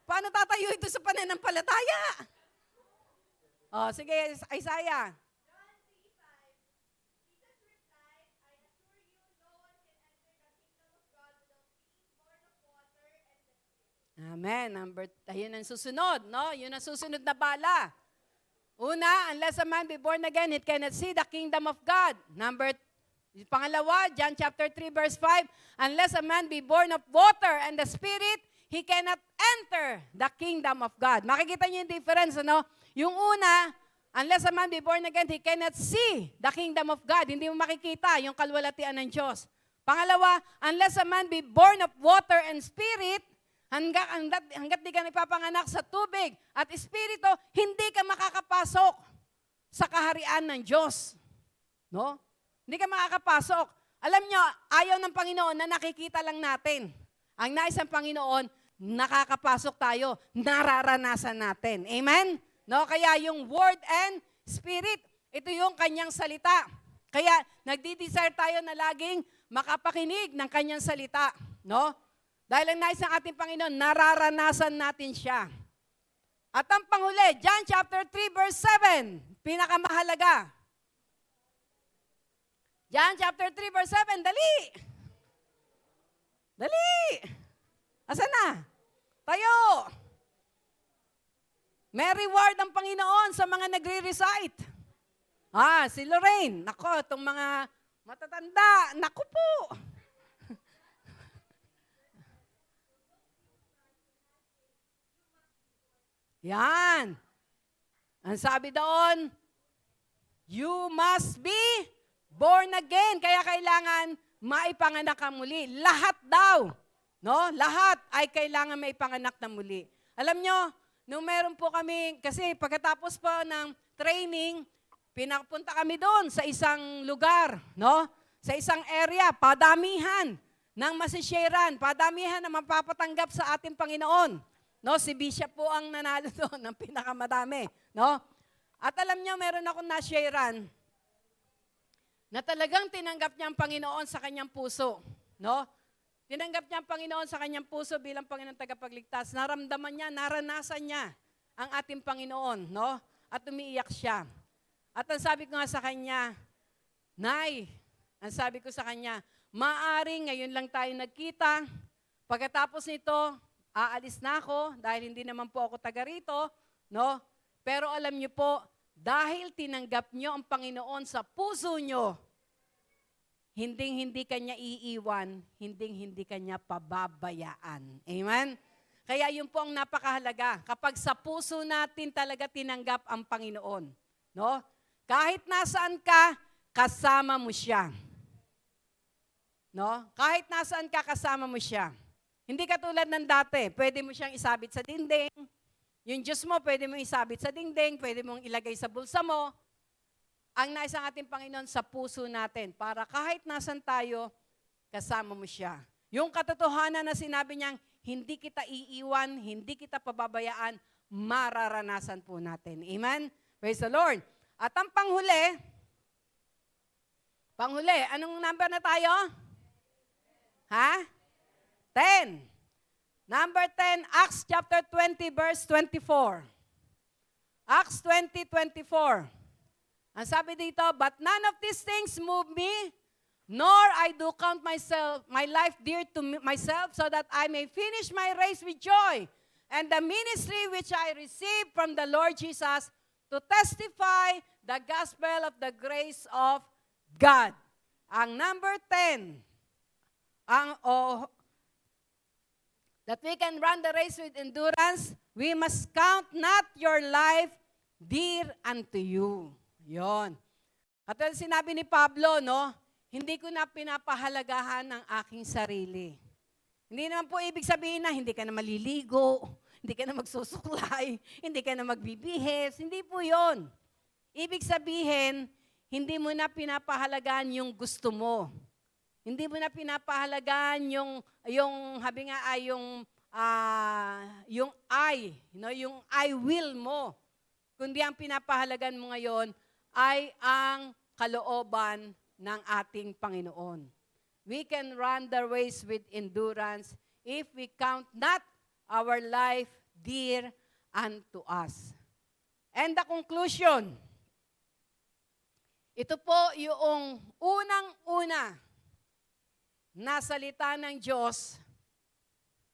Paano tatayo ito sa pananampalataya? Sige, Isaiah. Amen. Ayun ang susunod, no? Yun ang susunod na bala. Una, unless a man be born again, he cannot see the kingdom of God. Pangalawa, John chapter 3 verse 5, unless a man be born of water and the Spirit, he cannot enter the kingdom of God. Makikita niyo yung difference, ano? Yung una, unless a man be born again, he cannot see the kingdom of God. Hindi mo makikita yung kalwalatian ng Diyos. Pangalawa, unless a man be born of water and spirit, hanggat di ka ipapanganak sa tubig at espiritu, hindi ka makakapasok sa kaharian ng Diyos. No? Hindi ka makakapasok. Alam nyo, ayaw ng Panginoon na nakikita lang natin. Ang nais ng Panginoon, nakakapasok tayo, nararanasan natin. Amen? No? Kaya yung word and spirit, ito yung kanyang salita. Kaya nagdi-desire tayo na laging makapakinig ng kanyang salita. No? Dahil ang nais ng ating Panginoon, nararanasan natin siya. At ang panghuli, John chapter 3 verse 7, pinakamahalaga. John chapter 3 verse 7, dali! Dali! Asan na? Tayo! May reward ang Panginoon sa mga nagre-recite. Si Lorraine. Nako, itong mga matatanda. Nako po. Yan. Ang sabi doon, you must be born again. Kaya kailangan maipanganak ka muli. Lahat daw. No? Lahat ay kailangan maipanganak na muli. Alam nyo, nung meron po kami, kasi pagkatapos po ng training, pinapunta kami doon sa isang lugar, no? Sa isang area, padamihan ng masisharean, padamihan na mapapatanggap sa ating Panginoon. No? Si Bishop po ang nanalo doon ng pinakamadami. No? At alam niyo, meron akong nasharean na talagang tinanggap niya ang Panginoon sa kanyang puso. No? Tinanggap niya ang Panginoon sa kanyang puso bilang Panginoon tagapagligtas. Naramdaman niya, naranasan niya ang ating Panginoon. No? At umiiyak siya. At ang sabi ko nga sa kanya, Nay, ang sabi ko sa kanya, maaring ngayon lang tayo nagkita. Pagkatapos nito, aalis na ako dahil hindi naman po ako taga rito. No? Pero alam niyo po, dahil tinanggap niyo ang Panginoon sa puso niyo, hinding-hindi kanya iiwan, hinding-hindi kanya pababayaan. Amen? Kaya yun po ang napakahalaga. Kapag sa puso natin talaga tinanggap ang Panginoon. No? Kahit nasaan ka, kasama mo siya. No? Kahit nasaan ka, kasama mo siya. Hindi katulad ng dati, pwede mo siyang isabit sa dingding. Yung Diyos mo, pwede mo isabit sa dingding, pwede mong ilagay sa bulsa mo. Ang nais ng ating Panginoon sa puso natin, para kahit nasan tayo, kasama mo siya. Yung katotohanan na sinabi niyang, hindi kita iiwan, hindi kita pababayaan, mararanasan po natin. Amen? Praise the Lord. At ang panghuli, anong number na tayo? Ha? 10. Number 10, Acts chapter 20, verse 24. Acts 20:24. Ang sabi dito, but none of these things move me, nor I do count my life dear to myself, so that I may finish my race with joy, and the ministry which I received from the Lord Jesus, to testify the gospel of the grace of God. Ang number 10, that we can run the race with endurance, we must count not your life dear unto you. Yon. At sinabi ni Pablo, no, hindi ko na pinapahalagahan ang aking sarili. Hindi naman po ibig sabihin na hindi ka na maliligo, hindi ka na magsusuklay, hindi ka na magbibihis. Hindi po yon. Ibig sabihin, hindi mo na pinapahalagahan yung gusto mo. Hindi mo na pinapahalagaan yung habi nga ay yung I, no, yung I will mo. Kundi ang pinapahalagan mo ngayon ay ang kalooban ng ating Panginoon. We can run the race with endurance if we count not our life dear unto us. And the conclusion, ito po yung unang-una na salita ng Diyos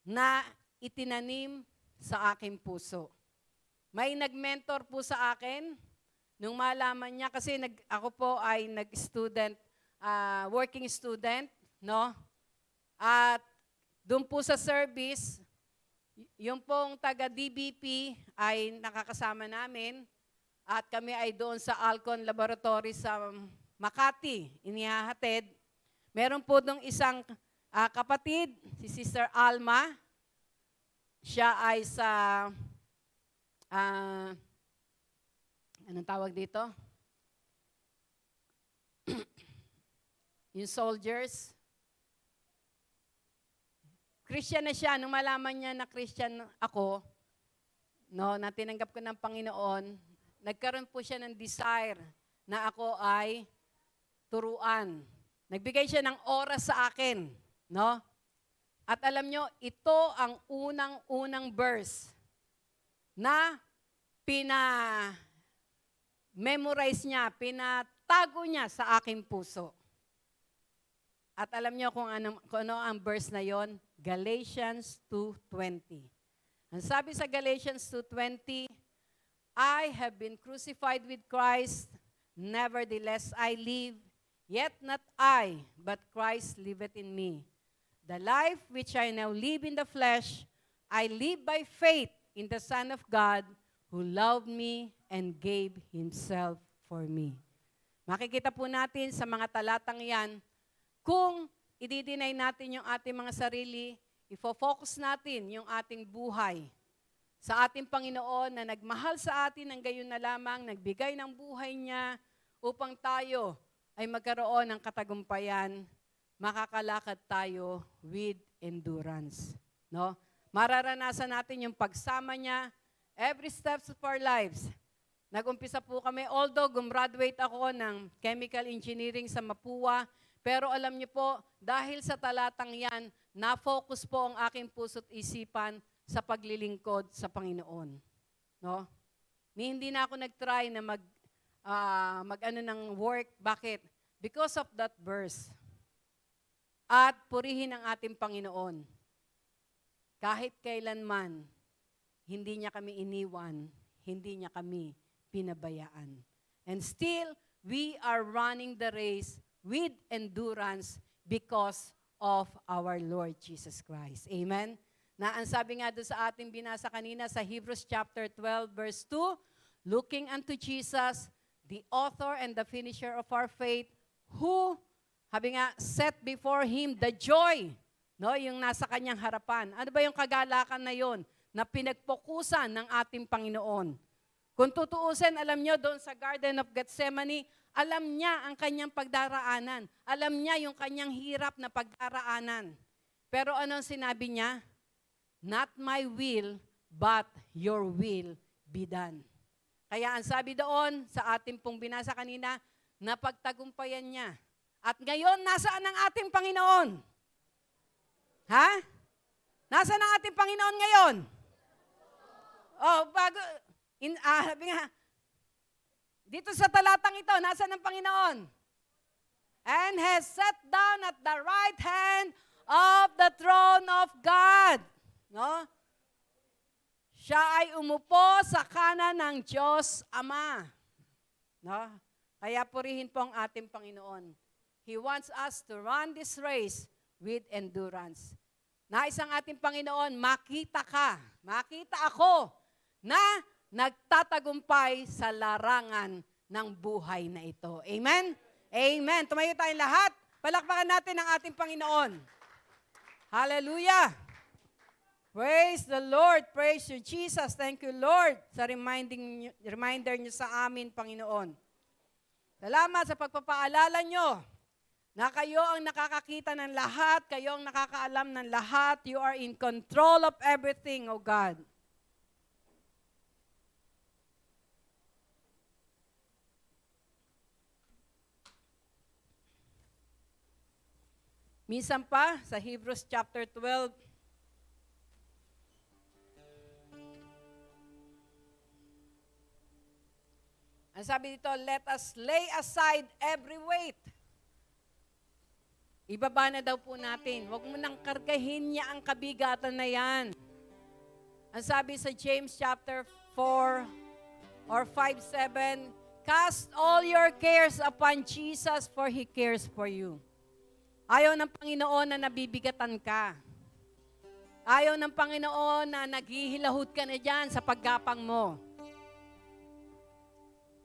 na itinanim sa aking puso. May nag-mentor po sa akin nung malaman niya, kasi ako po ay nag-student, working student, no? At doon po sa service, yung pong taga-DBP ay nakakasama namin at kami ay doon sa Alcon Laboratory sa Makati, inihahatid. Meron po doon isang kapatid, si Sister Alma. Siya ay sa, anong tawag dito? Yung soldiers. Christian na siya. Nung malaman niya na Christian ako, no, na tinanggap ko ng Panginoon, nagkaroon po siya ng desire na ako ay turuan. Nagbigay siya ng oras sa akin, no? At alam nyo, ito ang unang-unang verse na memorize niya, pinatago niya sa aking puso. At alam niyo kung ano ang verse na yon? Galatians 2:20. Ang sabi sa Galatians 2:20, I have been crucified with Christ, nevertheless I live, yet not I, but Christ liveth in me. The life which I now live in the flesh, I live by faith in the Son of God, who loved me and gave Himself for me. Makikita po natin sa mga talatang yan, kung i-deny natin yung ating mga sarili, ifo-focus natin yung ating buhay sa ating Panginoon na nagmahal sa atin ng gayon na lamang, nagbigay ng buhay niya upang tayo ay magkaroon ng katagumpayan, makakalakad tayo with endurance. No? Mararanasan natin yung pagsama niya every steps of our lives. Nag-umpisa po kami, although gumraduate ako ng chemical engineering sa Mapua, pero alam niyo po, dahil sa talatang yan, na-focus po ang aking puso't isipan sa paglilingkod sa Panginoon. No? Hindi na ako nag-try na mag-ano ng work. Bakit? Because of that verse. At purihin ang ating Panginoon. Kahit kailanman, hindi niya kami iniwan, hindi niya kami pinabayaan. And still, we are running the race with endurance because of our Lord Jesus Christ. Amen? Na ang sabi nga doon sa ating binasa kanina sa Hebrews chapter 12 verse 2, looking unto Jesus, the author and the finisher of our faith, who, sabi nga, set before Him the joy, no, yung nasa kanyang harapan. Ano ba yung kagalakan na yon na pinagpokusan ng ating Panginoon? Kung tutuusin, alam nyo, doon sa Garden of Gethsemane, alam niya ang kanyang pagdaraanan. Alam niya yung kanyang hirap na pagdaraanan. Pero anong sinabi niya? Not my will, but your will be done. Kaya ang sabi doon sa ating pong binasa kanina, napagtagumpayan niya. At ngayon, nasaan ang ating Panginoon? Ha? Nasaan ang ating Panginoon ngayon? Oh, sabi nga, dito sa talatang ito, nasaan ang Panginoon? And has sat down at the right hand of the throne of God. No? Siya ay umupo sa kanan ng Diyos Ama. No? Kaya purihin po ang ating Panginoon. He wants us to run this race with endurance. Nais ang ating Panginoon, makita ako na nagtatagumpay sa larangan ng buhay na ito. Amen? Amen. Tumayo tayong lahat. Palakpakan natin ang ating Panginoon. Hallelujah. Praise the Lord. Praise you, Jesus. Thank you, Lord, sa reminder niyo sa amin, Panginoon. Salamat sa pagpapaalala niyo na kayo ang nakakakita ng lahat, kayo ang nakakaalam ng lahat. You are in control of everything, O God. Minsan pa, sa Hebrews chapter 12, ang sabi dito, let us lay aside every weight. Ibaba na daw po natin. Huwag mo nang kargahin niya ang kabigatan na yan. Ang sabi sa James chapter 4 or 5:7, cast all your cares upon Jesus for He cares for you. Ayaw ng Panginoon na nabibigatan ka. Ayaw ng Panginoon na naghihilahod ka na dyan sa paggapang mo.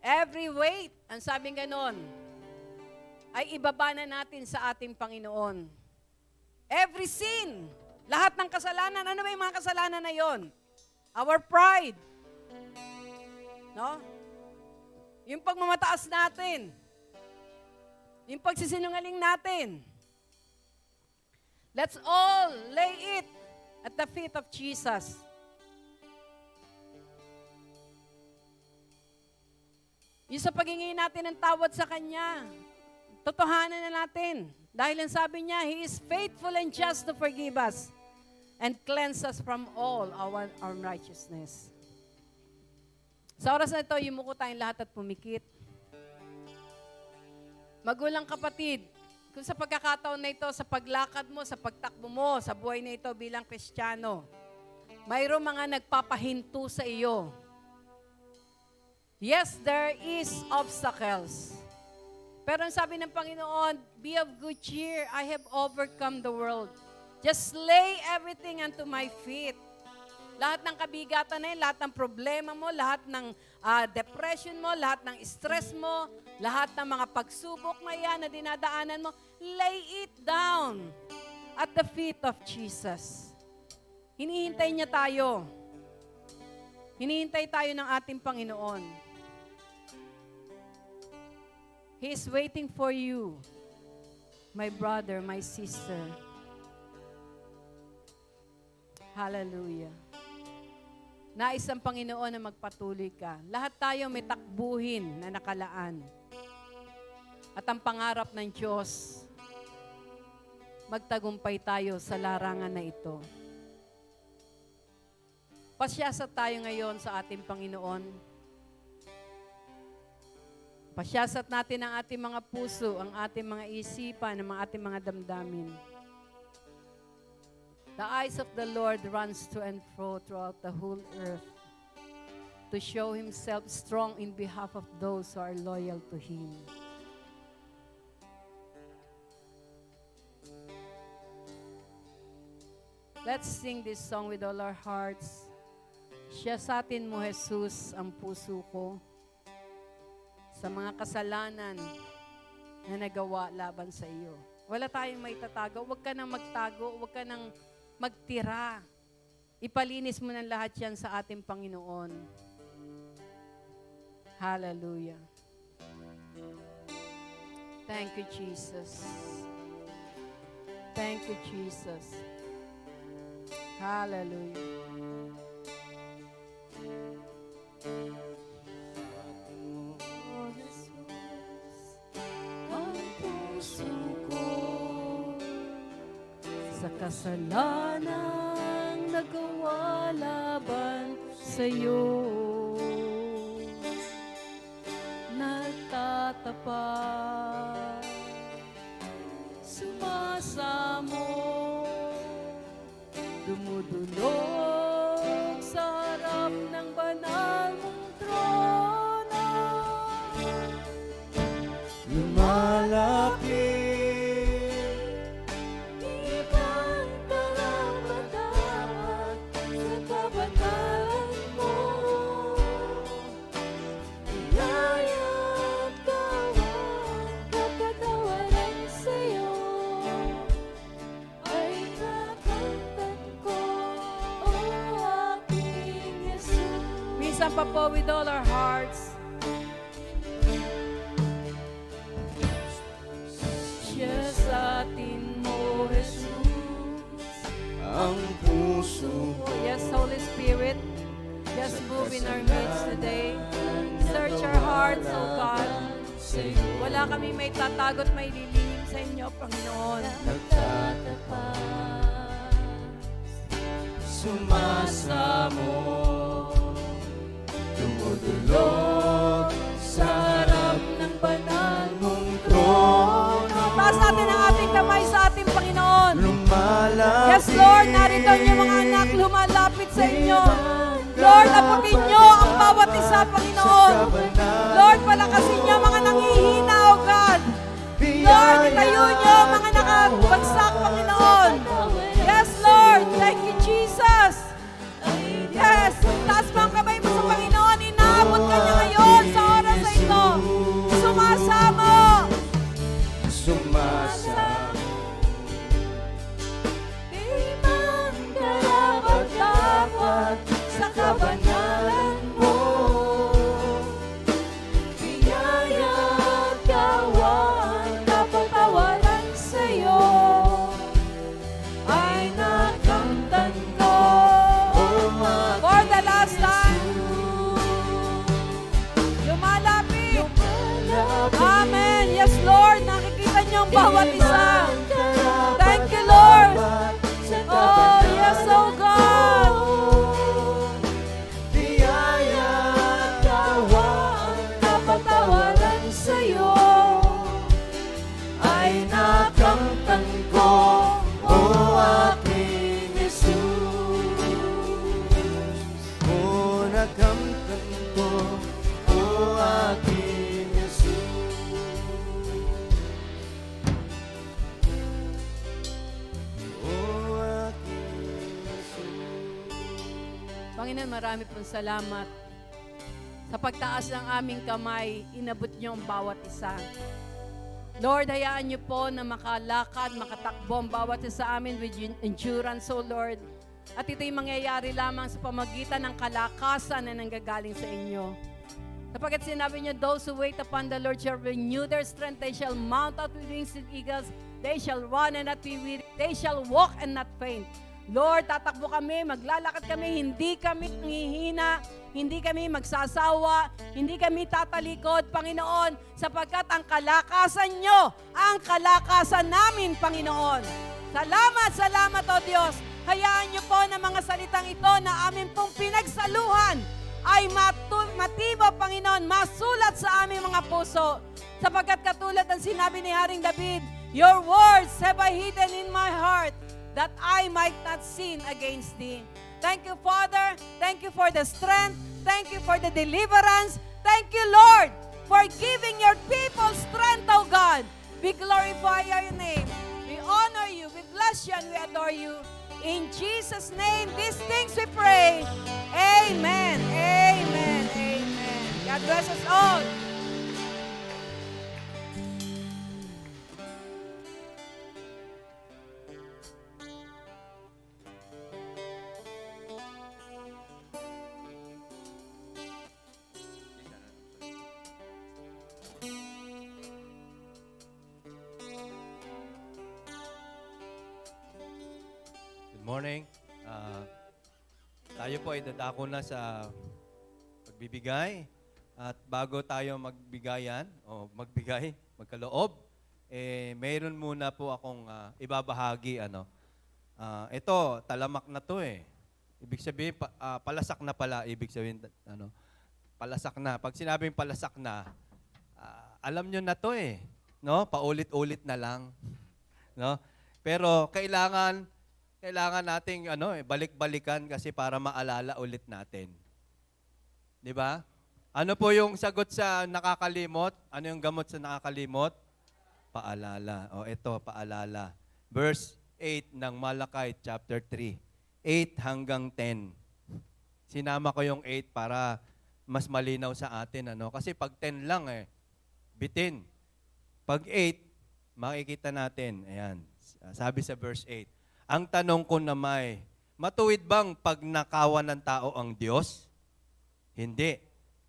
Every weight, ang sabing ganon, ay ibaba na natin sa ating Panginoon. Every sin, lahat ng kasalanan, ano ba yung mga kasalanan na yon? Our pride. No? Yung pagmamataas natin. Yung pagsisinungaling natin. Let's all lay it at the feet of Jesus. Yung sa paghingi natin ng tawad sa Kanya, totohanan na natin. Dahil ang sabi niya, He is faithful and just to forgive us and cleanse us from all our unrighteousness. Sa oras na ito, yumuko tayong lahat at pumikit. Magulang kapatid, kung sa pagkakataon na ito, sa paglakad mo, sa pagtakbo mo, sa buhay na ito bilang Kristiyano, mayroong mga nagpapahinto sa iyo. Yes, there is obstacles. Pero ang sabi ng Panginoon, be of good cheer, I have overcome the world. Just lay everything unto my feet. Lahat ng kabigatan na yun, lahat ng problema mo, lahat ng depression mo, lahat ng stress mo, lahat ng mga pagsubok na yan na dinadaanan mo, lay it down at the feet of Jesus. Hinihintay niya tayo. Hinihintay tayo ng ating Panginoon. He is waiting for you, my brother, my sister. Hallelujah. Nais ang Panginoon na magpatuloy ka. Lahat tayo may takbuhin na nakalaan. At ang pangarap ng Diyos, magtagumpay tayo sa larangan na ito. Pasyasat tayo ngayon sa ating Panginoon. Pasyasat natin ang ating mga puso, ang ating mga isipan, ang ating mga damdamin. The eyes of the Lord runs to and fro throughout the whole earth to show Himself strong in behalf of those who are loyal to Him. Let's sing this song with all our hearts. Siyasatin mo, Jesus, ang puso ko sa mga kasalanan na nagawa laban sa iyo. Wala tayong may tatago. Huwag ka nang magtago. Huwag ka nang magtira. Ipalinis mo ng lahat yan sa ating Panginoon. Hallelujah. Thank you, Jesus. Thank you, Jesus. Hallelujah. Oh, Jesus, ang puso ko sa kasalanang nagawa laban sa'yo. Nagtatapat, sumasamo, dumudulog sa harap ng banal mong trono. Lumalapit, Ibang karapat-dapat sa kabanalan mo. Iyaya't kawang kapatawaran sa'yo ay tatantan ko, o aking Jesus. Minsan pa po with all our hearts. Siya sa atin mo, Jesus. ang puso ko. Yes, Holy Spirit, just move in our midst today. Search our hearts, O God. Wala kami may tatagot, may lilihim sa inyo, Panginoon. Sumasamo, dumudulog sa harap ng banal mong trono. Taas natin ang ating kamay sa ating Panginoon. Lumalapit. Yes, Lord, narito ang inyong mga anak lumalapit sa inyo. Lord, apukin nyo ang bawat isa, Panginoon. Lord, palakasin nyo ang mga nanghihina, O God. Lord, itayo nyo ang mga nakabagsak, Panginoon. Yes, Lord. Thank you, Jesus. ang bawat isa. Thank you, Lord. Oh, yes, oh God. Biyaya at tawa ang Kapatawaran sa'yo ay nakamtan ko, o aking Jesus. O nakamtan ko, o aking Jesus. O aking Jesus. Panginoon, marami pong salamat. Sa pagtaas ng aming kamay, inabot niyo ang bawat isa. Lord, hayaan niyo po na makalakad, makatakbo ang bawat isa amin with endurance, O Lord. At ito'y mangyayari lamang sa pamagitan ng kalakasan na nanggagaling sa inyo. Sapagkat sinabi niyo, those who wait upon the Lord shall renew their strength. They shall mount out with wings as eagles. They shall run and not be weary. They shall walk and not faint. Lord, tatakbo kami, maglalakad kami, hindi kami nanghihina, hindi kami magsasawa, hindi kami tatalikod, Panginoon, sapagkat ang kalakasan nyo, ang kalakasan namin, Panginoon. Salamat, salamat, O Diyos. Hayaan nyo po na mga salitang ito na amin pong pinagsaluhan ay matibay, Panginoon, masulat sa aming mga puso. Sapagkat katulad ng sinabi ni Haring David, your words have I hidden in my heart, that I might not sin against thee. Thank you, Father. Thank you for the strength. Thank you for the deliverance. Thank you, Lord, for giving your people strength, O God. We glorify your name. We honor you. We bless you and we adore you. In Jesus' name, these things we pray. Amen. Amen. Amen. God bless us all. Good morning. Tayo po ay dadako na sa pagbibigay. At bago tayo magbigayan o magkaloob, mayroon muna po akong ibabahagi. Ito, talamak na to eh. Ibig sabihin, palasak na pala. Ibig sabihin, palasak na. Pag sinabing palasak na, alam nyo na to eh. No? Paulit-ulit na lang. No? Pero kailangan nating balik-balikan kasi para maalala ulit natin. 'Di ba? Ano po yung sagot sa nakakalimot? Ano yung gamot sa nakakalimot? Paalala. O ito, paalala. Verse 8 ng Malakay chapter 3. 8 hanggang 10. Sinama ko yung 8 para mas malinaw sa atin. Kasi pag 10 lang bitin. Pag 8, makikita natin. Ayan. Sabi sa verse 8. Ang tanong ko na matuwid bang pagnakawan ng tao ang Diyos? Hindi.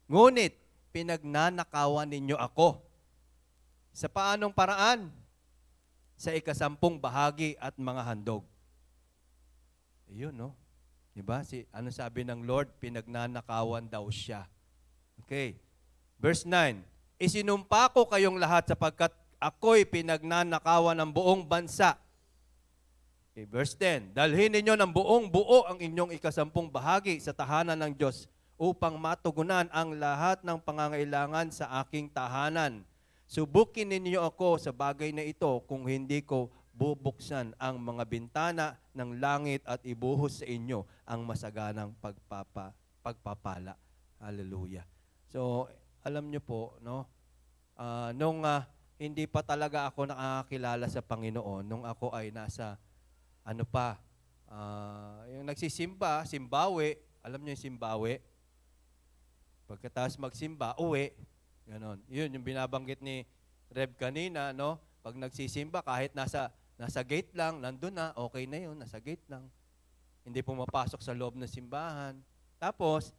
Ngunit, pinagnanakawan ninyo ako. Sa paanong paraan? Sa 10 bahagi at mga handog. Ayun, no? Diba? Ano sabi ng Lord? Pinagnanakawan daw siya. Okay. Verse 9. Isinumpa ko kayong lahat sapagkat ako'y pinagnanakawan ng buong bansa. Okay, verse 10, dalhin ninyo ng buong buo ang inyong 10 bahagi sa tahanan ng Diyos upang matugunan ang lahat ng pangangailangan sa aking tahanan. Subukin ninyo ako sa bagay na ito kung hindi ko bubuksan ang mga bintana ng langit at ibuhos sa inyo ang masaganang pagpapala. Hallelujah. So, alam nyo po, no? Nung hindi pa talaga ako nakakilala sa Panginoon, nung ako ay nasa yung nagsisimba, simbawe, alam niyo yung simbawe? Pagkatapos magsimba, uwi, ganon. Yun, yung binabanggit ni Reb kanina, no? Pag nagsisimba, kahit nasa gate lang, nandun na, okay na yun, nasa gate lang. Hindi pumapasok sa loob ng simbahan. Tapos,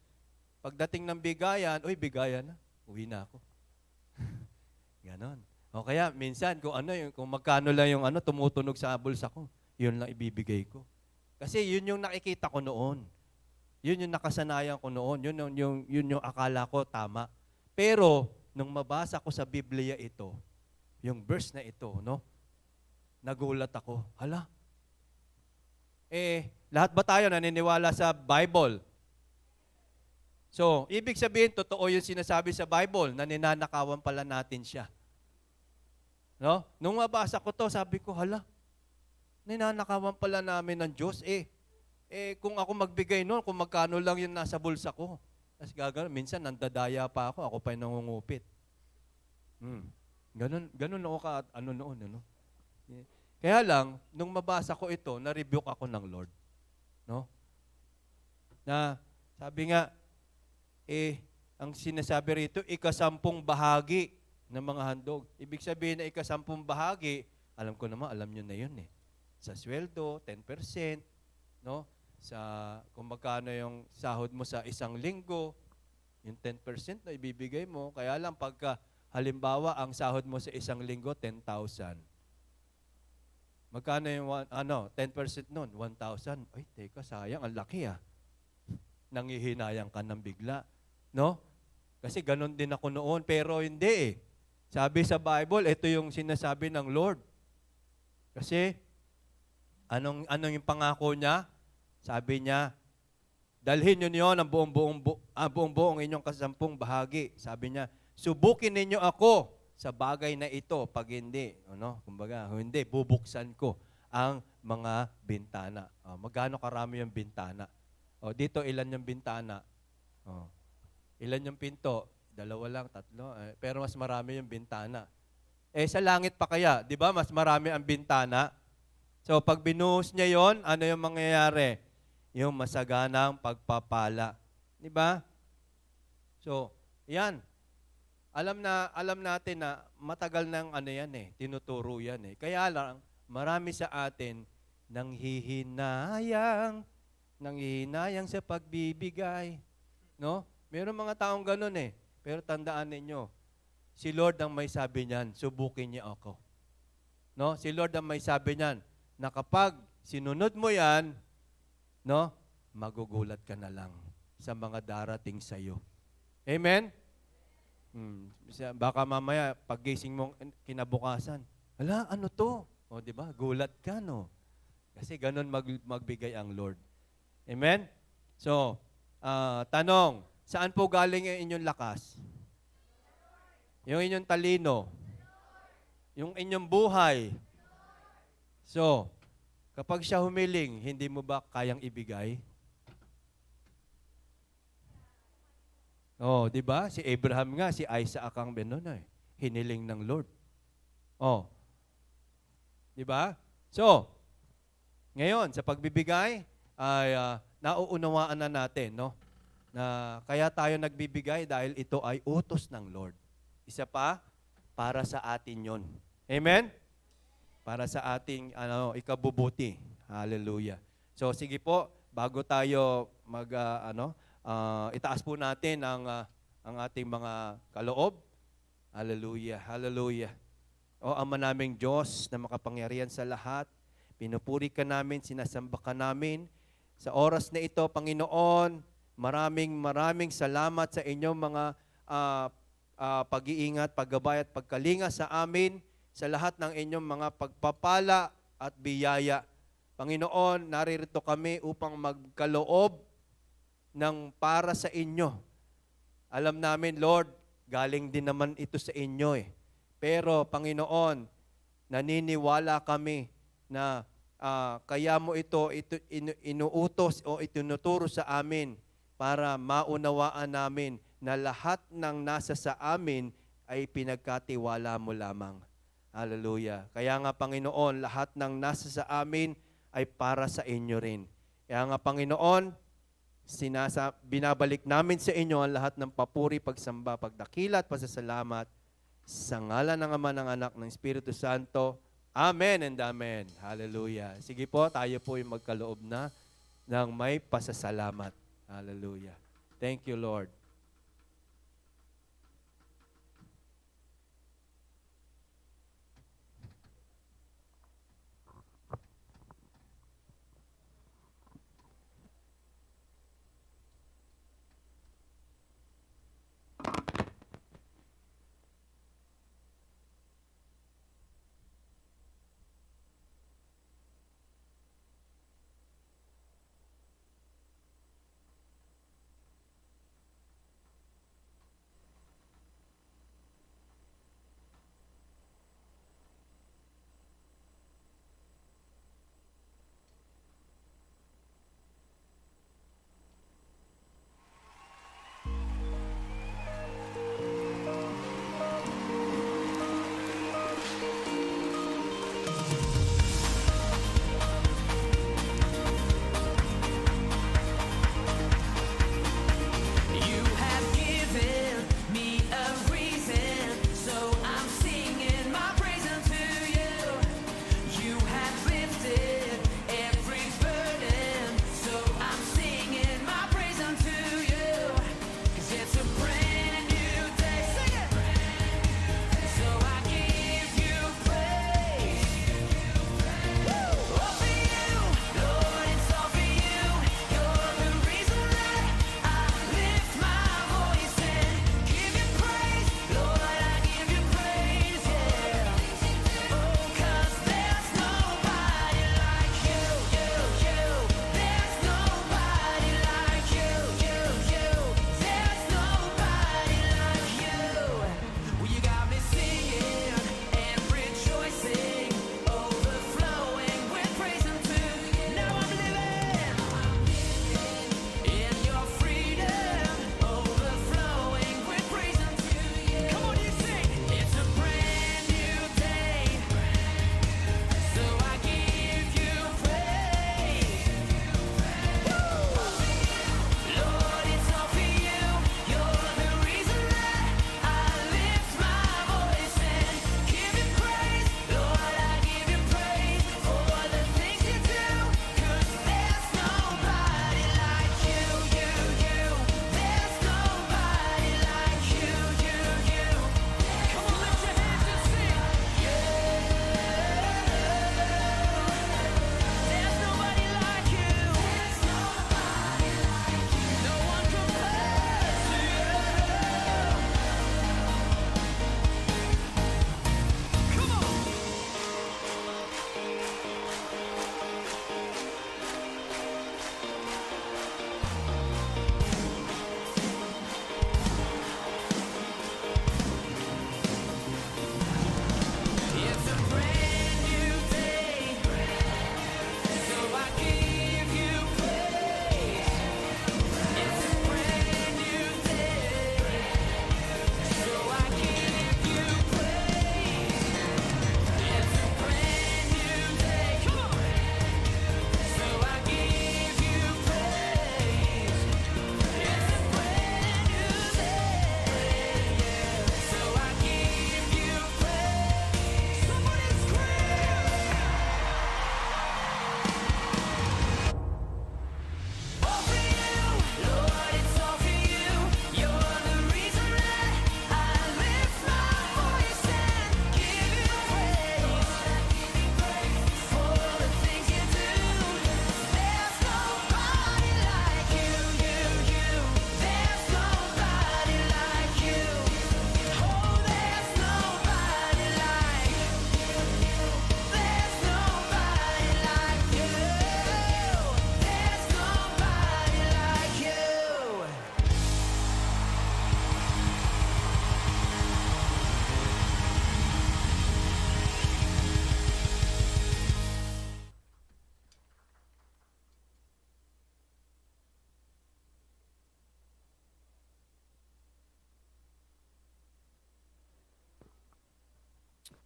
pagdating ng bigayan, bigayan na, uwi na ako. Ganon. O kaya, minsan, kung magkano lang yung tumutunog sa bulsa ko, yun lang ibibigay ko. Kasi yun yung nakikita ko noon. Yun yung nakasanayan ko noon. Yun yung akala ko tama. Pero, nung mabasa ko sa Biblia ito, yung verse na ito, no? Nagulat ako. Hala? Lahat ba tayo naniniwala sa Bible? So, ibig sabihin, totoo yung sinasabi sa Bible na ninanakawan pala natin siya. No? Nung mabasa ko to, sabi ko, hala, ninanakawan pala namin ng Diyos. Kung ako magbigay noon, kung magkano lang yung nasa bulsa ko. Tapos gagawin, minsan nandadaya pa ako pa yung nangungupit. Ganun ako noon, ano? Kaya lang, nung mabasa ko ito, na-rebuke ako ng Lord. No? Na, sabi nga, ang sinasabi rito, ika-10 bahagi ng mga handog. Ibig sabihin na ika-10 bahagi, alam ko naman, alam nyo na yun eh. Sa sweldo, 10%, no? Kung magkano yung sahod mo sa isang linggo, yung 10% na ibibigay mo, kaya lang pagka, halimbawa, ang sahod mo sa isang linggo, 10,000. Magkano yung 10% nun? 1,000. Ay, teka, sayang, ang laki ah. Nangihinayang ka ng bigla. No? Kasi ganun din ako noon, pero hindi eh. Sabi sa Bible, ito yung sinasabi ng Lord. Kasi, anong yung pangako niya? Sabi niya, dalhin niyo ang buong inyong ka-10 bahagi. Sabi niya, subukin ninyo ako sa bagay na ito. Pag hindi, kumbaga, hindi, bubuksan ko ang mga bintana. Magkano karami yung bintana? Dito, ilan yung bintana? Ilan yung pinto? 2 lang, 3. Pero mas marami yung bintana. Sa langit pa kaya, di ba? Mas marami ang bintana. So, pag binuhos niya yon, ano yung mangyayari? Yung masaganang pagpapala. Di ba? So, yan. Alam natin na matagal nang yan tinuturo yan eh. Kaya lang, marami sa atin nanghihinayang sa pagbibigay. No? Meron mga taong ganun eh. Pero tandaan ninyo, si Lord ang may sabi niyan, subukin niya ako. No? Si Lord ang may sabi niyan, na kapag sinunod mo yan, no, magugulat ka na lang sa mga darating sa iyo. Amen? Baka mamaya, paggising mo kinabukasan, hala, ano to? Di ba? Gulat ka, no? Kasi ganun magbigay ang Lord. Amen? So, tanong, saan po galing yung inyong lakas? Yung inyong talino? Yung inyong buhay? So, kapag siya humiling, hindi mo ba kayang ibigay? Di ba? Si Abraham nga, si Isaac ang hiniling ng Lord. Di ba? So, ngayon, sa pagbibigay, ay nauunawaan na natin, no? Na kaya tayo nagbibigay dahil ito ay utos ng Lord. Isa pa, para sa atin yon. Amen? Para sa ating ikabubuti. Hallelujah. So, sige po, bago tayo itaas po natin ang ating mga kaloob. Hallelujah. Hallelujah. Ama naming Diyos na makapangyarihan sa lahat, pinupuri ka namin, sinasamba ka namin. Sa oras na ito, Panginoon, maraming salamat sa inyong mga pag-iingat, paggabay at pagkalinga sa amin, sa lahat ng inyong mga pagpapala at biyaya. Panginoon, naririto kami upang magkaloob ng para sa inyo. Alam namin, Lord, galing din naman ito sa inyo eh. Pero, Panginoon, naniniwala kami na kaya mo ito inuutos o itinuturo sa amin para maunawaan namin na lahat ng nasa sa amin ay pinagkatiwala mo lamang. Hallelujah. Kaya nga, Panginoon, lahat ng nasa sa amin ay para sa inyo rin. Kaya nga, Panginoon, binabalik namin sa inyo ang lahat ng papuri, pagsamba, pagdakila at pasasalamat sa ngalan ng Ama, ng Anak, ng Espiritu Santo. Amen and amen. Hallelujah. Sige po, tayo po yung magkaloob na ng may pasasalamat. Hallelujah. Thank you, Lord.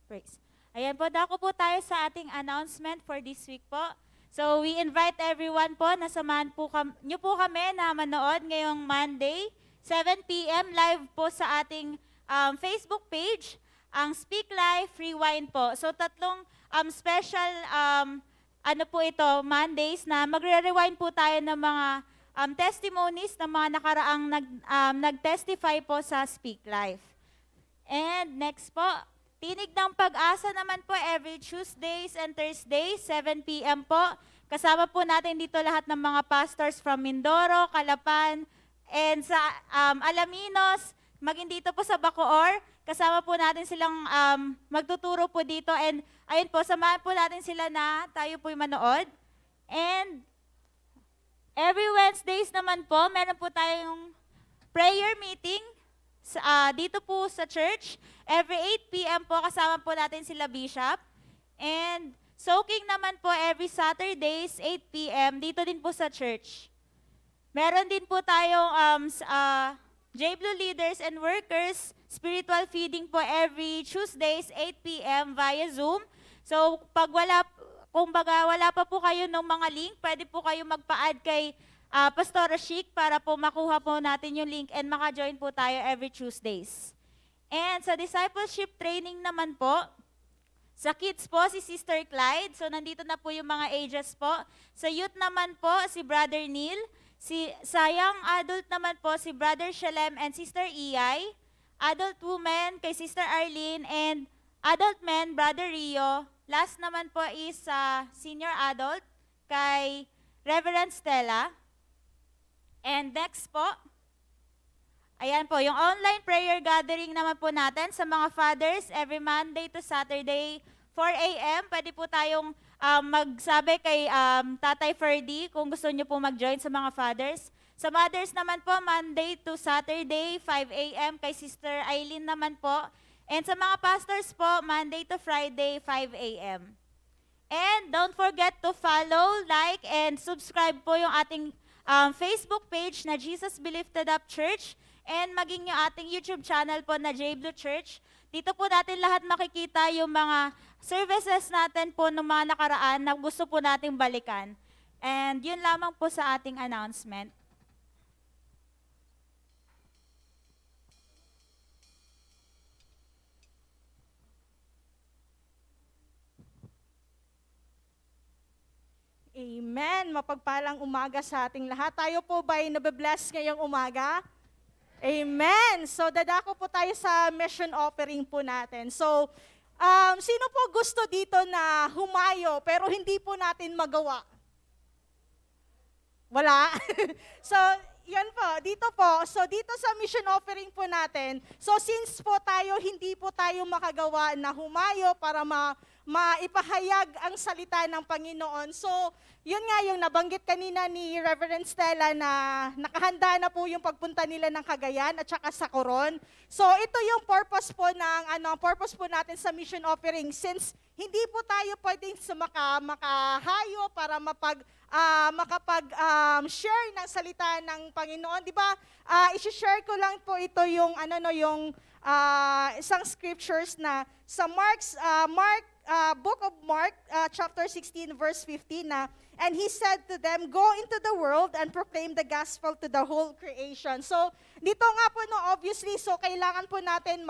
Praise. Ayan po, dako po tayo sa ating announcement for this week po. So, we invite everyone po na samahan po nyo po kami na manood ngayong Monday, 7 p.m. live po sa ating Facebook page, ang Speak Life Rewind po. So, tatlong special ano po ito, Mondays na magre-rewind po tayo ng mga testimonies ng mga nakaraang nag-testify po sa Speak Life. And next po, Tinig ng Pag-asa naman po every Tuesdays and Thursdays, 7 p.m. po. Kasama po natin dito lahat ng mga pastors from Mindoro, Calapan, and sa Alaminos, maging dito po sa Bacoor. Kasama po natin silang magtuturo po dito. And ayun po, samahan po natin sila na tayo po'y manood. And every Wednesdays naman po, meron po tayong prayer meeting dito po sa church. Every 8 p.m. po, kasama po natin sila Bishop. And soaking naman po every Saturdays, 8 p.m. dito din po sa church. Meron din po tayong J-Blue Leaders and Workers spiritual feeding po every Tuesdays, 8 p.m. via Zoom. So, kung wala pa po kayo ng mga link, pwede po kayo magpa-add kay Pastora Chic para po makuha po natin yung link and maka-join po tayo every Tuesdays. And sa discipleship training naman po, sa kids po, si Sister Clyde. So, nandito na po yung mga ages po. Sa youth naman po, si Brother Neil. Sa young adult naman po, si Brother Shalem and Sister Iyay. Adult women, kay Sister Arlene. And adult men, Brother Rio. Last naman po is senior adult, kay Reverend Stella. And next po, ayan po, yung online prayer gathering naman po natin sa mga fathers every Monday to Saturday, 4 a.m. Pwede po tayong magsabi kay Tatay Ferdy kung gusto niyo po mag-join sa mga fathers. Sa mothers naman po, Monday to Saturday, 5 a.m. kay Sister Eileen naman po. And sa mga pastors po, Monday to Friday, 5 a.m. And don't forget to follow, like, and subscribe po yung ating Facebook page na Jesus Be Lifted Up Church and maging yung ating YouTube channel po na J-Blue Church. Dito po natin lahat makikita yung mga services natin po ng mga nakaraan na gusto po nating balikan. And yun lamang po sa ating announcement. Amen. Mapagpalang umaga sa ating lahat. Tayo po ba'y nabe-bless ngayong umaga? Amen. So, dadako po tayo sa mission offering po natin. So, sino po gusto dito na humayo pero hindi po natin magawa? Wala? So, yan po, dito po. So, dito sa mission offering po natin, so since po tayo, hindi po tayo makagawa na humayo para maipahayag ang salita ng Panginoon. So, yun nga yung nabanggit kanina ni Reverend Stella na nakahanda na po yung pagpunta nila ng Cagayan at saka sa Coron. So, ito yung purpose po purpose po natin sa mission offering. Since hindi po tayo pwedeng makahayo para makapag-share ng salita ng Panginoon. Di ba? I-share ko lang po ito yung isang scriptures na sa Book of Mark, chapter 16, verse 15 na, and he said to them, "Go into the world and proclaim the gospel to the whole creation." So, dito nga po, obviously, so kailangan po natin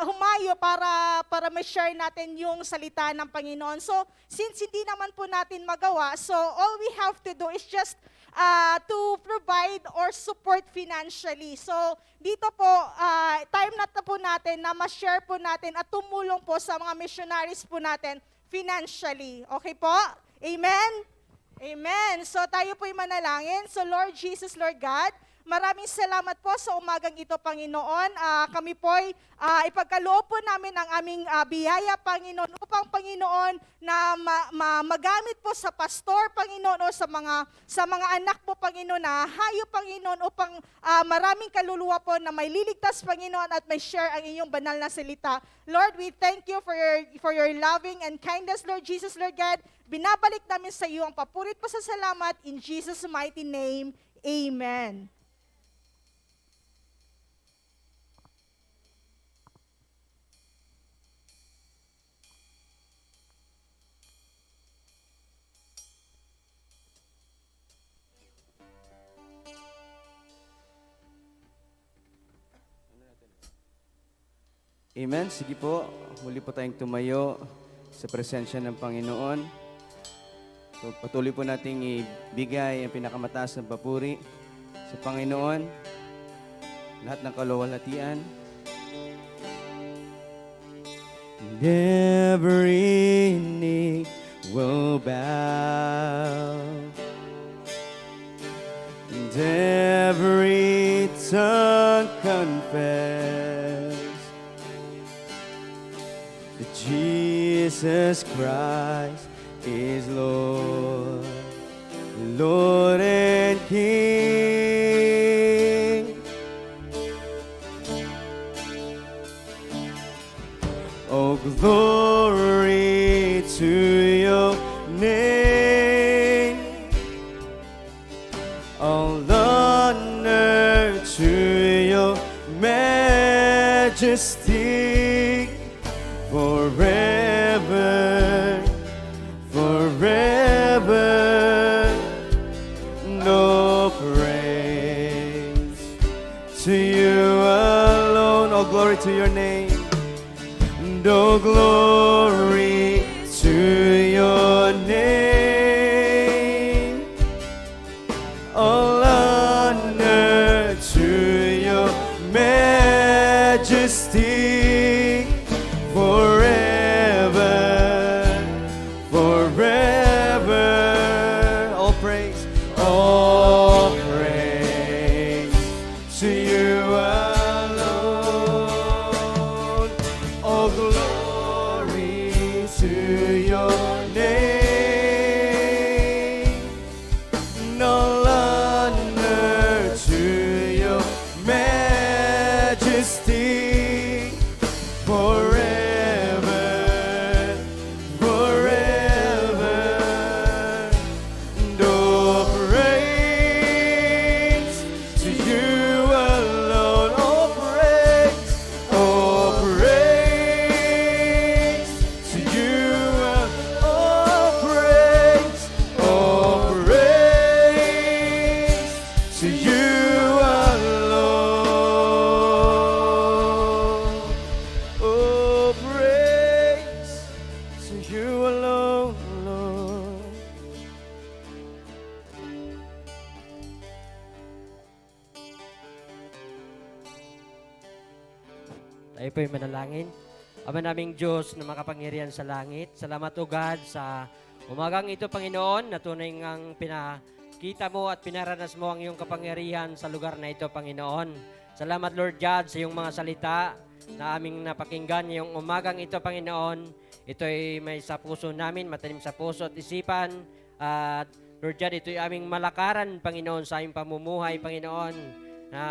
humayo para ma-share natin yung salita ng Panginoon. So, since hindi naman po natin magawa, so all we have to do is just to provide or support financially. So, dito po, time na po natin na ma-share po natin at tumulong po sa mga missionaries po natin financially. Okay po? Amen? Amen. So, tayo po'y manalangin. So, Lord Jesus, Lord God, maraming salamat po sa umagang ito, Panginoon. Kami po'y ipagkaloob po namin ang aming biyaya, Panginoon, upang, Panginoon, na magamit po sa pastor, Panginoon, o sa mga anak po, Panginoon, na hayo, Panginoon, upang maraming kaluluwa po na may liligtas, Panginoon, at may share ang inyong banal na salita. Lord, we thank you for your loving and kindness, Lord Jesus, Lord God. Binabalik namin sa iyo ang papurit pa sa salamat in Jesus' mighty name. Amen. Amen. Sige po, muli po tayong tumayo sa presensya ng Panginoon. So, patuloy po nating ibigay ang pinakamataas na papuri sa Panginoon. Lahat ng kaluwalhatian. And every knee will bow. And every tongue confess that Jesus Christ is Lord, Lord and King. Oh, glory to your name. All honor to your majesty forever, forever. No praise to you alone. Oh, glory to your name. No glory to your name. All honor to your majesty forever, forever. All praise to you alone. All glory to your name. No honor to your majesty forever, forever. No praise to you alone. All praise to you. All praise to you alone. Oh, praise to you alone, Lord. Tayo po'y manalangin. Ama naming Diyos na makapangyarihan sa langit, salamat o God sa umagang ito, Panginoon, na tunay ngang pinakita mo at pinaranas mo ang iyong kapangyarihan sa lugar na ito, Panginoon. Salamat, Lord God, sa iyong mga salita na aming napakinggan ngayong umagang ito, Panginoon. Ito'y may sa puso namin, matanim sa puso at isipan. At Lord God, ito'y aming malakaran, Panginoon, sa aming pamumuhay, Panginoon, na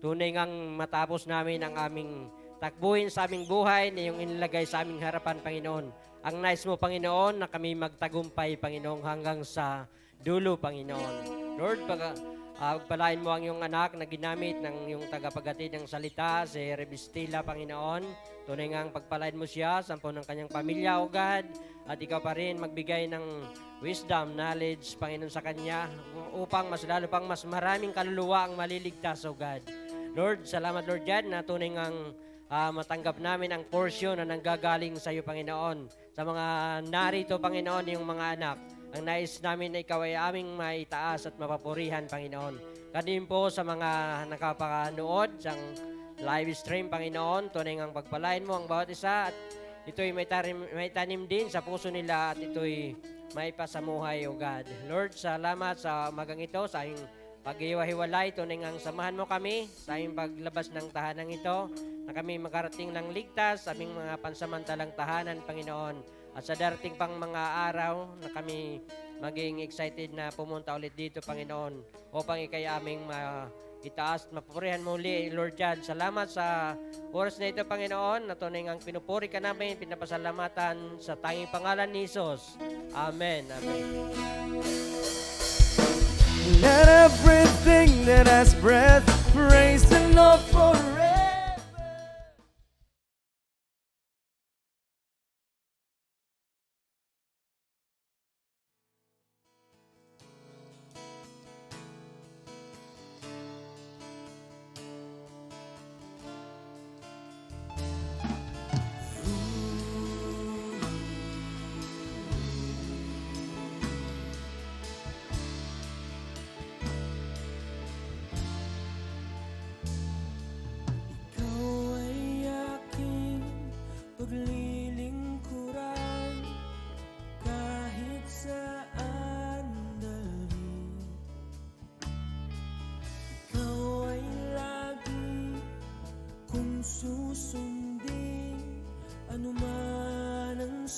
tunay ngang matapos namin ang aming takbuhin sa aming buhay na iyong inilagay sa aming harapan, Panginoon. Ang nais mo, Panginoon, na kami magtagumpay, Panginoon, hanggang sa dulo, Panginoon. Lord, pagpalain mo ang iyong anak na ginamit ng iyong tagapaghatid ng salita, si Rebistila, Panginoon. Tunay ngang pagpalain mo siya, sampo ng kanyang pamilya, O God. At ikaw pa rin magbigay ng wisdom, knowledge, Panginoon, sa kanya upang mas lalo pang mas maraming kaluluwa ang maliligtas, O God. Lord, salamat, Lord God, na tunay ngang matanggap namin ang portion na nanggagaling sa iyo, Panginoon. Sa mga narito, Panginoon, yung mga anak, ang nais namin na ikaw ay aming maitaas at mapapurihan, Panginoon. Kanin po sa mga nakapanood sa live stream, Panginoon, tunay ngang pagpalain mo ang bawat isa at ito'y may tanim din sa puso nila at ito'y may pasamuhay, O God. Lord, salamat sa umagang ito, sa aming pag-iwahiwalay, tunay ngang samahan mo kami sa aming paglabas ng tahanang ito, na kami makarating ng ligtas sa aming mga pansamantalang tahanan, Panginoon. At sa darating pang mga araw na kami maging excited na pumunta ulit dito, Panginoon, upang ikay aming itaas at mapupurihan muli, Lord God. Salamat sa oras na ito, Panginoon, na tunay ngang pinupuri ka namin, pinapasalamatan sa tanging pangalan ni Jesus. Amen. Amen. Let everything that has breath praise the Lord forever. susundin anuman ang